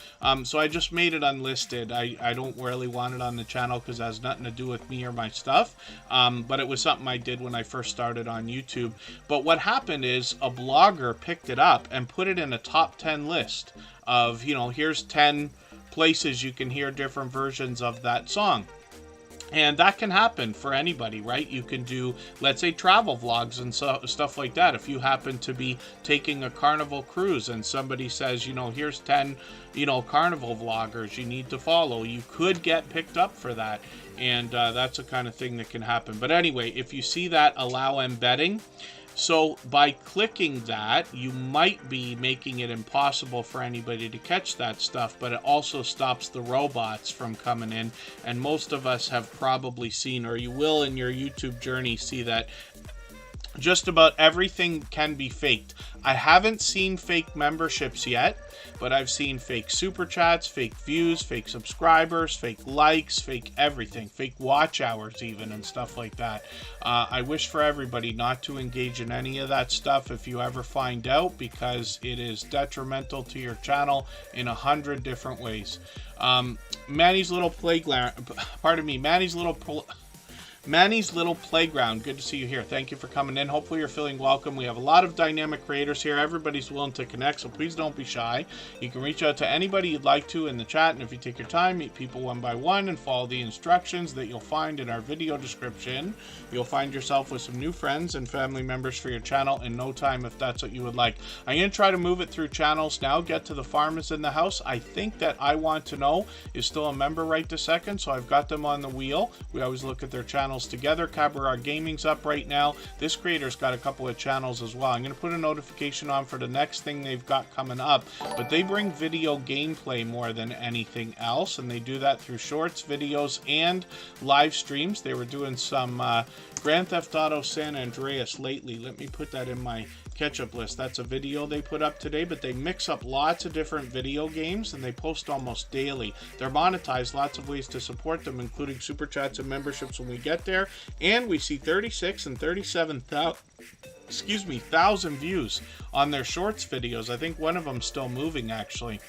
So I just made it unlisted. I don't really want it on the channel because it has nothing to do with me or my stuff. But it was something I did when I first started on YouTube. But what happened is a blogger picked it up and put it in a top 10 list of, here's 10 places you can hear different versions of that song. And that can happen for anybody, right? You can do, let's say, travel vlogs and stuff like that. If you happen to be taking a carnival cruise and somebody says, here's 10, carnival vloggers you need to follow, you could get picked up for that. And that's the kind of thing that can happen. But anyway, if you see that allow embedding, so by clicking that, you might be making it impossible for anybody to catch that stuff, but it also stops the robots from coming in. And most of us have probably seen, or you will in your YouTube journey, see that just about everything can be faked. I haven't seen fake memberships yet, but I've seen fake super chats, fake views, fake subscribers, fake likes, fake everything, fake watch hours even, and stuff like that. I wish for everybody not to engage in any of that stuff if you ever find out, because it is detrimental to your channel in 100 different ways. Manny's Little Playground, Manny's Little Playground, good to see you here. Thank you for coming in. Hopefully you're feeling welcome. We have a lot of dynamic creators here. Everybody's willing to connect, so please don't be shy. You can reach out to anybody you'd like to in the chat, and if you take your time, meet people one by one and follow the instructions that you'll find in our video description, you'll find yourself with some new friends and family members for your channel in no time if that's what you would like. I'm going to try to move it through channels now, get to the farmers in the house. I think that I Want to Know is still a member right this second, so I've got them on the wheel. We always look at their channels together. Cabaret Gaming's up right now. This creator's got a couple of channels as well. I'm going to put a notification on for the next thing they've got coming up, but they bring video gameplay more than anything else, and they do that through shorts, videos, and live streams. They were doing some Grand Theft Auto San Andreas lately. Let me put that in my catch-up list. That's a video they put up today, but they mix up lots of different video games and they post almost daily. They're monetized, lots of ways to support them, including super chats and memberships when we get there. And we see 36 and 37,000 views on their shorts videos. I think one of them's still moving, actually.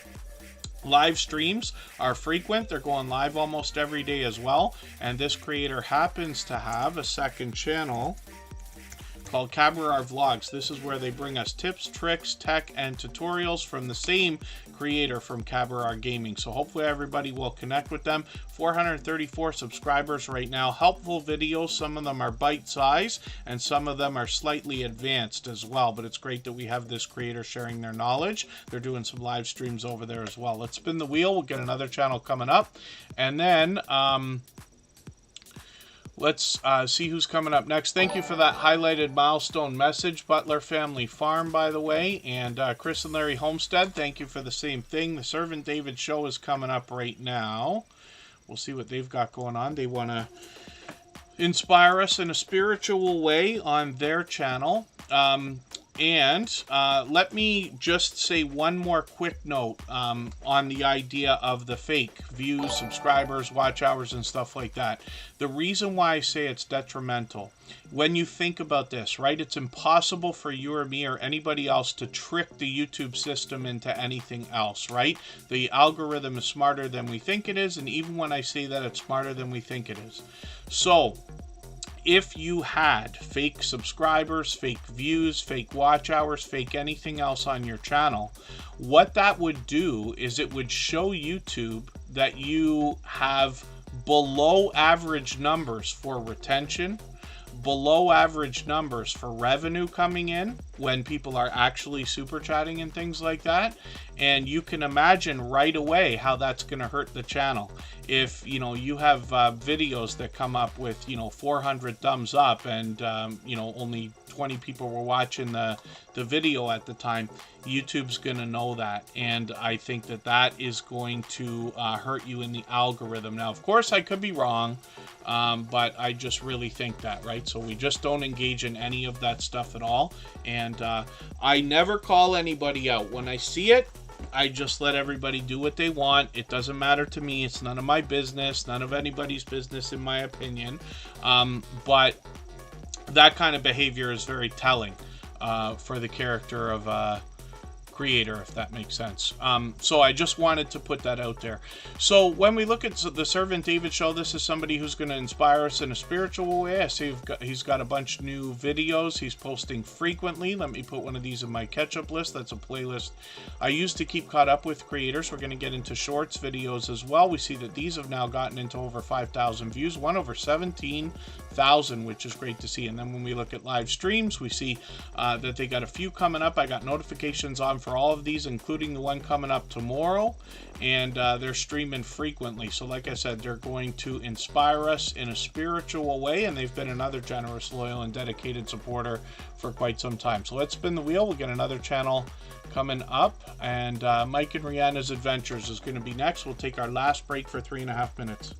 Live streams are frequent. They're going live almost every day as well. And this creator happens to have a second channel called Cabrar Vlogs. This is where they bring us tips, tricks, tech, and tutorials from the same creator from Cabrar Gaming. So hopefully everybody will connect with them. 434 subscribers right now. Helpful videos. Some of them are bite-sized and some of them are slightly advanced as well. But it's great that we have this creator sharing their knowledge. They're doing some live streams over there as well. Let's spin the wheel. We'll get another channel coming up. And then let's see who's coming up next. Thank you for that highlighted milestone message. Butler Family Farm, by the way. And Chris and Larry Homestead, thank you for the same thing. The Servant David show is coming up right now. We'll see what they've got going on. They want to inspire us in a spiritual way on their channel. And let me just say one more quick note on the idea of the fake views, subscribers, watch hours, and stuff like that. The reason why I say it's detrimental, when you think about this, right, it's impossible for you or me or anybody else to trick the YouTube system into anything else, right? The algorithm is smarter than we think it is, and even when I say that, it's smarter than we think it is. So if you had fake subscribers, fake views, fake watch hours, fake anything else on your channel, what that would do is it would show YouTube that you have below average numbers for retention, below average numbers for revenue coming in when people are actually super chatting and things like that. And you can imagine right away how that's going to hurt the channel. If, you know, you have videos that come up with, 400 thumbs up and, only 20 people were watching the video at the time, YouTube's going to know that. And I think that is going to hurt you in the algorithm. Now, of course, I could be wrong, but I just really think that, right? So we just don't engage in any of that stuff at all. And I never call anybody out. When I see it, I just let everybody do what they want. It doesn't matter to me. It's none of my business, none of anybody's business, in my opinion. But that kind of behavior is very telling for the character of a creator, if that makes sense. So I just wanted to put that out there. So when we look at the Servant David show, this is somebody who's going to inspire us in a spiritual way. I see he's got a bunch of new videos he's posting frequently. Let me put one of these in my catch-up list. That's a playlist I used to keep caught up with creators. We're going to get into shorts videos as well. We see that these have now gotten into over 5,000 views, one over 17,000, which is great to see. And then when we look at live streams, we see that they got a few coming up. I got notifications on for all of these, including the one coming up tomorrow, and they're streaming frequently. So like I said, they're going to inspire us in a spiritual way, and they've been another generous, loyal, and dedicated supporter for quite some time. So let's spin the wheel. We'll get another channel coming up, and Mike and Rihanna's Adventures is going to be next. We'll take our last break for 3.5 minutes.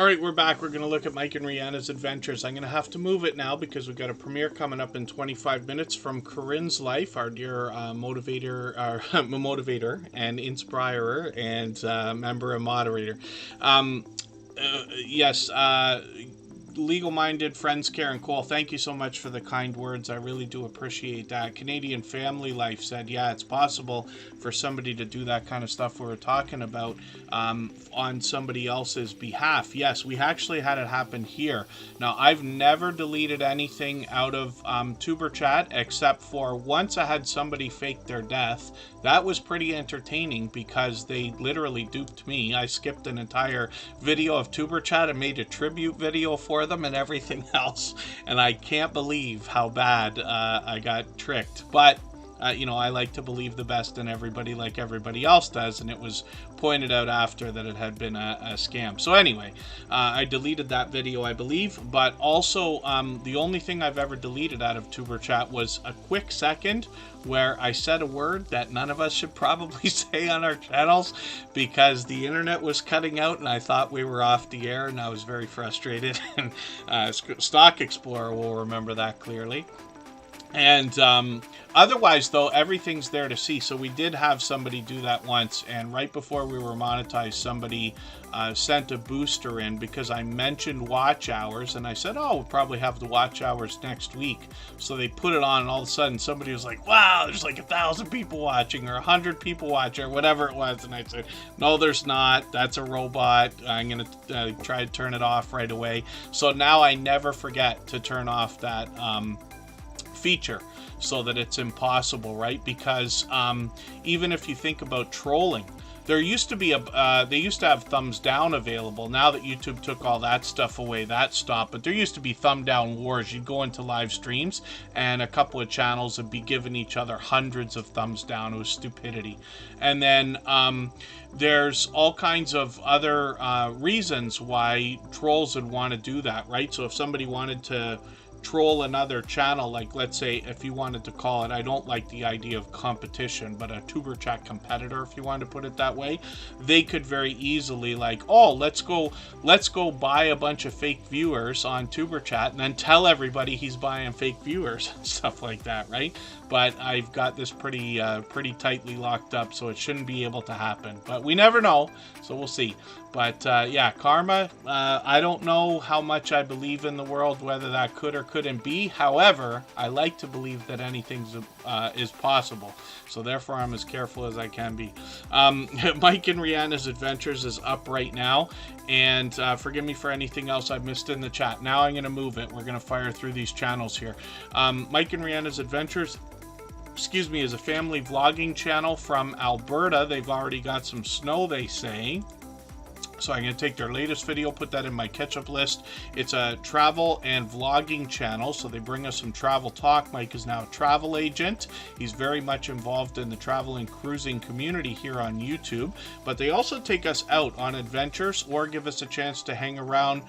All right, we're back. We're going to look at Mike and Rihanna's adventures. I'm going to have to move it now because we've got a premiere coming up in 25 minutes from Karin's life, our dear motivator and inspirer and member and moderator. Yes, legal-minded friends, Karen Cole, thank you so much for the kind words. I really do appreciate that. Canadian Family Life said, yeah, it's possible for somebody to do that kind of stuff we were talking about on somebody else's behalf. Yes, we actually had it happen here. Now, I've never deleted anything out of Superchat except for once I had somebody fake their death. That was pretty entertaining because they literally duped me. I skipped an entire video of Superchat and made a tribute video for them and everything else. And I can't believe how bad I got tricked. But you know, I like to believe the best in everybody like everybody else does, and it was pointed out after that it had been a scam. So anyway, I deleted that video, I believe, but also the only thing I've ever deleted out of Superchat was a quick second where I said a word that none of us should probably say on our channels because the internet was cutting out and I thought we were off the air, and I was very frustrated. And Stock Explorer will remember that clearly. And otherwise, though, everything's there to see. So we did have somebody do that once, and right before we were monetized, somebody sent a booster in because I mentioned watch hours, and I said, oh, we'll probably have the watch hours next week. So they put it on, and all of a sudden somebody was like, wow, there's like 1,000 people watching or 100 people watching or whatever it was. And I said, no, there's not. That's a robot. I'm going to try to turn it off right away. So now I never forget to turn off that feature so that it's impossible, right? Because even if you think about trolling, there used to be they used to have thumbs down available. Now that YouTube took all that stuff away, that stopped. But there used to be thumb down wars. You'd go into live streams and a couple of channels would be giving each other hundreds of thumbs down. It was stupidity. And then there's all kinds of other reasons why trolls would want to do that, right? So if somebody wanted to troll another channel, like let's say if you wanted to call it, I don't like the idea of competition, but a Superchat competitor, if you wanted to put it that way, they could very easily like, oh, let's go buy a bunch of fake viewers on Superchat and then tell everybody he's buying fake viewers and stuff like that, right? But I've got this pretty tightly locked up, so it shouldn't be able to happen. But we never know, so we'll see. But yeah, karma, I don't know how much I believe in the world, whether that could or couldn't be. However, I like to believe that anything is possible. So therefore, I'm as careful as I can be. Mike and Rihanna's Adventures is up right now. And forgive me for anything else I've missed in the chat. Now I'm going to move it. We're going to fire through these channels here. Mike and Rihanna's Adventures, excuse me, is a family vlogging channel from Alberta. They've already got some snow, they say. So I'm going to take their latest video, put that in my catch-up list. It's a travel and vlogging channel, so they bring us some travel talk. Mike is now a travel agent. He's very much involved in the travel and cruising community here on YouTube. But they also take us out on adventures or give us a chance to hang around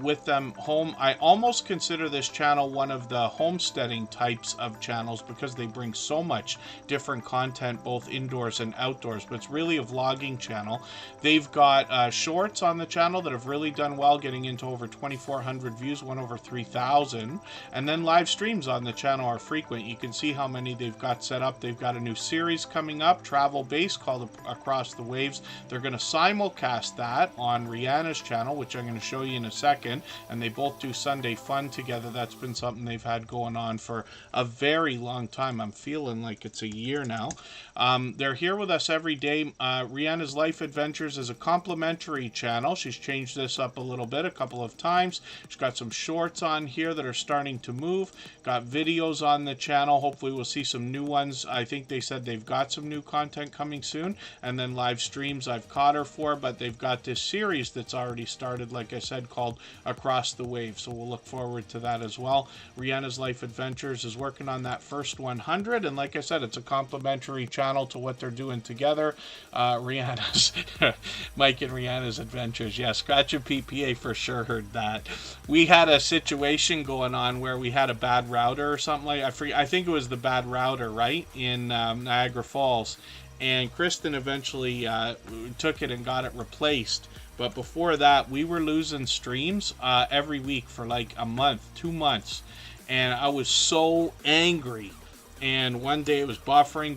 with them home. I almost consider this channel one of the homesteading types of channels because they bring so much different content, both indoors and outdoors. But it's really a vlogging channel. They've got shorts on the channel that have really done well, getting into over 2,400 views, one over 3,000. And then live streams on the channel are frequent. You can see how many they've got set up. They've got a new series coming up, travel-based, called Across the Waves. They're going to simulcast that on Rihanna's channel, which I'm going to show you in a second. And they both do Sunday Fun together. That's been something they've had going on for a very long time. I'm feeling like it's a year now. They're here with us every day. Rihanna's Life Adventures is a complimentary channel. She's changed this up a little bit, a couple of times. She's got some shorts on here that are starting to move. Got videos on the channel. Hopefully we'll see some new ones. I think they said they've got some new content coming soon. And then live streams I've caught her for, but they've got this series that's already started, like I said, called Across the Wave. So we'll look forward to that as well. Rihanna's Life Adventures is working on that first 100. And like I said, it's a complimentary channel to what they're doing together. Rihanna's Mike and Rihanna's Adventures. Yeah, Scratch and PPA for sure heard that. We had a situation going on where we had a bad router or something like I think it was the bad router, right, in Niagara Falls. and Kristen eventually took it and got it replaced. But before that, we were losing streams every week for like a month, 2 months, and I was so angry. And one day it was buffering,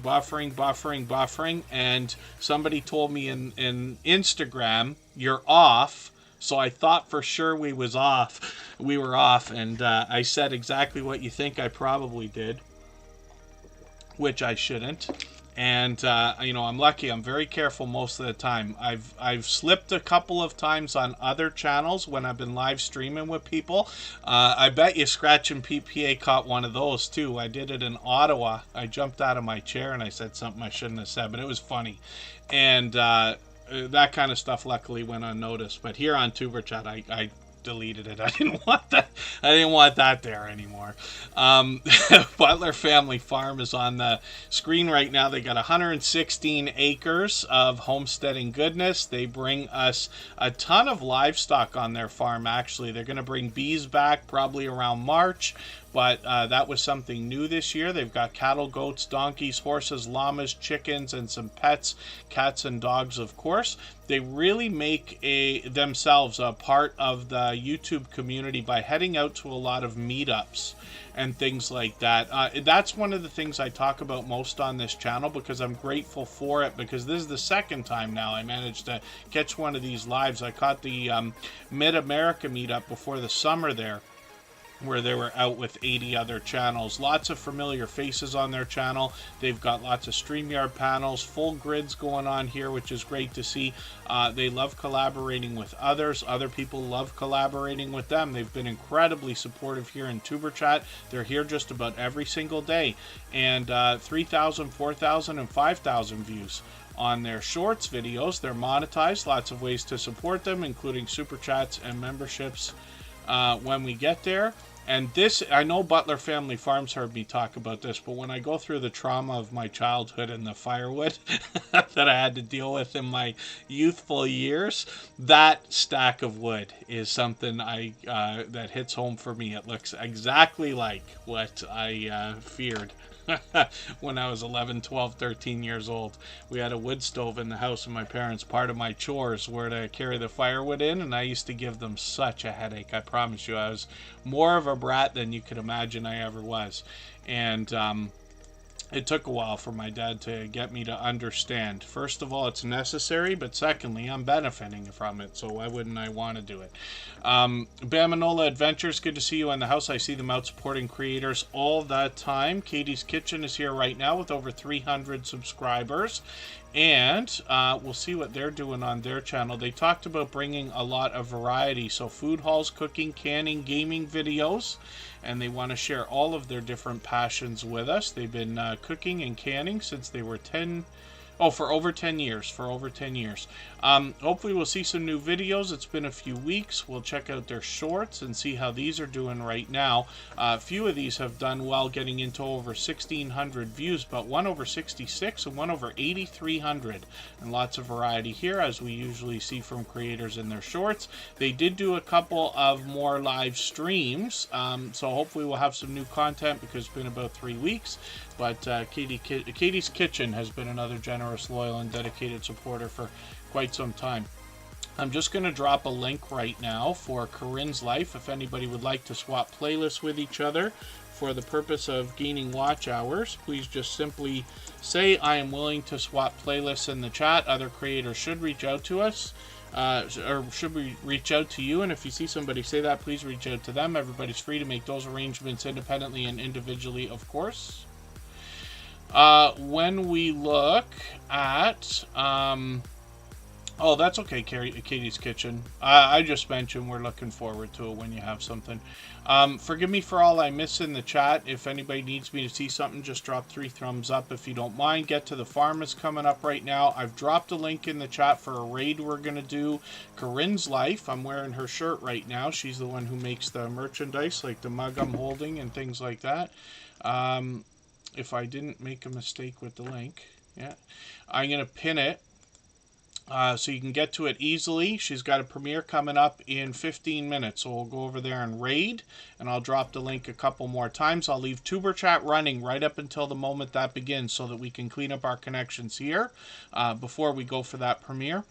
and somebody told me in Instagram, "You're off." So I thought for sure we were off, and I said exactly what you think I probably did, which I shouldn't. And I'm lucky. I'm very careful most of the time. I've slipped a couple of times on other channels when I've been live streaming with people. I bet you Scratch and PPA caught one of those too. I did it in Ottawa. I jumped out of my chair and I said something I shouldn't have said, but it was funny. And that kind of stuff luckily went unnoticed. But here on Tuber Chat, I deleted it. I didn't want that there anymore. Butler Family Farm is on the screen right now. They got 116 acres of homesteading goodness. They bring us a ton of livestock on their farm. Actually, they're going to bring bees back probably around March. But that was something new this year. They've got cattle, goats, donkeys, horses, llamas, chickens, and some pets, cats and dogs, of course. They really make themselves a part of the YouTube community by heading out to a lot of meetups and things like that. That's one of the things I talk about most on this channel because I'm grateful for it, because this is the second time now I managed to catch one of these lives. I caught the Mid-America meetup before the summer there, where they were out with 80 other channels. Lots of familiar faces on their channel. They've got lots of StreamYard panels, full grids going on here, which is great to see. They love collaborating with others. Other people love collaborating with them. They've been incredibly supportive here in Tuber Chat. They're here just about every single day. And 3,000, 4,000, and 5,000 views on their shorts videos. They're monetized. Lots of ways to support them, including super chats and memberships when we get there. And this, I know Butler Family Farms heard me talk about this, but when I go through the trauma of my childhood and the firewood that I had to deal with in my youthful years, that stack of wood is something that hits home for me. It looks exactly like what I feared when I was 11, 12, 13 years old. We had a wood stove in the house of my parents. Part of my chores were to carry the firewood in, and I used to give them such a headache. I promise you, I was more of a brat than you could imagine I ever was. And it took a while for my dad to get me to understand. First of all, it's necessary, but secondly, I'm benefiting from it, so why wouldn't I want to do it? Bamanola Adventures, good to see you in the house. I see them out supporting creators all the time. Katie's Kitchen is here right now with over 300 subscribers. And we'll see what they're doing on their channel. They talked about bringing a lot of variety. So food hauls, cooking, canning, gaming videos. And they want to share all of their different passions with us. They've been cooking and canning since they were for over 10 years. Hopefully we'll see some new videos. It's been a few weeks. We'll check out their shorts and see how these are doing right now. A few of these have done well, getting into over 1,600 views, but one over 66 and one over 8,300. And lots of variety here, as we usually see from creators in their shorts. They did do a couple of more live streams, so hopefully we'll have some new content because it's been about 3 weeks. But Katie's Kitchen has been another generous, loyal, and dedicated supporter for quite some time. I'm just going to drop a link right now for Karin's Life if anybody would like to swap playlists with each other for the purpose of gaining watch hours. Please just simply say I am willing to swap playlists in the chat. Other creators should reach out to us. Or should we reach out to you? And if you see somebody say that, please reach out to them. Everybody's free to make those arrangements independently and individually, of course. When we look at oh, that's okay, Katie's Kitchen. I just mentioned we're looking forward to it when you have something. Forgive me for all I miss in the chat. If anybody needs me to see something, just drop 3 thumbs up if you don't mind. Get to the Farm is coming up right now. I've dropped a link in the chat for a raid we're going to do. Karin's Life. I'm wearing her shirt right now. She's the one who makes the merchandise, like the mug I'm holding and things like that. If I didn't make a mistake with the link. Yeah. I'm going to pin it so you can get to it easily. She's got a premiere coming up in 15 minutes, so we'll go over there and raid, and I'll drop the link a couple more times. I'll leave Tuber Chat running right up until the moment that begins so that we can clean up our connections here before we go for that premiere.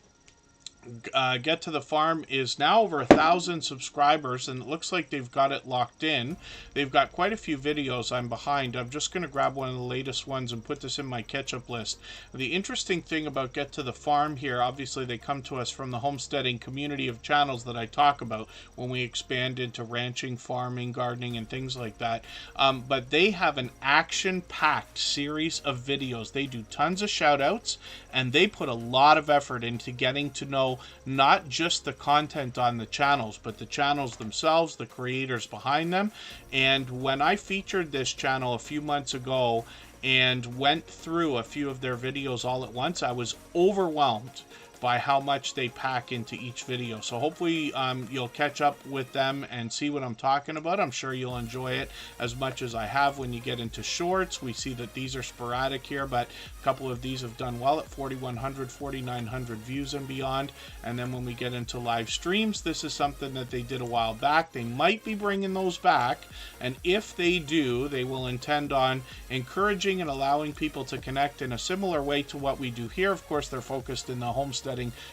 Get to the Farm is now over 1,000 subscribers, and it looks like they've got it locked in. They've got quite a few videos. I'm behind. I'm just going to grab one of the latest ones and put this in my catch-up list. The interesting thing about Get to the Farm here, obviously they come to us from the homesteading community of channels that I talk about when we expand into ranching, farming, gardening, and things like that. But they have an action-packed series of videos. They do tons of shout-outs, and they put a lot of effort into getting to know not just the content on the channels, but the channels themselves, the creators behind them. And when I featured this channel a few months ago and went through a few of their videos all at once, I was overwhelmed by how much they pack into each video. So hopefully you'll catch up with them and see what I'm talking about. I'm sure you'll enjoy it as much as I have. When you get into shorts, we see that these are sporadic here, but a couple of these have done well at 4,100, 4,900 views and beyond. And then when we get into live streams, this is something that they did a while back. They might be bringing those back, and if they do, they will intend on encouraging and allowing people to connect in a similar way to what we do here. Of course, they're focused in the homesteading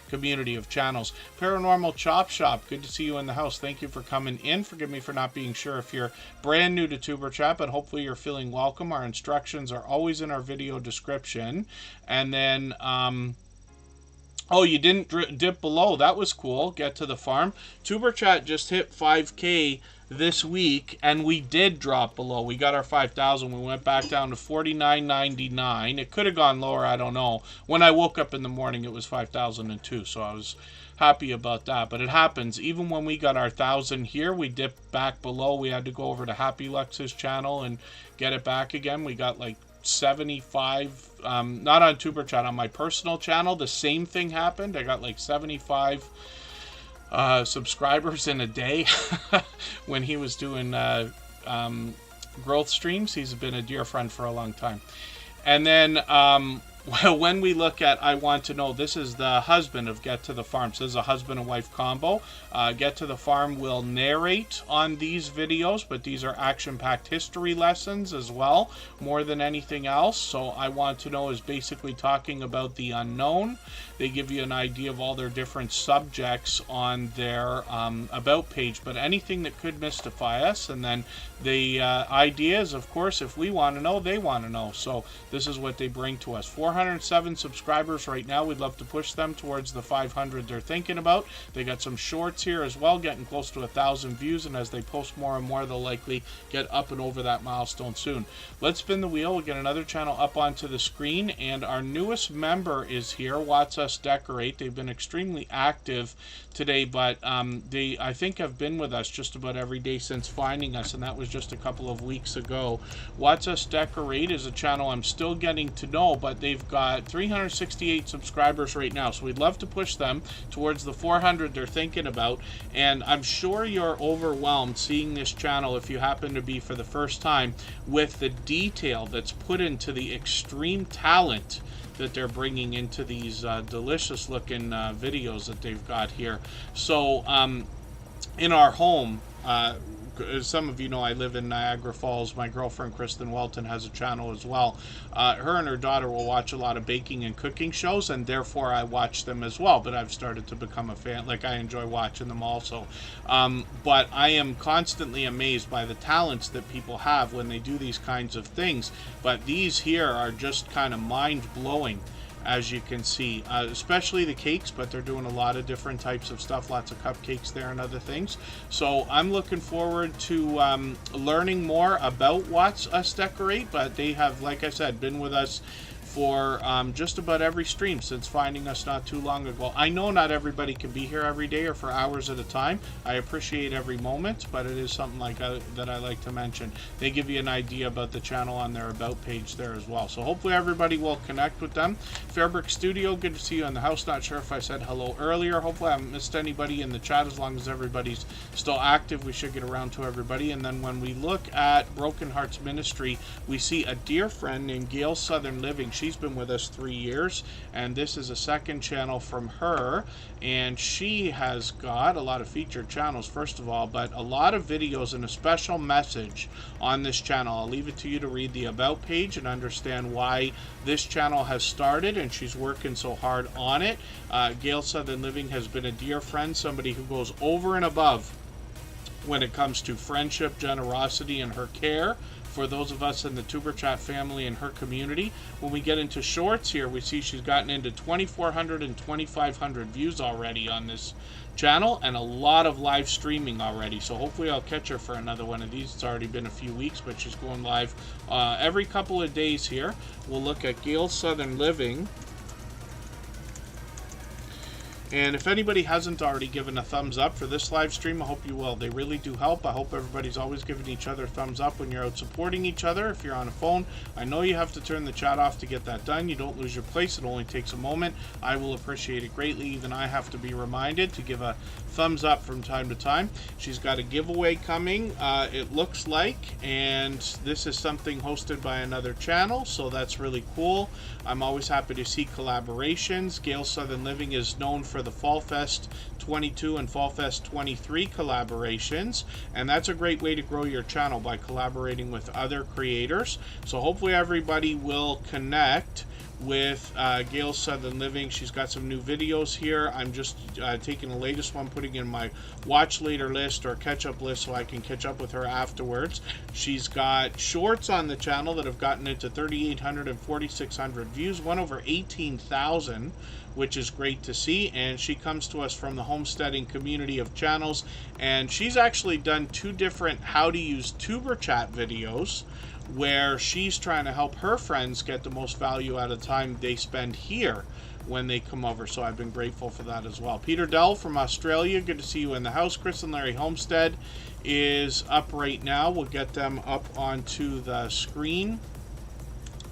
community of channels. Paranormal Chop Shop, good to see you in the house. Thank you for coming in. Forgive me for not being sure if you're brand new to Tuber Chat, but hopefully you're feeling welcome. Our instructions are always in our video description. And then oh, you didn't dip below. That was cool. Get to the Farm. Tuber Chat just hit 5K this week, and we did drop below. We got our 5,000. We went back down to 49.99. It could have gone lower, I don't know. When I woke up in the morning, it was 5,002, so I was happy about that. But it happens. Even when we got our 1,000 here, we dipped back below. We had to go over to Happy Lux's channel and get it back again. We got like 75, not on Tuber Chat, on my personal channel, the same thing happened. I got like 75 subscribers in a day when he was doing growth streams. He's been a dear friend for a long time. And then when we look at I Want to Know, this is the husband of Get to the Farm. So this is a husband and wife combo. Get to the Farm will narrate on these videos, but these are action-packed history lessons as well, more than anything else. So I Want to Know is basically talking about the unknown. They give you an idea of all their different subjects on their About page, but anything that could mystify us. And then the idea is, of course, if we want to know, they want to know. So this is what they bring to us. 407 subscribers right now. We'd love to push them towards the 500 they're thinking about. They got some shorts here as well, getting close to 1,000 views, and as they post more and more, they'll likely get up and over that milestone soon. Let's spin the wheel. We'll get another channel up onto the screen, and our newest member is here. Watch Us Decorate. They've been extremely active today, but they, I think, have been with us just about every day since finding us, and that was just a couple of weeks ago. Watch Us Decorate is a channel I'm still getting to know, but they've got 368 subscribers right now, so we'd love to push them towards the 400 they're thinking about. And I'm sure you're overwhelmed seeing this channel, if you happen to be for the first time, with the detail that's put into the extreme talent that they're bringing into these delicious looking videos that they've got here. So in our home, as some of you know, I live in Niagara Falls. My girlfriend Kristen Welton has a channel as well. Her and her daughter will watch a lot of baking and cooking shows, and therefore I watch them as well. But I've started to become a fan. Like, I enjoy watching them also. But I am constantly amazed by the talents that people have when they do these kinds of things. But these here are just kind of mind-blowing, as you can see, especially the cakes, but they're doing a lot of different types of stuff, lots of cupcakes there and other things. So I'm looking forward to learning more about Watch Us Decorate, but they have, like I said, been with us for just about every stream since finding us not too long ago. I know not everybody can be here every day or for hours at a time. I appreciate every moment, but it is something like that I like to mention. They give you an idea about the channel on their About page there as well. So hopefully everybody will connect with them. Fairbrick Studio, good to see you in the house. Not sure if I said hello earlier. Hopefully I haven't missed anybody in the chat. As long as everybody's still active, we should get around to everybody. And then when we look at Broken Hearts Ministry, we see a dear friend named Gail Southern Living. She She's been with us 3 years, and this is a second channel from her, and she has got a lot of featured channels, first of all, but a lot of videos and a special message on this channel. I'll leave it to you to read the About page and understand why this channel has started, and she's working so hard on it. Gail Southern Living has been a dear friend, somebody who goes over and above when it comes to friendship, generosity, and her care for those of us in the Tuber Chat family and her community. When we get into shorts here, we see she's gotten into 2,400 and 2,500 views already on this channel, and a lot of live streaming already. So hopefully I'll catch her for another one of these. It's already been a few weeks, but she's going live every couple of days here. We'll look at Gail Southern Living. And if anybody hasn't already given a thumbs up for this live stream, I hope you will. They really do help. I hope everybody's always giving each other thumbs up when you're out supporting each other. If you're on a phone, I know you have to turn the chat off to get that done. You don't lose your place. It only takes a moment. I will appreciate it greatly. Even I have to be reminded to give a thumbs up from time to time. She's got a giveaway coming, it looks like, and this is something hosted by another channel, so that's really cool. I'm always happy to see collaborations. Gail Southern Living is known for the Fall Fest 22 and Fall Fest 23 collaborations, and that's a great way to grow your channel, by collaborating with other creators. So hopefully everybody will connect with Gail Southern Living. She's got some new videos here. I'm just taking the latest one, putting in my watch later list or catch up list so I can catch up with her afterwards. She's got shorts on the channel that have gotten into 3,800 and 4,600 views, one over 18,000, which is great to see. And she comes to us from the homesteading community of channels, and she's actually done 2 different how to use Tuber Chat videos, where she's trying to help her friends get the most value out of the time they spend here when they come over. So I've been grateful for that as well. Peter Dell from Australia, good to see you in the house. Chris and Larry Homestead is up right now. We'll get them up onto the screen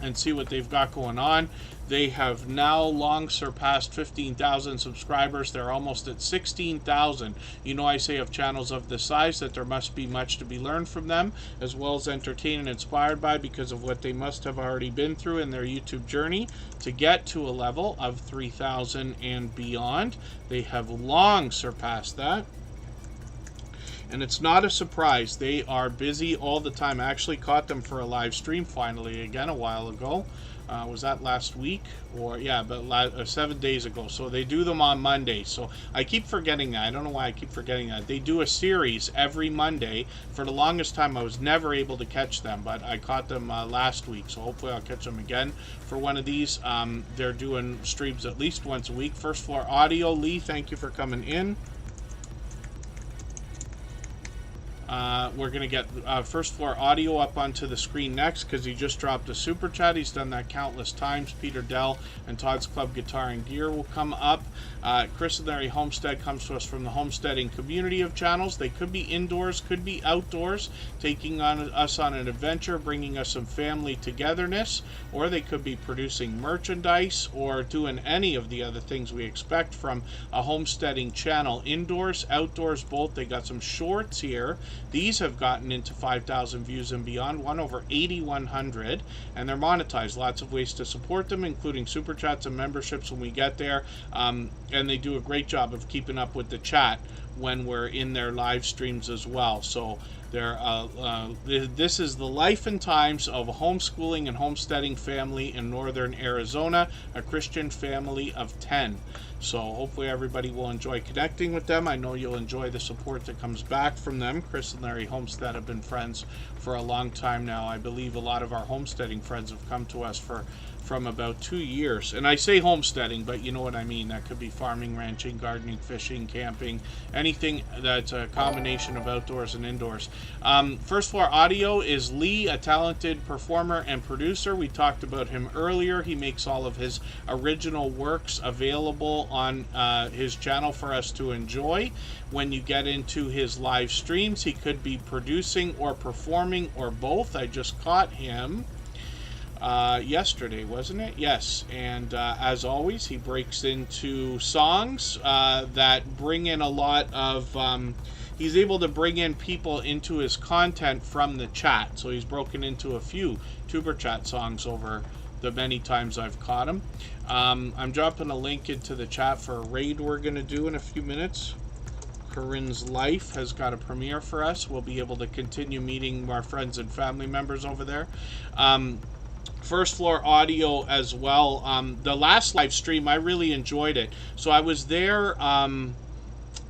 and see what they've got going on. They have now long surpassed 15,000 subscribers. They're almost at 16,000. You know, I say of channels of this size that there must be much to be learned from them, as well as entertained and inspired by, because of what they must have already been through in their YouTube journey to get to a level of 3,000 and beyond. They have long surpassed that. And it's not a surprise. They are busy all the time. I actually caught them for a live stream finally again a while ago. Was that last week? Or yeah, but 7 days ago. So they do them on Monday. So I keep forgetting that. I don't know why I keep forgetting that. They do a series every Monday. For the longest time, I was never able to catch them, but I caught them last week. So hopefully I'll catch them again for one of these. They're doing streams at least once a week. First Floor Audio, Lee, thank you for coming in. We're going to get First Floor Audio up onto the screen next, because he just dropped a super chat. He's done that countless times. Peter Dell and Todd's Club Guitar and Gear will come up. Chris and Larry Homestead comes to us from the homesteading community of channels. They could be indoors, could be outdoors, taking us on an adventure, bringing us some family togetherness, or they could be producing merchandise or doing any of the other things we expect from a homesteading channel. Indoors, outdoors, both. They got some shorts here. These have gotten into 5,000 views and beyond, one over 8,100, and they're monetized. Lots of ways to support them, including super chats and memberships when we get there. And they do a great job of keeping up with the chat when we're in their live streams as well. So this is the life and times of a homeschooling and homesteading family in northern Arizona, a Christian family of 10. So hopefully everybody will enjoy connecting with them. I know you'll enjoy the support that comes back from them. Chris and Larry Homestead have been friends for a long time now. I believe a lot of our homesteading friends have come to us from about 2 years. And I say homesteading, but you know what I mean. That could be farming, ranching, gardening, fishing, camping, anything that's a combination of outdoors and indoors. First Floor Audio is Lee, a talented performer and producer. We talked about him earlier. He makes all of his original works available on his channel for us to enjoy. When you get into his live streams, he could be producing or performing or both. I just caught him yesterday, wasn't it? Yes. And as always, he breaks into songs that bring in a lot of he's able to bring in people into his content from the chat. So he's broken into a few Tuber Chat songs over the many times I've caught them. I'm dropping a link into the chat for a raid we're going to do in a few minutes. Karin's Life has got a premiere for us. We'll be able to continue meeting our friends and family members over there. First Floor Audio as well. The last live stream, I really enjoyed it. So I was there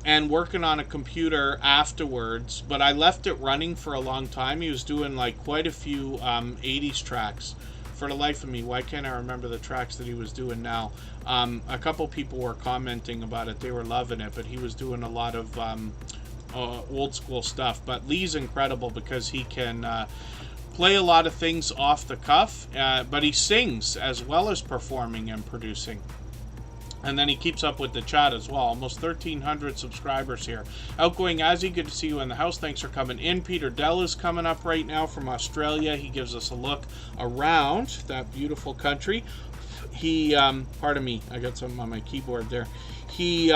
and working on a computer afterwards, but I left it running for a long time. He was doing like quite a few 80s tracks. For the life of me, why can't I remember the tracks that he was doing now? A couple people were commenting about it. They were loving it, but he was doing a lot of old school stuff. But Lee's incredible because he can play a lot of things off the cuff, but he sings as well as performing and producing. And then he keeps up with the chat as well. Almost 1,300 subscribers here. Outgoing Izzy, good to see you in the house. Thanks for coming in. Peter Dell is coming up right now from Australia. He gives us a look around that beautiful country. He, pardon me, I got something on my keyboard there. He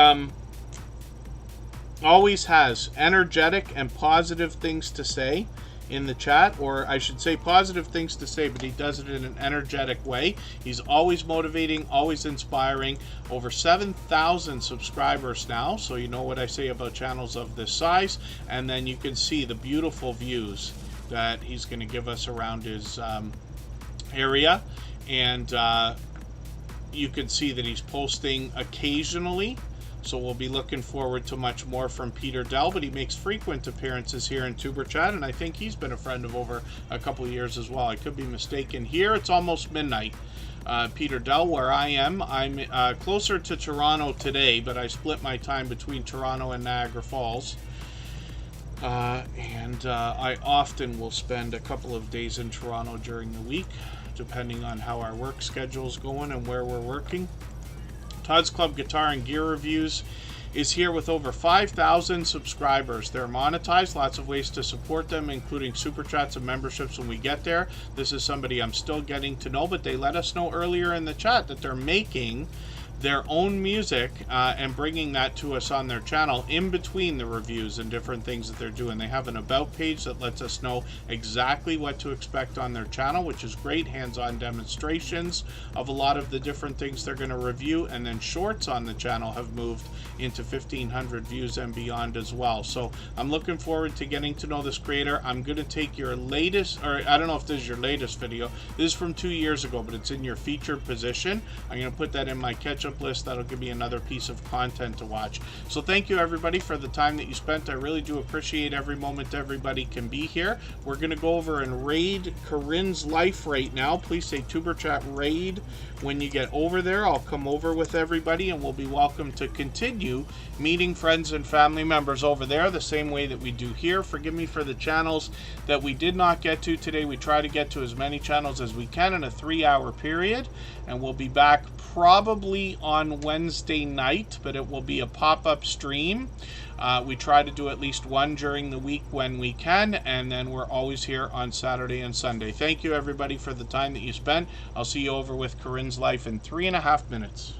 always has energetic and positive things to say in the chat, or I should say positive things to say, but he does it in an energetic way. He's always motivating, always inspiring. Over 7,000 subscribers now, so you know what I say about channels of this size. And then you can see the beautiful views that he's going to give us around his area. And you can see that he's posting occasionally. So we'll be looking forward to much more from Peter Dell, but he makes frequent appearances here in Superchat, and I think he's been a friend of over a couple of years as well. I could be mistaken. Here it's almost midnight. Peter Dell, where I am, I'm closer to Toronto today, but I split my time between Toronto and Niagara Falls. I often will spend a couple of days in Toronto during the week, depending on how our work schedule is going and where we're working. Todd's Club Guitar and Gear Reviews is here with over 5,000 subscribers. They're monetized, lots of ways to support them, including super chats and memberships when we get there. This is somebody I'm still getting to know, but they let us know earlier in the chat that they're making their own music and bringing that to us on their channel in between the reviews and different things that they're doing. They have an about page that lets us know exactly what to expect on their channel, which is great. Hands-on demonstrations of a lot of the different things they're going to review, and then shorts on the channel have moved into 1,500 views and beyond as well. So I'm looking forward to getting to know this creator. I'm going to take your latest, or I don't know if this is your latest video. This is from 2 years ago, but it's in your featured position. I'm going to put that in my catch-up list. That'll give me another piece of content to watch. So thank you everybody for the time that you spent. I really do appreciate every moment everybody can be here. We're going to go over and raid Karin's Life right now. Please say Tuber Chat raid when you get over there. I'll come over with everybody and we'll be welcome to continue meeting friends and family members over there the same way that we do here. Forgive me for the channels that we did not get to today. We try to get to as many channels as we can in a 3-hour period, and we'll be back probably on Wednesday night, but it will be a pop-up stream. We try to do at least one during the week when we can, and then we're always here on Saturday and Sunday. Thank you everybody for the time that you spent. I'll see you over with Karin's Life in 3.5 minutes.